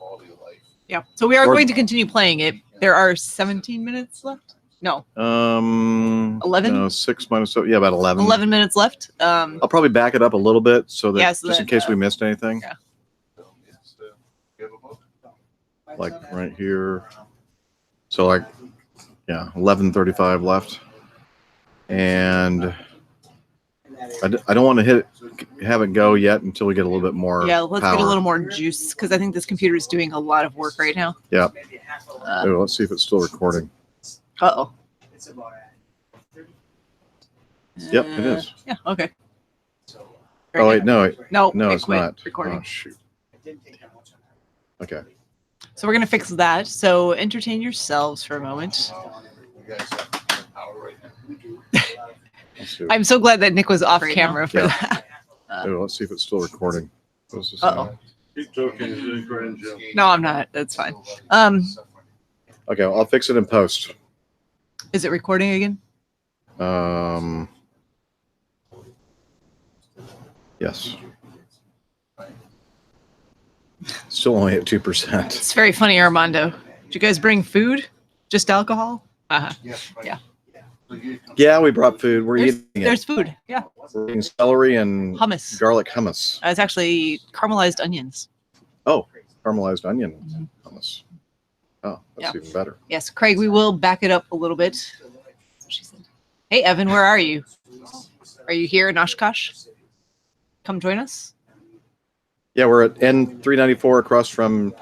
Speaker 8: Yeah. So we are
Speaker 1: Or-
Speaker 8: going to continue playing it. There are 17 minutes left. No, 11?
Speaker 1: No, 6 minus, so yeah, about 11.
Speaker 8: 11 minutes left.
Speaker 1: I'll probably back it up a little bit so that
Speaker 8: Yeah, so
Speaker 1: just in
Speaker 8: that,
Speaker 1: case we missed anything.
Speaker 8: yeah.
Speaker 1: Like right here. So like, yeah, 11:35 left. And I don't want to have it go yet until we get a little bit more
Speaker 8: Yeah, let's
Speaker 1: power.
Speaker 8: get a little more juice because I think this computer is doing a lot of work right now.
Speaker 1: Yeah. Oh, let's see if it's still recording.
Speaker 8: Uh-oh.
Speaker 1: Yep, it is.
Speaker 8: Yeah, okay.
Speaker 1: Oh, wait, no.
Speaker 8: No,
Speaker 1: No,
Speaker 8: it
Speaker 1: it's
Speaker 8: quit
Speaker 1: not.
Speaker 8: recording.
Speaker 1: Oh, shoot. Okay.
Speaker 8: So we're going to fix that. So entertain yourselves for a moment.
Speaker 1: Let's see.
Speaker 8: I'm so glad that Nick was off
Speaker 3: Right
Speaker 8: camera for
Speaker 1: Yeah.
Speaker 8: that.
Speaker 1: Oh, let's see if it's still recording. What does this
Speaker 8: Uh-oh.
Speaker 1: say?
Speaker 8: No, I'm not. That's fine.
Speaker 1: Okay, I'll fix it in post.
Speaker 8: Is it recording again?
Speaker 1: Yes. Still only at 2%.
Speaker 8: It's very funny, Armando. Did you guys bring food? Just alcohol? Uh-huh. Yeah.
Speaker 1: Yeah, we brought food. We're
Speaker 8: There's,
Speaker 1: eating it.
Speaker 8: there's food. Yeah.
Speaker 1: We're eating celery and
Speaker 8: Hummus.
Speaker 1: garlic hummus.
Speaker 8: It's actually caramelized onions.
Speaker 1: Oh, caramelized onion hummus. Oh, that's
Speaker 8: Yeah.
Speaker 1: even better.
Speaker 8: Yes, Craig, we will back it up a little bit. She said. Hey, Evan, where are you? Are you here in Oshkosh? Come join us.
Speaker 1: Yeah, we're at N394 across from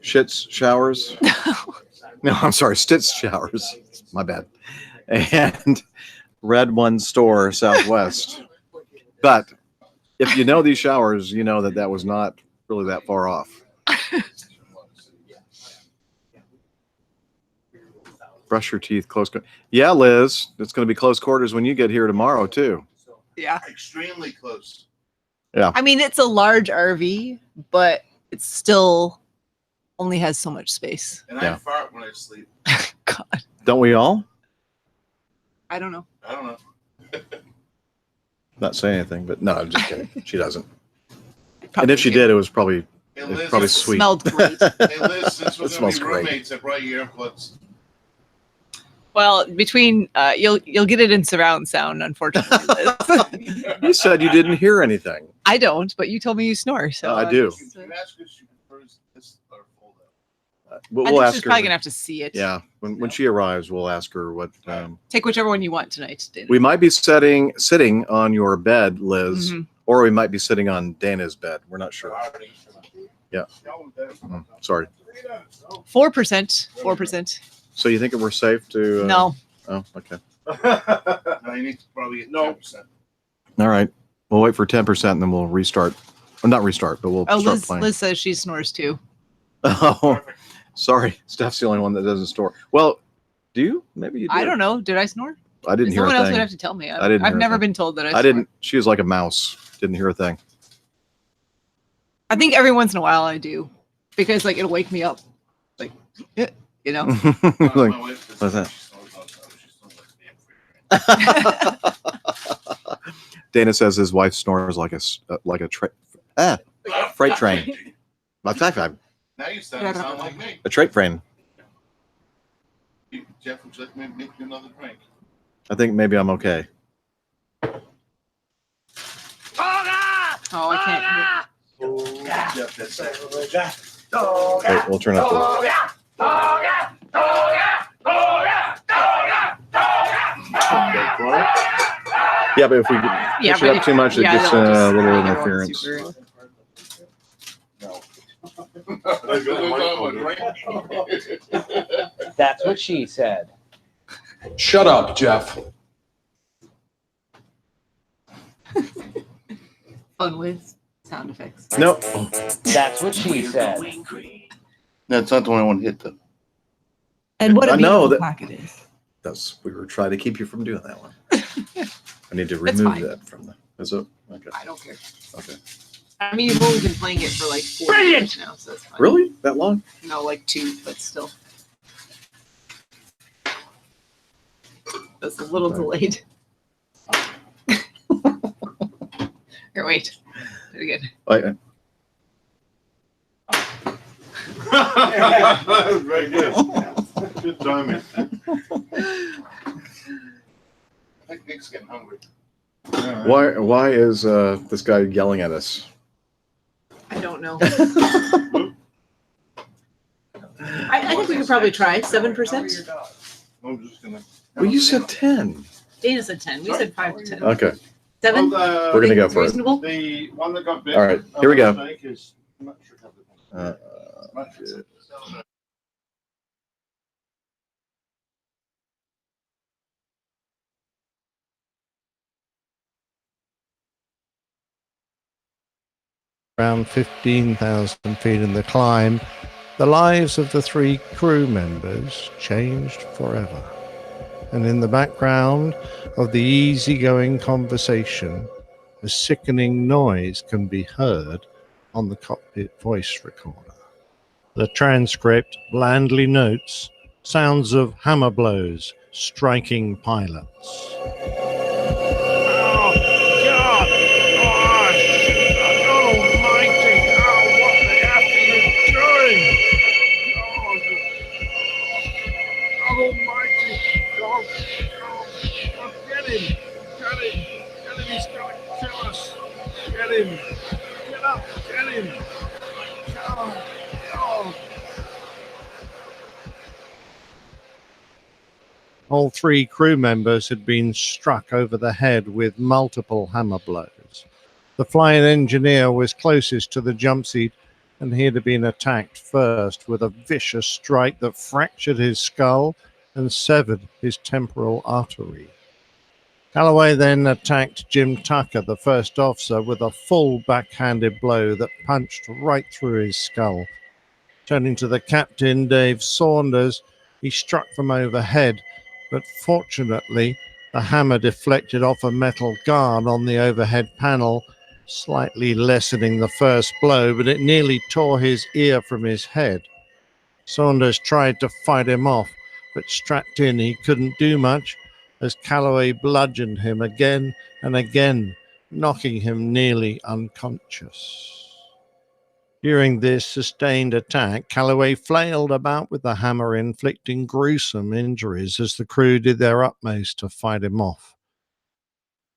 Speaker 1: Shit's Showers. No, I'm sorry, Stitz Showers. My bad. And Red One Store Southwest. But if you know these showers, you know that that was not really that far off. Brush your teeth close. Yeah, Liz, it's going to be close quarters when you get here tomorrow too.
Speaker 8: Yeah.
Speaker 4: Extremely close.
Speaker 8: I mean, it's a large RV, but it still only has so much space.
Speaker 4: And
Speaker 1: Yeah.
Speaker 4: I fart when I sleep.
Speaker 8: God,
Speaker 1: Don't we all?
Speaker 8: I don't know.
Speaker 4: I don't know.
Speaker 1: Not saying anything, but no, I'm just kidding. She doesn't. And
Speaker 8: Probably
Speaker 1: if she
Speaker 8: do.
Speaker 1: did, it was probably
Speaker 4: Hey,
Speaker 1: It's
Speaker 4: Liz,
Speaker 1: probably
Speaker 8: It
Speaker 1: sweet.
Speaker 8: smelled great.
Speaker 4: hey, Liz, since we're
Speaker 1: It
Speaker 4: going
Speaker 1: smells
Speaker 4: to be
Speaker 1: great.
Speaker 4: roommates, I brought you earplugs.
Speaker 8: Well, between you'll get it in surround sound, unfortunately. Liz.
Speaker 1: You said you didn't hear anything.
Speaker 8: I don't, but you told me you snore, so
Speaker 1: I do.
Speaker 8: just,
Speaker 4: You can ask her if she prefers this or fold out.
Speaker 1: We'll
Speaker 8: I think
Speaker 1: ask
Speaker 8: she's
Speaker 1: her.
Speaker 8: probably gonna have to see it.
Speaker 1: Yeah, when she arrives, we'll ask her what.
Speaker 8: Take whichever one you want tonight, Dana.
Speaker 1: We might be sitting on your bed, Liz,
Speaker 8: Mhm.
Speaker 1: or we might be sitting on Dana's bed. We're not sure. Yeah. Sorry.
Speaker 8: 4%. 4%.
Speaker 1: So you think we're safe to?
Speaker 8: No.
Speaker 1: Oh, okay.
Speaker 4: No, you need to probably get 10%.
Speaker 1: All right. We'll wait for 10% and then we'll restart. Or not restart, but we'll
Speaker 8: Oh,
Speaker 1: start
Speaker 8: Liz,
Speaker 1: playing.
Speaker 8: Liz says she snores too.
Speaker 1: Oh, sorry. Steph's the only one that doesn't store. Well, do you? Maybe you do.
Speaker 8: I don't know. Did I snore?
Speaker 1: I didn't hear a
Speaker 8: Someone else would
Speaker 1: thing.
Speaker 8: have to tell me.
Speaker 1: I didn't
Speaker 8: I've
Speaker 1: hear a
Speaker 8: never
Speaker 1: thing.
Speaker 8: been told that I
Speaker 1: I
Speaker 8: snore.
Speaker 1: didn't. She was like a mouse. Didn't hear a thing.
Speaker 8: I think every once in a while I do, because like it'll wake me up, like you know.
Speaker 1: Like,
Speaker 4: My wife does
Speaker 1: what's that?
Speaker 4: She smells outside. She smells like damn free.
Speaker 1: Dana says his wife snores like a freight train.
Speaker 4: Now you sound like me.
Speaker 1: A freight train.
Speaker 4: Jeff, would you like me to make you another drink?
Speaker 1: I think maybe I'm okay.
Speaker 8: Oh, I can't.
Speaker 4: Jeff, that's it.
Speaker 1: Wait, we'll turn up the. Yeah, but if we
Speaker 8: Yeah,
Speaker 1: push it up too much, it gets
Speaker 8: that'll just
Speaker 1: a little
Speaker 8: make it
Speaker 1: interference.
Speaker 8: super-
Speaker 7: That's what she said.
Speaker 5: Shut up, Jeff.
Speaker 8: Fun with sound effects.
Speaker 1: No,
Speaker 7: That's what she said.
Speaker 4: That's not the one I want to hit, though.
Speaker 8: And what a
Speaker 1: I know
Speaker 8: beautiful
Speaker 1: that-
Speaker 8: plaque it is.
Speaker 1: we were trying to keep you from doing that one. I need to
Speaker 8: That's
Speaker 1: remove
Speaker 8: fine.
Speaker 1: that from the. Is it? Okay.
Speaker 8: I don't care.
Speaker 1: Okay.
Speaker 8: I mean, you've only been playing it for like 4 years now, so that's fine.
Speaker 1: Really? That long?
Speaker 8: No, like 2, but still. That's a little delayed. Here, wait. Do it again.
Speaker 4: That was very good. Good timing. I think Nick's getting hungry.
Speaker 1: Why is this guy yelling at us?
Speaker 8: I don't know. I think we could probably try 7%.
Speaker 4: I'm just gonna.
Speaker 1: Well, you said 10.
Speaker 8: Dana said 10. We said 5 to 10.
Speaker 1: Okay.
Speaker 8: 7?
Speaker 1: We're gonna go for it.
Speaker 8: Reasonable?
Speaker 4: The one that got bit.
Speaker 1: All right, here we go.
Speaker 4: Is much recovered.
Speaker 1: Much.
Speaker 2: Around 15,000 feet in the climb, the lives of the 3 crew members changed forever. And in the background of the easygoing conversation, a sickening noise can be heard on the cockpit voice recorder. The transcript blandly notes sounds of hammer blows striking pilots. All 3 crew members had been struck over the head with multiple hammer blows. The flying engineer was closest to the jump seat and he had been attacked first with a vicious strike that fractured his skull and severed his temporal artery. Calloway then attacked Jim Tucker, the first officer, with a full backhanded blow that punched right through his skull. Turning to the captain, Dave Saunders, he struck from overhead, but fortunately the hammer deflected off a metal guard on the overhead panel, slightly lessening the first blow, but it nearly tore his ear from his head. Saunders tried to fight him off, but strapped in he couldn't do much, as Calloway bludgeoned him again and again, knocking him nearly unconscious. During this sustained attack, Calloway flailed about with the hammer, inflicting gruesome injuries as the crew did their utmost to fight him off.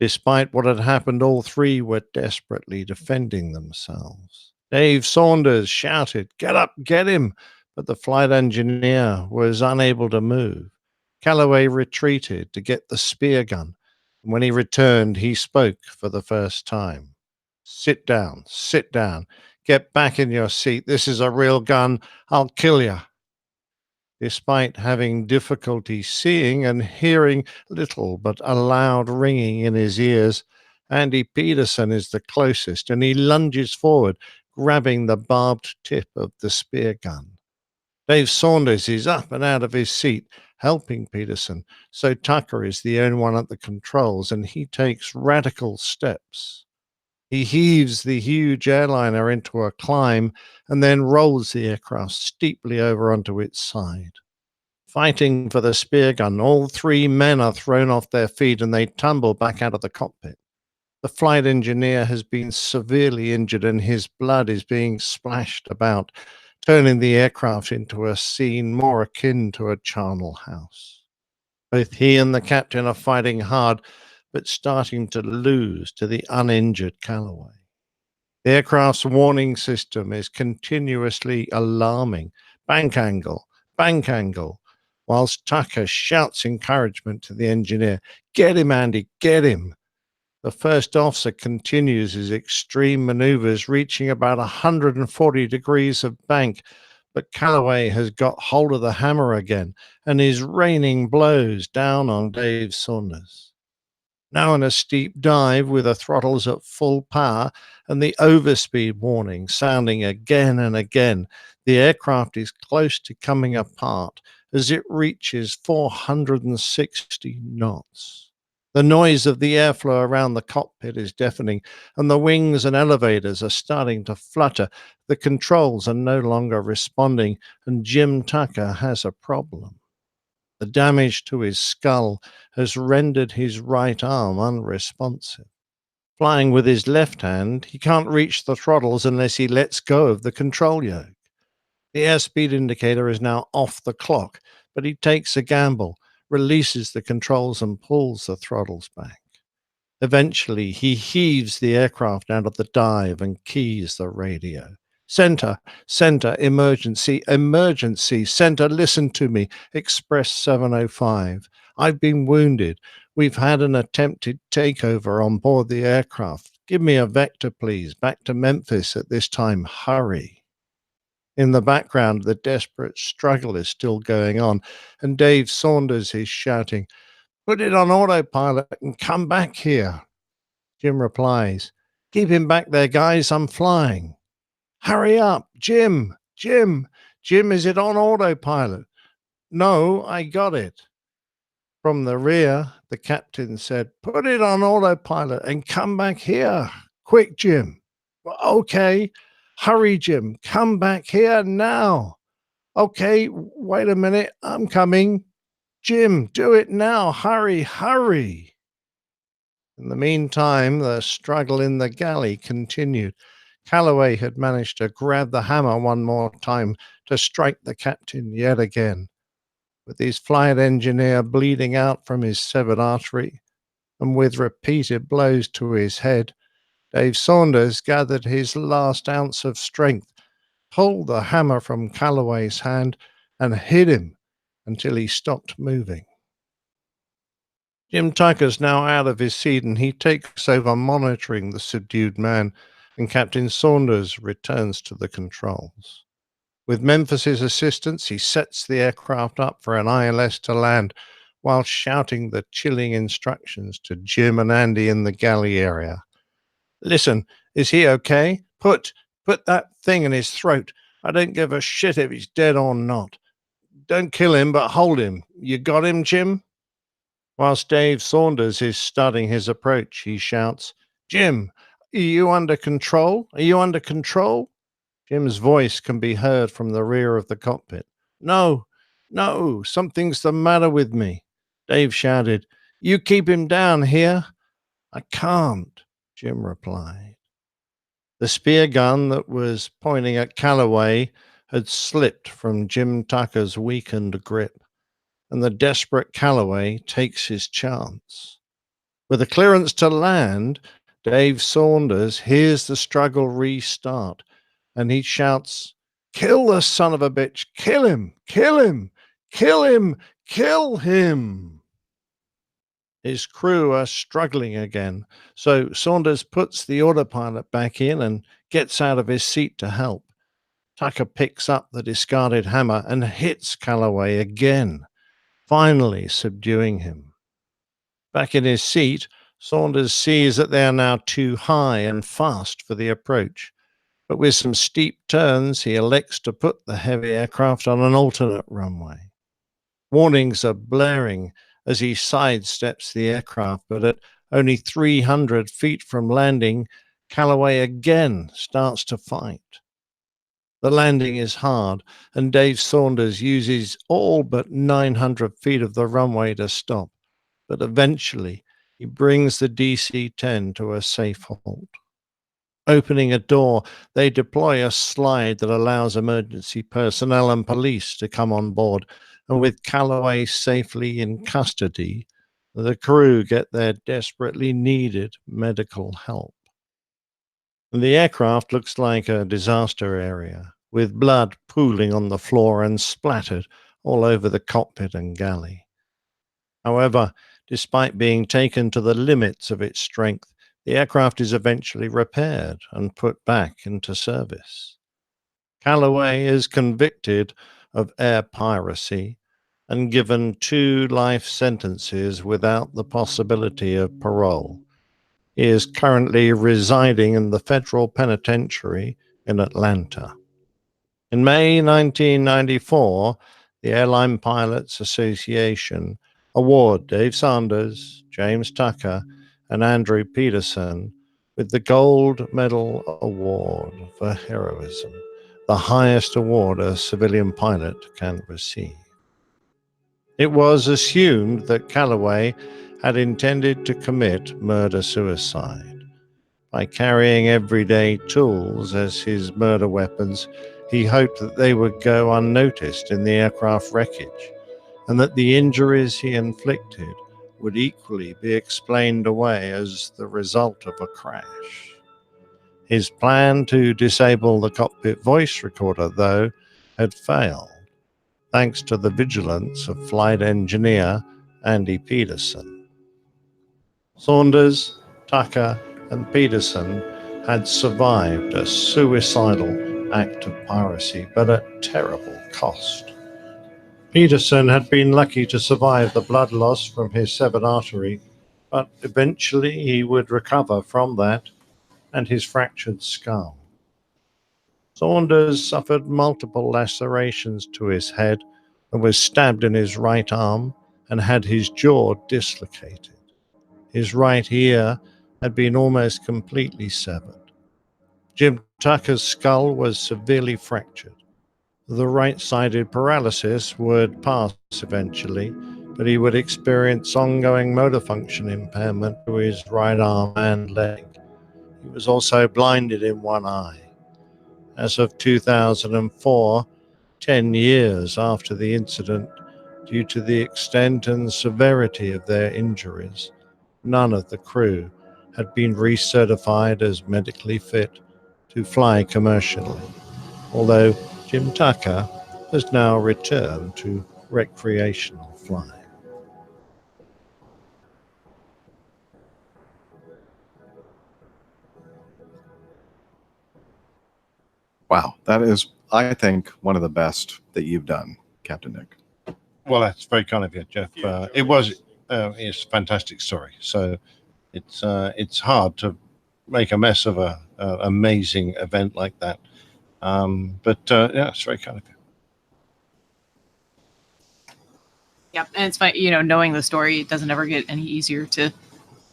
Speaker 2: Despite what had happened, all three were desperately defending themselves. Dave Saunders shouted, "Get up, get him!" but the flight engineer was unable to move. Calloway retreated to get the spear gun, and when he returned, he spoke for the first time. Sit down, sit down. Get back in your seat. This is a real gun. I'll kill you." Despite having difficulty seeing and hearing little but a loud ringing in his ears, Andy Peterson is the closest, and he lunges forward, grabbing the barbed tip of the spear gun. Dave Saunders is up and out of his seat, helping Peterson, so Tucker is the only one at the controls, and he takes radical steps. He heaves the huge airliner into a climb and then rolls the aircraft steeply over onto its side. Fighting for the spear gun, all three men are thrown off their feet and they tumble back out of the cockpit. The flight engineer has been severely injured and his blood is being splashed about, turning the aircraft into a scene more akin to a charnel house. Both he and the captain are fighting hard, but starting to lose to the uninjured Calloway. The aircraft's warning system is continuously alarming. Bank angle, whilst Tucker shouts encouragement to the engineer. "Get him, Andy, get him." The first officer continues his extreme maneuvers, reaching about 140 degrees of bank, but Calloway has got hold of the hammer again and is raining blows down on Dave Saunders. Now in a steep dive with the throttles at full power and the overspeed warning sounding again and again, the aircraft is close to coming apart as it reaches 460 knots. The noise of the airflow around the cockpit is deafening, and the wings and elevators are starting to flutter. The controls are no longer responding, and Jim Tucker has a problem. The damage to his skull has rendered his right arm unresponsive. Flying with his left hand, he can't reach the throttles unless he lets go of the control yoke. The airspeed indicator is now off the clock, but he takes a gamble, releases the controls and pulls the throttles back. Eventually, he heaves the aircraft out of the dive and keys the radio. Center, emergency, center, listen to me, Express 705. I've been wounded. We've had an attempted takeover on board the aircraft. Give me a vector, please, back to Memphis at this time. Hurry. In the background, the desperate struggle is still going on, and Dave Saunders is shouting, "Put it on autopilot and come back here." Jim replies, "Keep him back there, guys, I'm flying." "Hurry up, Jim, is it on autopilot?" "No, I got it." From the rear, the captain said, "Put it on autopilot and come back here. Quick, Jim." "Okay. Hurry, Jim. Come back here now." "Okay, wait a minute. I'm coming." "Jim, do it now. Hurry. In the meantime, the struggle in the galley continued. Calloway had managed to grab the hammer one more time to strike the captain yet again. With his flight engineer bleeding out from his severed artery, and with repeated blows to his head, Dave Saunders gathered his last ounce of strength, pulled the hammer from Calloway's hand, and hit him until he stopped moving. Jim Tucker's now out of his seat, and he takes over monitoring the subdued man. and Captain Saunders returns to the controls. With Memphis's assistance, he sets the aircraft up for an ILS to land while shouting the chilling instructions to Jim and Andy in the galley area. Listen, is he okay? Put that thing in his throat. I don't give a shit if he's dead or not. Don't kill him, but hold him. You got him, Jim? Whilst Dave Saunders is studying his approach, he shouts, Jim, are you under control? Are you under control? Jim's voice can be heard from the rear of the cockpit. No, something's the matter with me. Dave shouted, You keep him down here. I can't, Jim replied. The spear gun that was pointing at Calloway had slipped from Jim Tucker's weakened grip, and the desperate Calloway takes his chance. With a clearance to land, Dave Saunders hears the struggle restart, and he shouts, Kill the son of a bitch! Kill him! Kill him! Kill him! Kill him! His crew are struggling again, so Saunders puts the autopilot back in and gets out of his seat to help. Tucker picks up the discarded hammer and hits Calloway again, finally subduing him. Back in his seat, Saunders sees that they are now too high and fast for the approach, but with some steep turns, he elects to put the heavy aircraft on an alternate runway. Warnings are blaring as he sidesteps the aircraft, but at only 300 feet from landing, Calloway again starts to fight. The landing is hard, and Dave Saunders uses all but 900 feet of the runway to stop, but eventually he brings the DC-10 to a safe halt. Opening a door, they deploy a slide that allows emergency personnel and police to come on board, and with Calloway safely in custody, the crew get their desperately needed medical help. The aircraft looks like a disaster area, with blood pooling on the floor and splattered all over the cockpit and galley. However, despite being taken to the limits of its strength, the aircraft is eventually repaired and put back into service. Calloway is convicted of air piracy and given 2 life sentences without the possibility of parole. He is currently residing in the federal penitentiary in Atlanta. In May 1994, the Airline Pilots Association award Dave Saunders, James Tucker, and Andrew Peterson with the Gold Medal Award for Heroism, the highest award a civilian pilot can receive. It was assumed that Calloway had intended to commit murder-suicide. By carrying everyday tools as his murder weapons, he hoped that they would go unnoticed in the aircraft wreckage, and that the injuries he inflicted would equally be explained away as the result of a crash. His plan to disable the cockpit voice recorder, though, had failed, thanks to the vigilance of flight engineer Andy Peterson. Saunders, Tucker, and Peterson had survived a suicidal act of piracy, but at terrible cost. Peterson had been lucky to survive the blood loss from his severed artery, but eventually he would recover from that and his fractured skull. Saunders suffered multiple lacerations to his head and was stabbed in his right arm and had his jaw dislocated. His right ear had been almost completely severed. Jim Tucker's skull was severely fractured. The right-sided paralysis would pass eventually, but he would experience ongoing motor function impairment to his right arm and leg. He was also blinded in one eye. As of 2004, 10 years after the incident, due to the extent and severity of their injuries, none of the crew had been recertified as medically fit to fly commercially, although Jim Tucker has now returned to recreational flying.
Speaker 1: Wow, that is, I think, one of the best that you've done, Captain Nick.
Speaker 2: Well, that's very kind of you, Jeff. It's a fantastic story. So it's hard to make a mess of a amazing event like that. But yeah, it's very kind of you.
Speaker 8: Yep, and it's fine. Knowing the story, it doesn't ever get any easier to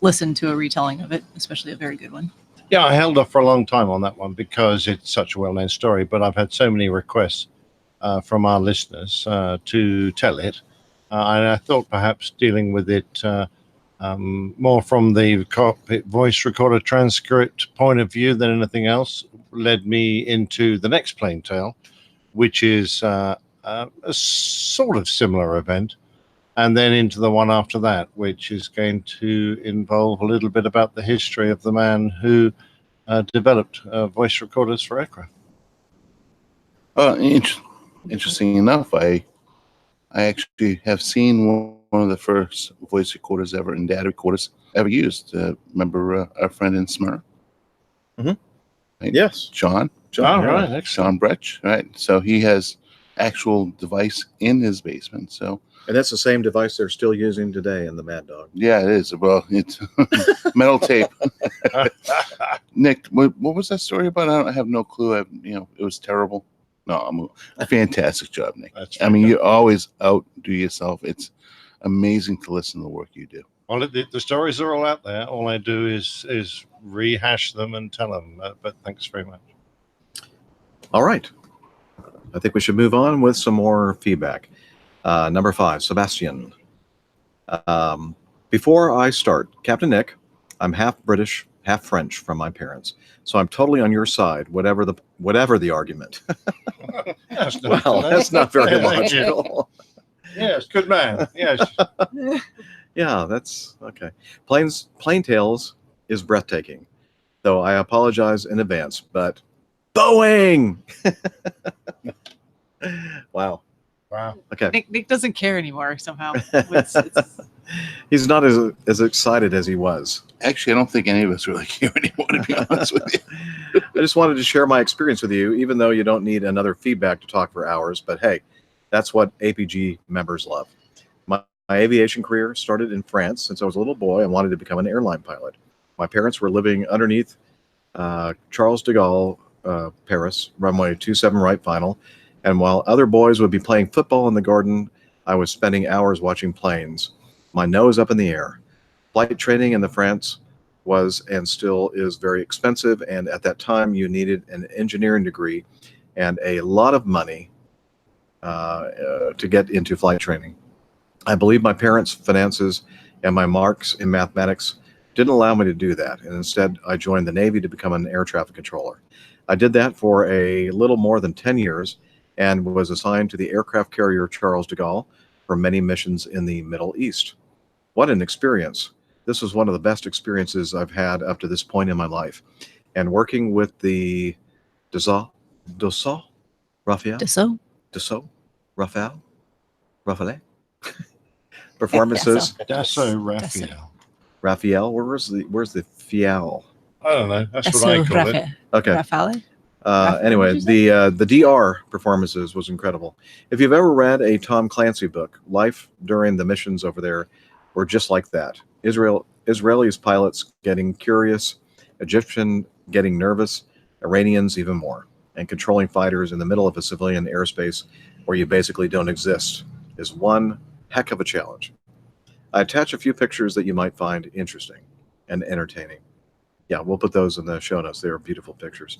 Speaker 8: listen to a retelling of it, especially a very good one.
Speaker 2: Yeah, I held off for a long time on that one because it's such a well-known story. But I've had so many requests from our listeners to tell it, and I thought perhaps dealing with it more from the cockpit voice recorder transcript point of view than anything else led me into the next plane tale, which is a sort of similar event, and then into the one after that, which is going to involve a little bit about the history of the man who developed voice recorders for aircraft.
Speaker 4: Interesting enough, I actually have seen one of the first voice recorders ever and data recorders ever used. Remember our friend in Smyrna?
Speaker 1: Mhm.
Speaker 4: Right?
Speaker 1: Yes.
Speaker 4: John.
Speaker 2: All
Speaker 1: yeah.
Speaker 2: right, excellent.
Speaker 4: John Bretch, right? So he has actual device in his basement. So
Speaker 1: And that's the same device they're still using today in the Mad Dog.
Speaker 4: yeah, it is. Well, it's metal tape. Nick, what was that story about? I have no clue. It was terrible. No, a fantastic job, Nick.
Speaker 2: That's
Speaker 4: I mean, you always outdo yourself. It's amazing to listen to the work you do.
Speaker 2: Well, the stories are all out there. All I do is rehash them and tell them. But thanks very much.
Speaker 1: All right. I think we should move on with some more feedback. Number 5, Sebastian. Before I start, Captain Nick, I'm half British, half French from my parents, so I'm totally on your side, whatever the argument. Well, that's not very logical.
Speaker 2: Yes, good man. Yes.
Speaker 1: Yeah, that's okay. Plain Tales is breathtaking, though I apologize in advance, but Boeing! Wow.
Speaker 2: Wow.
Speaker 1: Okay.
Speaker 8: Nick doesn't care anymore somehow.
Speaker 1: He's not as excited as he was.
Speaker 4: Actually, I don't think any of us really care anymore, to be honest with you.
Speaker 1: I just wanted to share my experience with you, even though you don't need another feedback to talk for hours. But hey, that's what APG members love. My aviation career started in France since I was a little boy and wanted to become an airline pilot. My parents were living underneath Charles de Gaulle, Paris, runway 27 right final. And while other boys would be playing football in the garden, I was spending hours watching planes, my nose up in the air. Flight training in the France was and still is very expensive, and at that time you needed an engineering degree and a lot of money to get into flight training. I believe my parents' finances and my marks in mathematics didn't allow me to do that, and instead I joined the Navy to become an air traffic controller. I did that for a little more than 10 years and was assigned to the aircraft carrier Charles de Gaulle for many missions in the Middle East. What an experience. This was one of the best experiences I've had up to this point in my life. And working with the Dassault performances.
Speaker 2: Dassault
Speaker 1: Raphael, where's the Fial?
Speaker 2: I don't know. That's what I call it.
Speaker 1: Okay.
Speaker 8: Rafale?
Speaker 1: Anyway, the DR performances was incredible. If you've ever read a Tom Clancy book, life during the missions over there were just like that. Israelis pilots getting curious, Egyptian getting nervous, Iranians even more, and controlling fighters in the middle of a civilian airspace where you basically don't exist is one heck of a challenge. I attach a few pictures that you might find interesting and entertaining. Yeah, we'll put those in the show notes. They are beautiful pictures.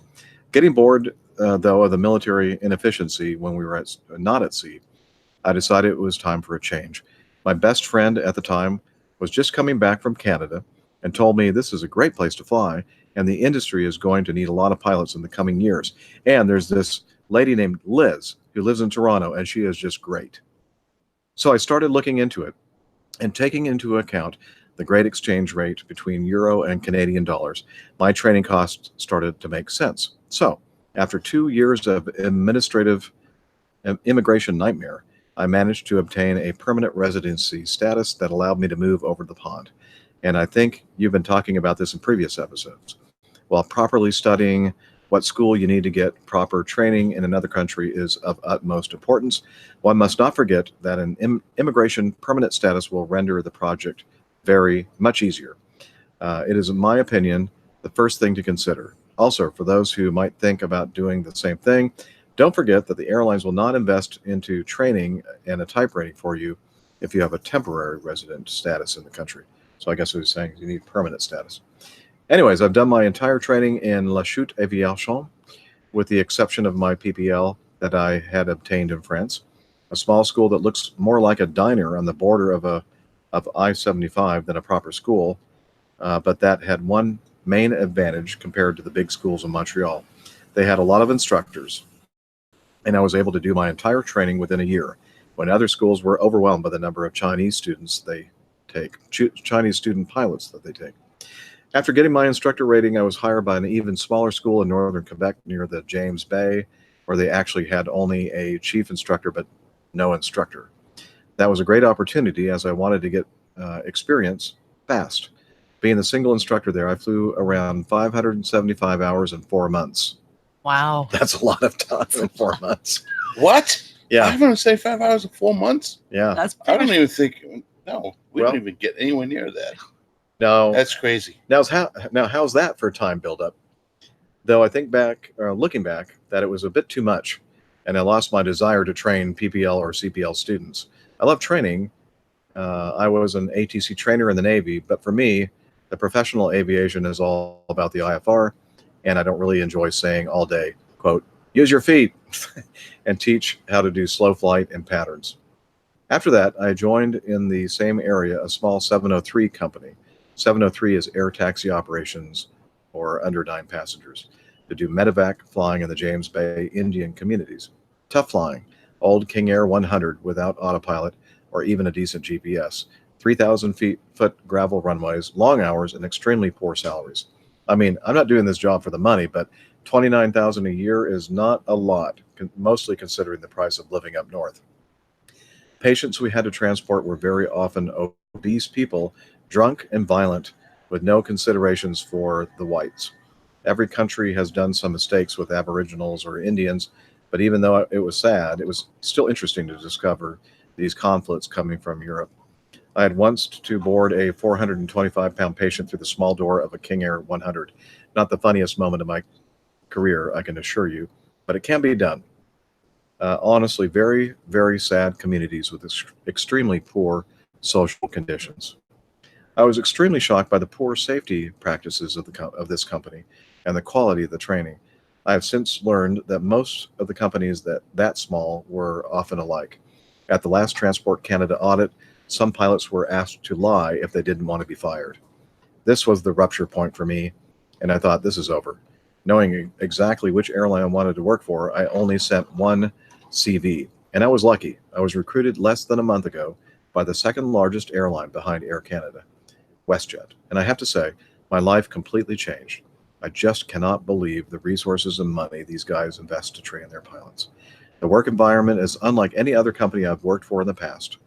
Speaker 1: Getting bored, though, of the military inefficiency when we were not at sea, I decided it was time for a change. My best friend at the time was just coming back from Canada and told me this is a great place to fly, and the industry is going to need a lot of pilots in the coming years. And there's this lady named Liz who lives in Toronto, and she is just great. So I started looking into it and taking into account the great exchange rate between euro and Canadian dollars, my training costs started to make sense. So after 2 years of administrative immigration nightmare, I managed to obtain a permanent residency status that allowed me to move over the pond. And I think you've been talking about this in previous episodes. While properly studying what school you need to get proper training in another country is of utmost importance. One must not forget that an immigration permanent status will render the project very much easier. It is, in my opinion, the first thing to consider. Also, for those who might think about doing the same thing, don't forget that the airlines will not invest into training and a type rating for you if you have a temporary resident status in the country. So I guess what he's saying is you need permanent status. Anyways, I've done my entire training in La Chute Aviation, with the exception of my PPL that I had obtained in France, a small school that looks more like a diner on the border of I-75 than a proper school, but that had one main advantage compared to the big schools in Montreal. They had a lot of instructors, and I was able to do my entire training within a year, when other schools were overwhelmed by the number of Chinese students they take, Chinese student pilots that they take. After getting my instructor rating, I was hired by an even smaller school in northern Quebec near the James Bay, where they actually had only a chief instructor but no instructor. That was a great opportunity as I wanted to get experience fast. Being the single instructor there, I flew around 575 hours in 4 months.
Speaker 8: Wow.
Speaker 1: That's a lot of time in 4 months.
Speaker 4: What?
Speaker 1: Yeah.
Speaker 4: 575 hours in 4 months?
Speaker 1: Yeah.
Speaker 8: That's
Speaker 4: I
Speaker 8: pretty
Speaker 4: don't even think. No, we
Speaker 1: Well-
Speaker 4: don't even get anywhere near that.
Speaker 1: No.
Speaker 4: That's crazy.
Speaker 1: How's that for time buildup? Though I think back, looking back, that it was a bit too much, and I lost my desire to train PPL or CPL students. I love training. I was an ATC trainer in the Navy, but for me, the professional aviation is all about the IFR, and I don't really enjoy saying all day, quote, use your feet, and teach how to do slow flight and patterns. After that, I joined in the same area a small 703 company. 703 is air taxi operations, or under 9 passengers, to do medevac flying in the James Bay Indian communities. Tough flying, old King Air 100 without autopilot or even a decent GPS, 3,000 foot gravel runways, long hours, and extremely poor salaries. I mean, I'm not doing this job for the money, but $29,000 a year is not a lot, mostly considering the price of living up north. Patients we had to transport were very often obese people, drunk and violent, with no considerations for the whites. Every country has done some mistakes with Aboriginals or Indians, but even though it was sad, it was still interesting to discover these conflicts coming from Europe. I had once to board a 425-pound patient through the small door of a King Air 100. Not the funniest moment of my career, I can assure you, but it can be done. Honestly, very, very sad communities with extremely poor social conditions. I was extremely shocked by the poor safety practices of this company and the quality of the training. I have since learned that most of the companies that small were often alike. At the last Transport Canada audit, some pilots were asked to lie if they didn't want to be fired. This was the rupture point for me, and I thought, this is over. Knowing exactly which airline I wanted to work for, I only sent one CV, and I was lucky. I was recruited less than a month ago by the second largest airline behind Air Canada, WestJet, and I have to say, my life completely changed. I just cannot believe the resources and money these guys invest to train their pilots. The work environment is unlike any other company I've worked for in the past.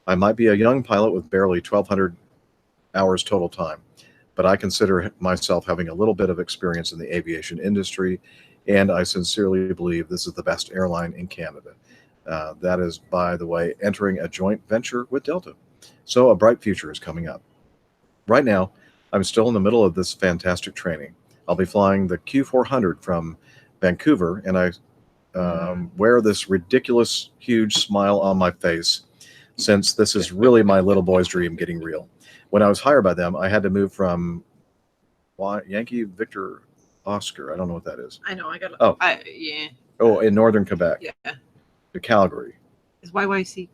Speaker 1: I might be a young pilot with barely 1,200 hours total time, but I consider myself having a little bit of experience in the aviation industry, and I sincerely believe this is the best airline in Canada. That is, by the way, entering a joint venture with Delta. So a bright future is coming up. Right now, I'm still in the middle of this fantastic training. I'll be flying the Q400 from Vancouver, and I wear this ridiculous, huge smile on my face, since this is really my little boy's dream getting real. When I was hired by them, I had to move from Yankee Victor Oscar, I don't know what that is.
Speaker 3: I know. I got.
Speaker 1: Oh.
Speaker 3: Yeah.
Speaker 1: Oh, in northern Quebec.
Speaker 3: Yeah.
Speaker 1: To Calgary.
Speaker 3: Is YYC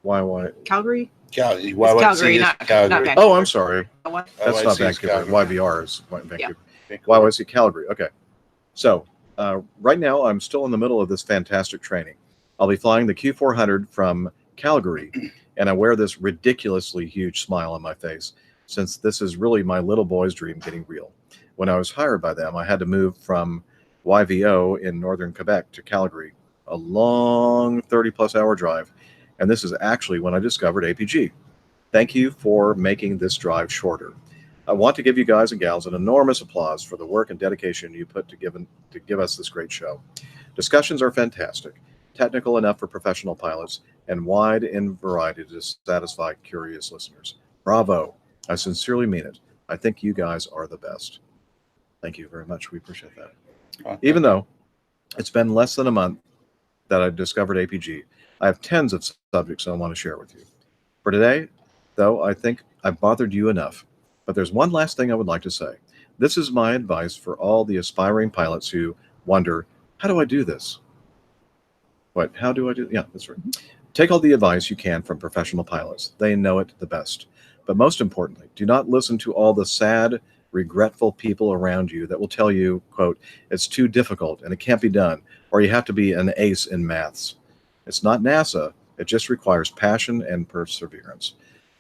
Speaker 1: Why?
Speaker 3: Calgary?
Speaker 4: Calgary,
Speaker 3: It's Calgary, not Vancouver.
Speaker 1: Oh, I'm sorry.
Speaker 3: What?
Speaker 1: That's not
Speaker 4: YYC is
Speaker 1: Vancouver.
Speaker 4: Calgary.
Speaker 1: YVR is Vancouver.
Speaker 3: Yeah.
Speaker 1: YYC Calgary. Okay. So right now, I'm still in the middle of this fantastic training. I'll be flying the Q400 from Calgary, and I wear this ridiculously huge smile on my face, since this is really my little boy's dream getting real. When I was hired by them, I had to move from YVO in northern Quebec to Calgary, a long 30-plus hour drive, and this is actually when I discovered APG. Thank you for making this drive shorter. I want to give you guys and gals an enormous applause for the work and dedication you put to give us this great show. Discussions are fantastic, technical enough for professional pilots, and wide in variety to satisfy curious listeners. Bravo. I sincerely mean it. I think you guys are the best. Thank you very much. We appreciate that. Even though it's been less than a month that I've discovered APG, I have tens of subjects I want to share with you. For today, though, I think I've bothered you enough. But there's one last thing I would like to say. This is my advice for all the aspiring pilots who wonder, how do I do this? What? How do I do? Yeah, that's right. Take all the advice you can from professional pilots. They know it the best. But most importantly, do not listen to all the sad, regretful people around you that will tell you, quote, it's too difficult and it can't be done, or you have to be an ace in maths. It's not NASA. It just requires passion and perseverance.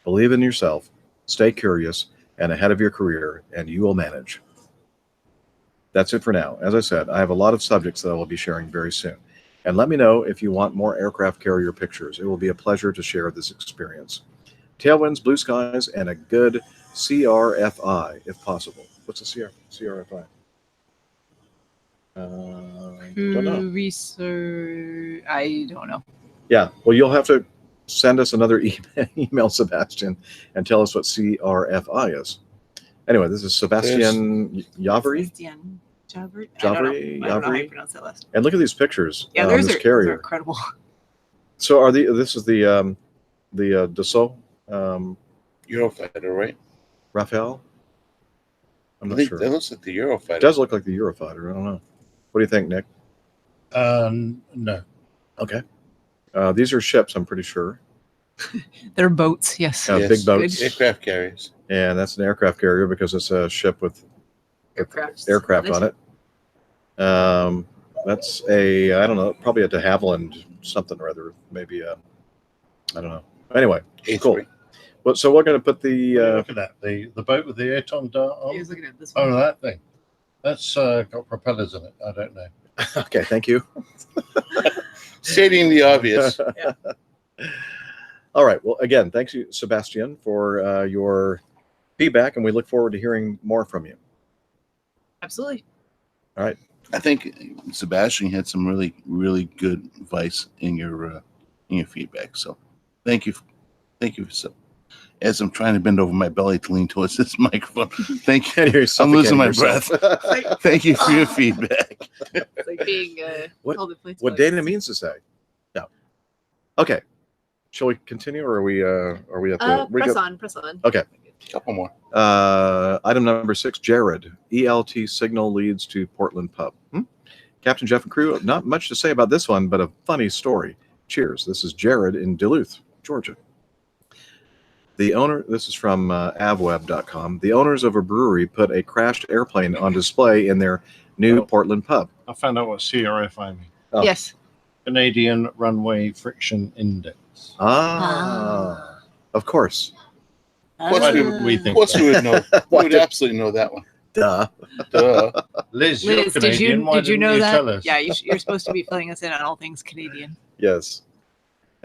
Speaker 1: Believe in yourself, stay curious, and ahead of your career, and you will manage. That's it for now. As I said, I have a lot of subjects that I will be sharing very soon. And let me know if you want more aircraft carrier pictures. It will be a pleasure to share this experience. Tailwinds, blue skies, and a good CRFI, if possible. What's a CRFI? Don't know.
Speaker 8: Research. I don't know.
Speaker 1: Yeah, well, you'll have to send us another email, Sebastian, and tell us what CRFI is. Anyway, this is Sebastian Yavri.
Speaker 3: Sebastian Javri.
Speaker 1: Javri,
Speaker 3: I don't know how
Speaker 1: Yavri.
Speaker 3: you pronounce that last name.
Speaker 1: And look at these pictures.
Speaker 3: Yeah,
Speaker 1: on this
Speaker 3: those are
Speaker 1: carrier.
Speaker 3: incredible.
Speaker 1: So are this is the Dassault
Speaker 4: Eurofighter, right?
Speaker 1: Rafael? I'm
Speaker 4: I
Speaker 1: not
Speaker 4: think
Speaker 1: sure.
Speaker 4: that looks like the Eurofighter.
Speaker 1: It does look like the Eurofighter. I don't know. What do you think, Nick?
Speaker 2: No.
Speaker 1: Okay. These are ships, I'm pretty sure.
Speaker 8: They're boats. Yes.
Speaker 4: Yes.
Speaker 1: Big boats.
Speaker 4: Aircraft carriers.
Speaker 1: And that's an aircraft carrier because it's a ship with aircraft on it. That's I don't know, probably a de Havilland something or other. Maybe I don't know. Anyway, cool. Well, so we're going to put the...
Speaker 2: Look at that. The boat with the airton dart on.
Speaker 3: He was looking at this one.
Speaker 2: Oh, that thing. That's got propellers in it. I don't know.
Speaker 1: Okay, thank you.
Speaker 4: Stating the obvious.
Speaker 1: All right. Well, again, thanks you, Sebastian, for your feedback, and we look forward to hearing more from you.
Speaker 3: Absolutely.
Speaker 1: All right.
Speaker 4: I think Sebastian had some really, really good advice in your feedback. So, thank you. So, as I'm trying to bend over my belly to lean towards this microphone, thank you.
Speaker 1: You're
Speaker 4: I'm losing my
Speaker 1: suffocating yourself.
Speaker 4: breath. Thank you for your feedback.
Speaker 3: It's like being
Speaker 1: What-
Speaker 3: held in place
Speaker 1: What
Speaker 3: by-
Speaker 1: Dana means to say. No. Okay. Shall we continue, or are we at the...
Speaker 3: press on.
Speaker 1: Okay.
Speaker 4: Couple more.
Speaker 1: Item number 6, Jared. ELT signal leads to Portland pub. Captain Jeff and crew, not much to say about this one, but a funny story. Cheers. This is Jared in Duluth, Georgia. The owner, this is from avweb.com. The owners of a brewery put a crashed airplane on display in their new Portland pub.
Speaker 2: I found out what CRFI means.
Speaker 1: Oh.
Speaker 8: Yes.
Speaker 2: Canadian Runway Friction Index.
Speaker 1: Of course.
Speaker 2: Why do we
Speaker 4: Of
Speaker 2: think
Speaker 4: course,
Speaker 2: that?
Speaker 4: we would know. We would absolutely know that one.
Speaker 1: Duh.
Speaker 4: Duh.
Speaker 2: Liz, you're
Speaker 8: Liz,
Speaker 2: Canadian. Why
Speaker 8: did you
Speaker 2: didn't
Speaker 8: know that?
Speaker 2: tell us?
Speaker 8: Yeah, you're supposed to be filling us in on all things Canadian.
Speaker 1: Yes.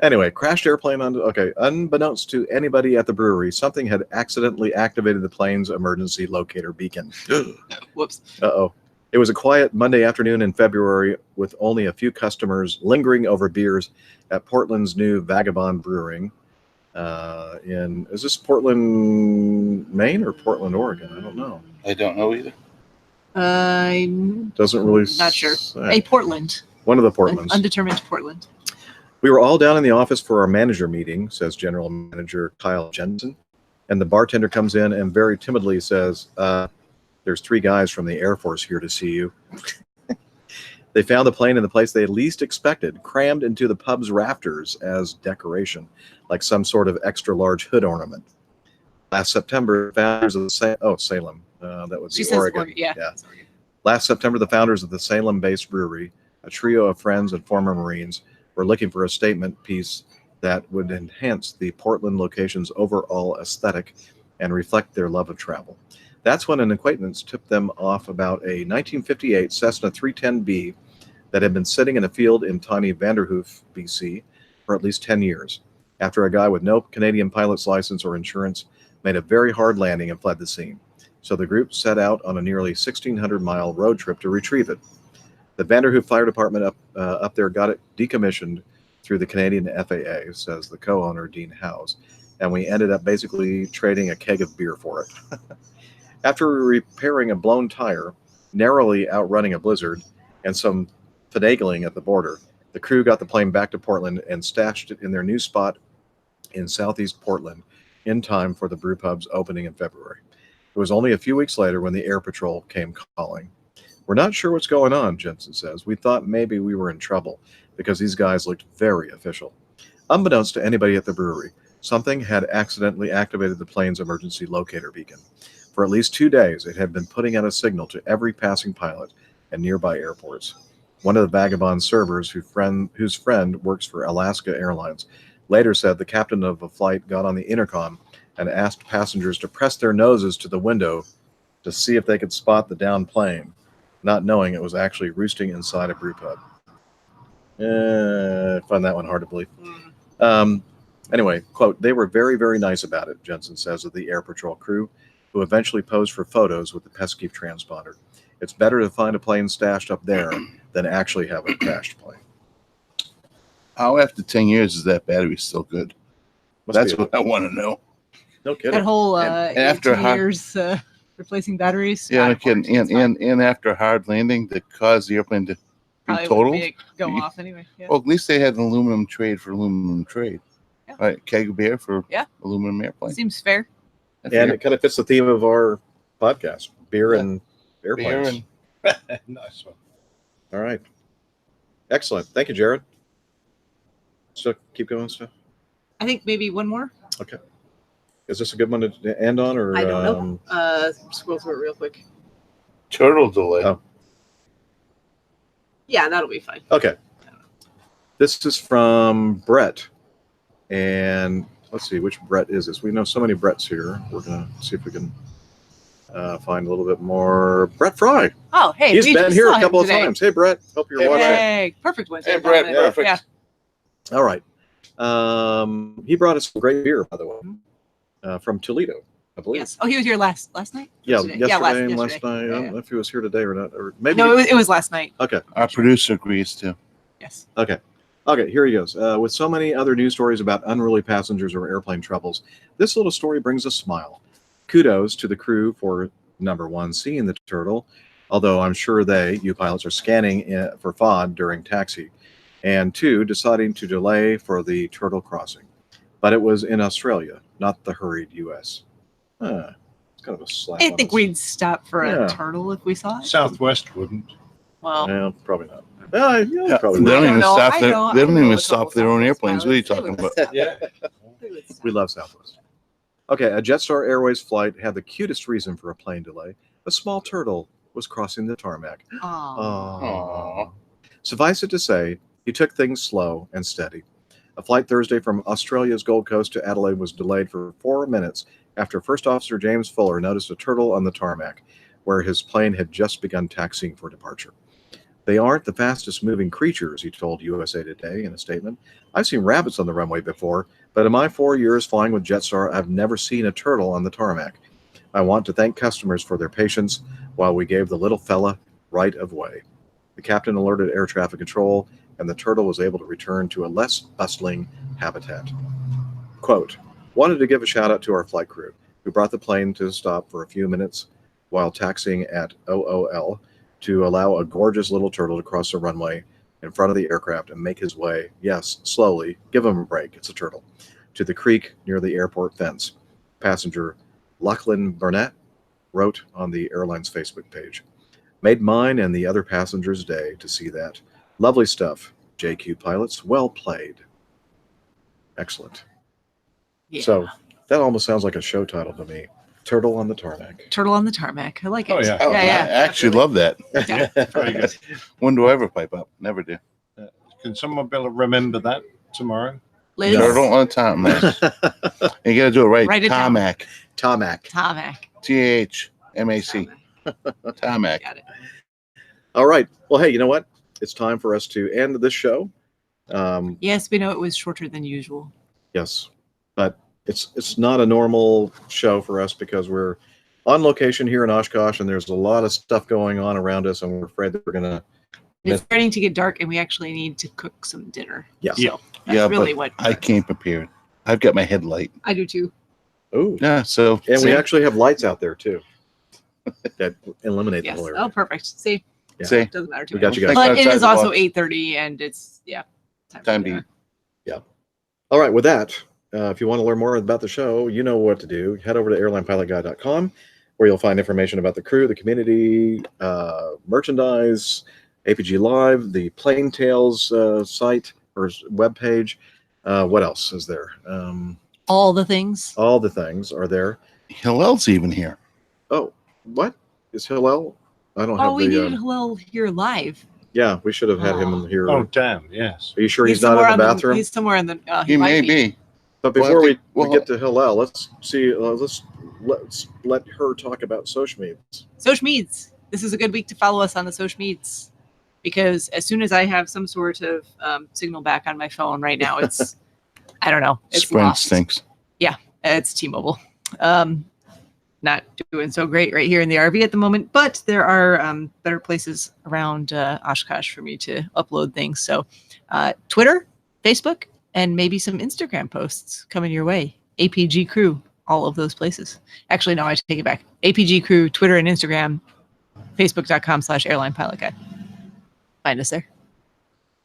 Speaker 1: Anyway, crashed airplane on... Okay. Unbeknownst to anybody at the brewery, something had accidentally activated the plane's emergency locator beacon.
Speaker 8: Whoops.
Speaker 1: Uh-oh. It was a quiet Monday afternoon in February with only a few customers lingering over beers at Portland's new Vagabond Brewing. Is this Portland, Maine or Portland, Oregon? I don't know.
Speaker 4: I don't know either.
Speaker 8: I'm
Speaker 1: Doesn't really
Speaker 8: not sure.
Speaker 1: say.
Speaker 8: A Portland.
Speaker 1: One of the Portlands.
Speaker 8: Undetermined Portland.
Speaker 1: We were all down in the office for our manager meeting, says General Manager Kyle Jensen. And the bartender comes in and very timidly says, there's 3 guys from the Air Force here to see you. They found the plane in the place they least expected, crammed into the pub's rafters as decoration, like some sort of extra large hood ornament. Last September, founders of the Salem, that would
Speaker 8: She
Speaker 1: be
Speaker 8: says
Speaker 1: Oregon.
Speaker 8: Oregon, yeah.
Speaker 1: Last September, the founders of the Salem-based brewery, a trio of friends and former Marines, were looking for a statement piece that would enhance the Portland location's overall aesthetic and reflect their love of travel. That's when an acquaintance tipped them off about a 1958 Cessna 310B that had been sitting in a field in tiny Vanderhoof, BC, for at least 10 years, after a guy with no Canadian pilot's license or insurance made a very hard landing and fled the scene. so the group set out on a nearly 1,600-mile road trip to retrieve it. The Vanderhoof Fire Department up there got it decommissioned through the Canadian FAA, says the co-owner, Dean Howes, and we ended up basically trading a keg of beer for it. After repairing a blown tire, narrowly outrunning a blizzard, and some finagling at the border, the crew got the plane back to Portland and stashed it in their new spot in southeast Portland in time for the brewpub's opening in February. It was only a few weeks later when the Air Patrol came calling. We're not sure what's going on, Jensen says. We thought maybe we were in trouble because these guys looked very official. Unbeknownst to anybody at the brewery, something had accidentally activated the plane's emergency locator beacon. For at least 2 days, it had been putting out a signal to every passing pilot at nearby airports. One of the vagabond servers whose friend works for Alaska Airlines later said the captain of a flight got on the intercom and asked passengers to press their noses to the window to see if they could spot the downed plane, not knowing it was actually roosting inside a brewpub. I find that one hard to believe. Anyway, quote, they were very, very nice about it, Jensen says of the Air Patrol crew, who eventually posed for photos with the pesky transponder. It's better to find a plane stashed up there than actually have a crashed plane.
Speaker 4: How after 10 years is that battery still good? That's what I want to know.
Speaker 1: No kidding.
Speaker 8: That whole
Speaker 4: And after
Speaker 8: 18 years replacing batteries.
Speaker 4: Yeah, no
Speaker 8: of course,
Speaker 4: kidding.
Speaker 8: it's fine.
Speaker 4: And after a hard landing that caused the airplane to be
Speaker 8: Probably would've
Speaker 4: totaled.
Speaker 8: made it go off anyway. Yeah.
Speaker 4: Well, at least they had an aluminum trade for aluminum trade.
Speaker 8: Yeah.
Speaker 4: Right, keg of beer for
Speaker 8: Yeah.
Speaker 4: aluminum airplane.
Speaker 8: Seems fair.
Speaker 1: And it kind of fits the theme of our podcast, beer and airplanes.
Speaker 2: Nice one.
Speaker 1: All right. Excellent. Thank you, Jared. So keep going, stuff.
Speaker 8: I think maybe one more.
Speaker 1: Okay. Is this a good one to end on, or
Speaker 8: I don't know. Scroll through it real quick.
Speaker 4: Turtle delay.
Speaker 1: Oh.
Speaker 8: Yeah, that'll be fine.
Speaker 1: Okay. This is from Brett, and let's see, which Brett is this? We know so many Bretts here. We're gonna see if we can find a little bit more. Brett Fry.
Speaker 8: Oh, hey,
Speaker 1: He's
Speaker 8: we
Speaker 1: been
Speaker 8: just
Speaker 1: here
Speaker 8: saw
Speaker 1: a
Speaker 8: him
Speaker 1: couple of
Speaker 8: today.
Speaker 1: times. Hey, Brett. Hope you're watching.
Speaker 8: Hey, perfect one.
Speaker 4: Hey, Brett, perfect.
Speaker 8: Yeah.
Speaker 1: All right. He brought us some great beer, by the way, from Toledo, I believe.
Speaker 8: Yes. Oh, he was here last night.
Speaker 1: Yeah,
Speaker 8: Yesterday?
Speaker 1: yesterday and last
Speaker 8: yesterday.
Speaker 1: night. I
Speaker 8: Yeah,
Speaker 1: don't know if he was here today or not, or maybe.
Speaker 8: No, it was last night.
Speaker 1: Okay.
Speaker 4: Our producer agrees too.
Speaker 8: Yes.
Speaker 1: Okay. Okay, here he goes. With so many other news stories about unruly passengers or airplane troubles, this little story brings a smile. Kudos to the crew for, number one, seeing the turtle, although I'm sure you pilots, are scanning for FOD during taxi, and two, deciding to delay for the turtle crossing. But it was in Australia, not the hurried U.S. It's kind of a slap.
Speaker 8: I
Speaker 1: on
Speaker 8: think
Speaker 1: us.
Speaker 8: we'd stop for
Speaker 1: Yeah.
Speaker 8: a turtle if we saw it.
Speaker 2: Southwest wouldn't.
Speaker 8: Well,
Speaker 1: Well, probably not. Yeah,
Speaker 4: Yeah,
Speaker 1: probably
Speaker 4: they
Speaker 1: would.
Speaker 4: don't even
Speaker 8: know.
Speaker 4: stop.
Speaker 8: I
Speaker 4: Their,
Speaker 8: know.
Speaker 4: they
Speaker 8: I
Speaker 4: don't
Speaker 8: know
Speaker 4: even
Speaker 8: a
Speaker 4: stop
Speaker 8: couple
Speaker 4: their own
Speaker 8: Southwest
Speaker 4: airplanes. What are you
Speaker 8: pilots. They
Speaker 4: talking
Speaker 8: would
Speaker 4: about?
Speaker 8: stop.
Speaker 2: Yeah.
Speaker 8: They would stop.
Speaker 1: We love Southwest. Okay, a Jetstar Airways flight had the cutest reason for a plane delay. A small turtle was crossing the tarmac.
Speaker 8: Aw.
Speaker 4: Aw.
Speaker 1: Suffice it to say, he took things slow and steady. A flight Thursday from Australia's Gold Coast to Adelaide was delayed for 4 minutes after First Officer James Fuller noticed a turtle on the tarmac, where his plane had just begun taxiing for departure. They aren't the fastest moving creatures, he told USA Today in a statement. I've seen rabbits on the runway before, but in my 4 years flying with Jetstar, I've never seen a turtle on the tarmac. I want to thank customers for their patience while we gave the little fella right of way. The captain alerted air traffic control, and the turtle was able to return to a less bustling habitat. Quote, wanted to give a shout out to our flight crew, who brought the plane to a stop for a few minutes while taxiing at OOL to allow a gorgeous little turtle to cross the runway in front of the aircraft and make his way, yes, slowly, give him a break, it's a turtle, to the creek near the airport fence. Passenger Lachlan Burnett wrote on the airline's Facebook page. Made mine and the other passengers' day to see that. Lovely stuff, JQ pilots. Well played. Excellent.
Speaker 8: Yeah.
Speaker 1: So that almost sounds like a show title to me. Turtle on the tarmac.
Speaker 8: Turtle on the tarmac. I like it.
Speaker 2: Oh, yeah.
Speaker 4: Oh,
Speaker 8: Yeah,
Speaker 4: I
Speaker 8: yeah.
Speaker 4: actually love that.
Speaker 8: Yeah.
Speaker 2: Very good.
Speaker 4: When do I ever pipe up? Never do.
Speaker 2: Can someone be able to remember that tomorrow?
Speaker 8: Liz.
Speaker 4: Turtle on the tarmac. And you got to do it right.
Speaker 8: Write it down.
Speaker 4: Tarmac.
Speaker 1: Tarmac.
Speaker 8: Tarmac.
Speaker 4: THMAC. Tarmac.
Speaker 8: Got it.
Speaker 1: All right. Well, hey, you know what? It's time for us to end this show.
Speaker 8: Yes, we know it was shorter than usual.
Speaker 1: Yes, but it's not a normal show for us because we're on location here in Oshkosh, and there's a lot of stuff going on around us, and we're afraid that we're gonna.
Speaker 8: It's starting to get dark, and we actually need to cook some dinner.
Speaker 1: Yeah.
Speaker 8: So that's really what
Speaker 4: I came prepared. I've got my headlight.
Speaker 8: I do too.
Speaker 1: Oh.
Speaker 4: Yeah. So
Speaker 1: And we actually have lights out there too that eliminate
Speaker 8: Yes.
Speaker 1: the whole area.
Speaker 8: Oh, perfect. See,
Speaker 1: Yeah.
Speaker 4: See,
Speaker 8: it doesn't matter too
Speaker 1: We got
Speaker 8: much.
Speaker 1: you guys.
Speaker 8: But it
Speaker 4: Outside
Speaker 8: is
Speaker 4: the
Speaker 8: also
Speaker 4: box.
Speaker 8: 8:30, and it's time
Speaker 4: Time
Speaker 8: for
Speaker 4: to
Speaker 8: dinner.
Speaker 4: eat.
Speaker 1: All right, with that, if you want to learn more about the show, you know what to do. Head over to airlinepilotguy.com, where you'll find information about the crew, the community, merchandise, APG Live, the Plain Tales site or webpage. What else is there?
Speaker 8: All the things.
Speaker 1: All the things are there.
Speaker 4: Hillel's even here.
Speaker 1: Oh, what? Is Hillel? I don't
Speaker 8: Oh,
Speaker 1: have
Speaker 8: we
Speaker 1: the...
Speaker 8: needed Hillel here live.
Speaker 1: yeah, we should have had him
Speaker 8: Oh.
Speaker 1: in here.
Speaker 2: Oh, damn, yes.
Speaker 1: Are you sure he's not
Speaker 8: somewhere
Speaker 1: in the
Speaker 8: on
Speaker 1: bathroom?
Speaker 8: he's somewhere in the.
Speaker 4: He may be.
Speaker 1: But
Speaker 4: Well, I
Speaker 1: before
Speaker 4: think-
Speaker 1: we
Speaker 4: well-
Speaker 1: get to Hillel, let's see. Let's let her talk about social meets.
Speaker 8: Social Meets. This is a good week to follow us on the Social Meets, because as soon as I have some sort of signal back on my phone right now, it's I don't know. It's
Speaker 4: Sprint
Speaker 8: lost.
Speaker 4: stinks.
Speaker 8: It's T-Mobile. Not doing so great right here in the RV at the moment, but there are better places around Oshkosh for me to upload things. So Twitter, Facebook, and maybe some Instagram posts coming your way. APG Crew, all of those places. Actually, no, I take it back. APG Crew, Twitter and Instagram, facebook.com/airlinepilotguy. Find us there.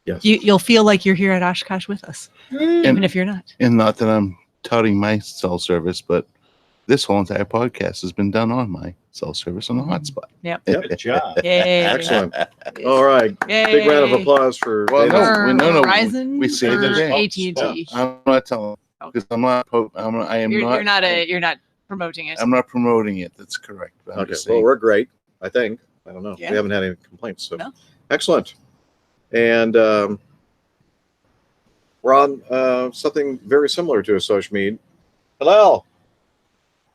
Speaker 1: Yes.
Speaker 8: You'll feel like you're here at Oshkosh with us, even if you're not.
Speaker 4: And not that I'm touting my cell service, but this whole entire podcast has been done on my cell service on the hotspot.
Speaker 8: Yep.
Speaker 2: Good job.
Speaker 8: Yay.
Speaker 1: Excellent. All right. Big round of
Speaker 8: Yay.
Speaker 1: applause for
Speaker 4: Well,
Speaker 1: David.
Speaker 4: no, we- no,
Speaker 8: Verizon
Speaker 4: we saved
Speaker 8: or
Speaker 4: the day.
Speaker 8: AT&T.
Speaker 4: I'm not telling because I'm not. I am
Speaker 8: You're
Speaker 4: not.
Speaker 8: you're not promoting it.
Speaker 4: I'm not promoting it. That's correct. I'm
Speaker 1: Okay.
Speaker 4: just
Speaker 1: Well,
Speaker 4: saying.
Speaker 1: we're great. I think. I don't know.
Speaker 8: Yeah.
Speaker 1: We haven't had any complaints. So
Speaker 8: No.
Speaker 1: excellent. And we're on something very similar to a social meet. Hello.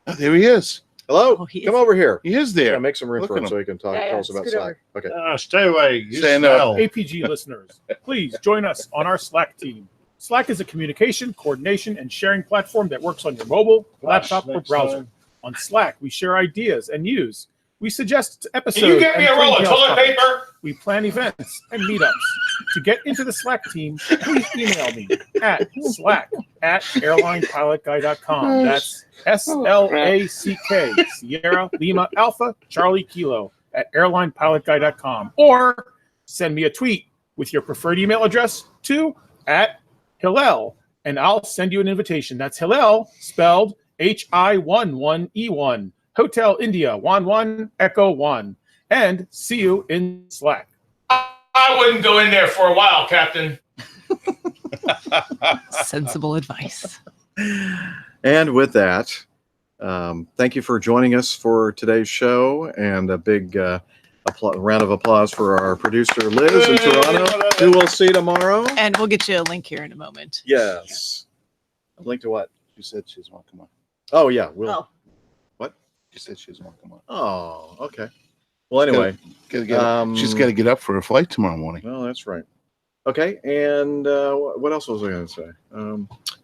Speaker 4: Oh, there he is.
Speaker 1: Hello.
Speaker 8: Oh, he
Speaker 1: Come
Speaker 8: is-
Speaker 1: over here.
Speaker 4: He is
Speaker 1: Yeah,
Speaker 4: there.
Speaker 1: make some room
Speaker 4: Look
Speaker 1: for
Speaker 4: at
Speaker 1: him
Speaker 4: him.
Speaker 1: so he can talk.
Speaker 8: Yeah,
Speaker 1: Tell us about
Speaker 8: scoot
Speaker 1: Slack.
Speaker 8: over.
Speaker 1: Okay.
Speaker 2: Stay away. You
Speaker 4: Stand up.
Speaker 2: smell.
Speaker 5: APG listeners, please join us on our Slack team. Slack is a communication, coordination, and sharing platform that works on your mobile, laptop, or
Speaker 2: Next
Speaker 5: browser.
Speaker 2: time.
Speaker 5: On Slack, we share ideas and news. We suggest episodes.
Speaker 10: Can you get me
Speaker 5: and
Speaker 10: a roll of
Speaker 5: Plain Tales
Speaker 10: toilet
Speaker 5: topics.
Speaker 10: paper?
Speaker 5: We plan events and meetups. To get into the Slack team, please email me at slack@airlinepilotguy.com. That's SLACK, Sierra Lima Alpha Charlie Kilo at airlinepilotguy.com. Or send me a tweet with your preferred email address to @Hillel, and I'll send you an invitation. That's Hillel, spelled HI11E1. Hotel India 11 Echo 1. And see you in Slack.
Speaker 10: I wouldn't go in there for a while, Captain.
Speaker 8: Sensible advice.
Speaker 1: And with that, thank you for joining us for today's show, and a big round of applause for our producer Liz in Toronto, who we'll see tomorrow.
Speaker 8: And we'll get you a link here in a moment.
Speaker 1: Yes. A link to what?
Speaker 4: She said she doesn't want to come on.
Speaker 1: Oh yeah, we'll.
Speaker 8: Oh.
Speaker 4: She said she doesn't want to come on.
Speaker 1: Oh, okay. Well, anyway,
Speaker 4: Gotta get she's got to get up for her flight tomorrow morning.
Speaker 1: well, that's right. Okay, and what else was I going to say?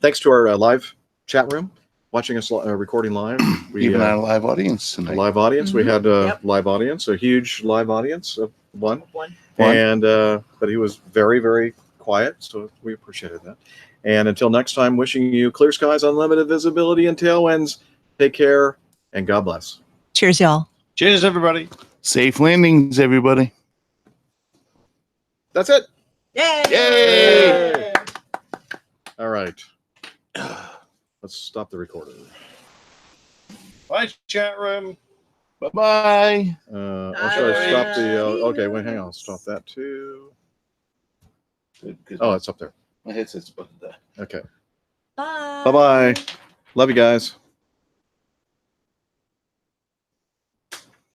Speaker 1: Thanks to our live chat room, watching us recording live. We
Speaker 4: Even our live audience
Speaker 1: a
Speaker 4: tonight.
Speaker 1: live audience. We had a
Speaker 8: Yep.
Speaker 1: live audience, a huge live audience of one.
Speaker 8: One.
Speaker 1: And but he was very, very quiet, so we appreciated that. And until next time, wishing you clear skies, unlimited visibility, and tailwinds. Take care, and God bless.
Speaker 8: Cheers, y'all.
Speaker 2: Cheers, everybody.
Speaker 4: Safe landings, everybody.
Speaker 1: That's it.
Speaker 8: Yay!
Speaker 1: Yay! All right. Let's stop the recorder.
Speaker 2: Bye, chat room.
Speaker 4: Bye bye.
Speaker 1: Should I stop the? Okay, wait, hang on. I'll stop that too. Oh, it's up there.
Speaker 4: My headset's about to die.
Speaker 1: Okay.
Speaker 8: Bye.
Speaker 1: Bye bye. Love you guys.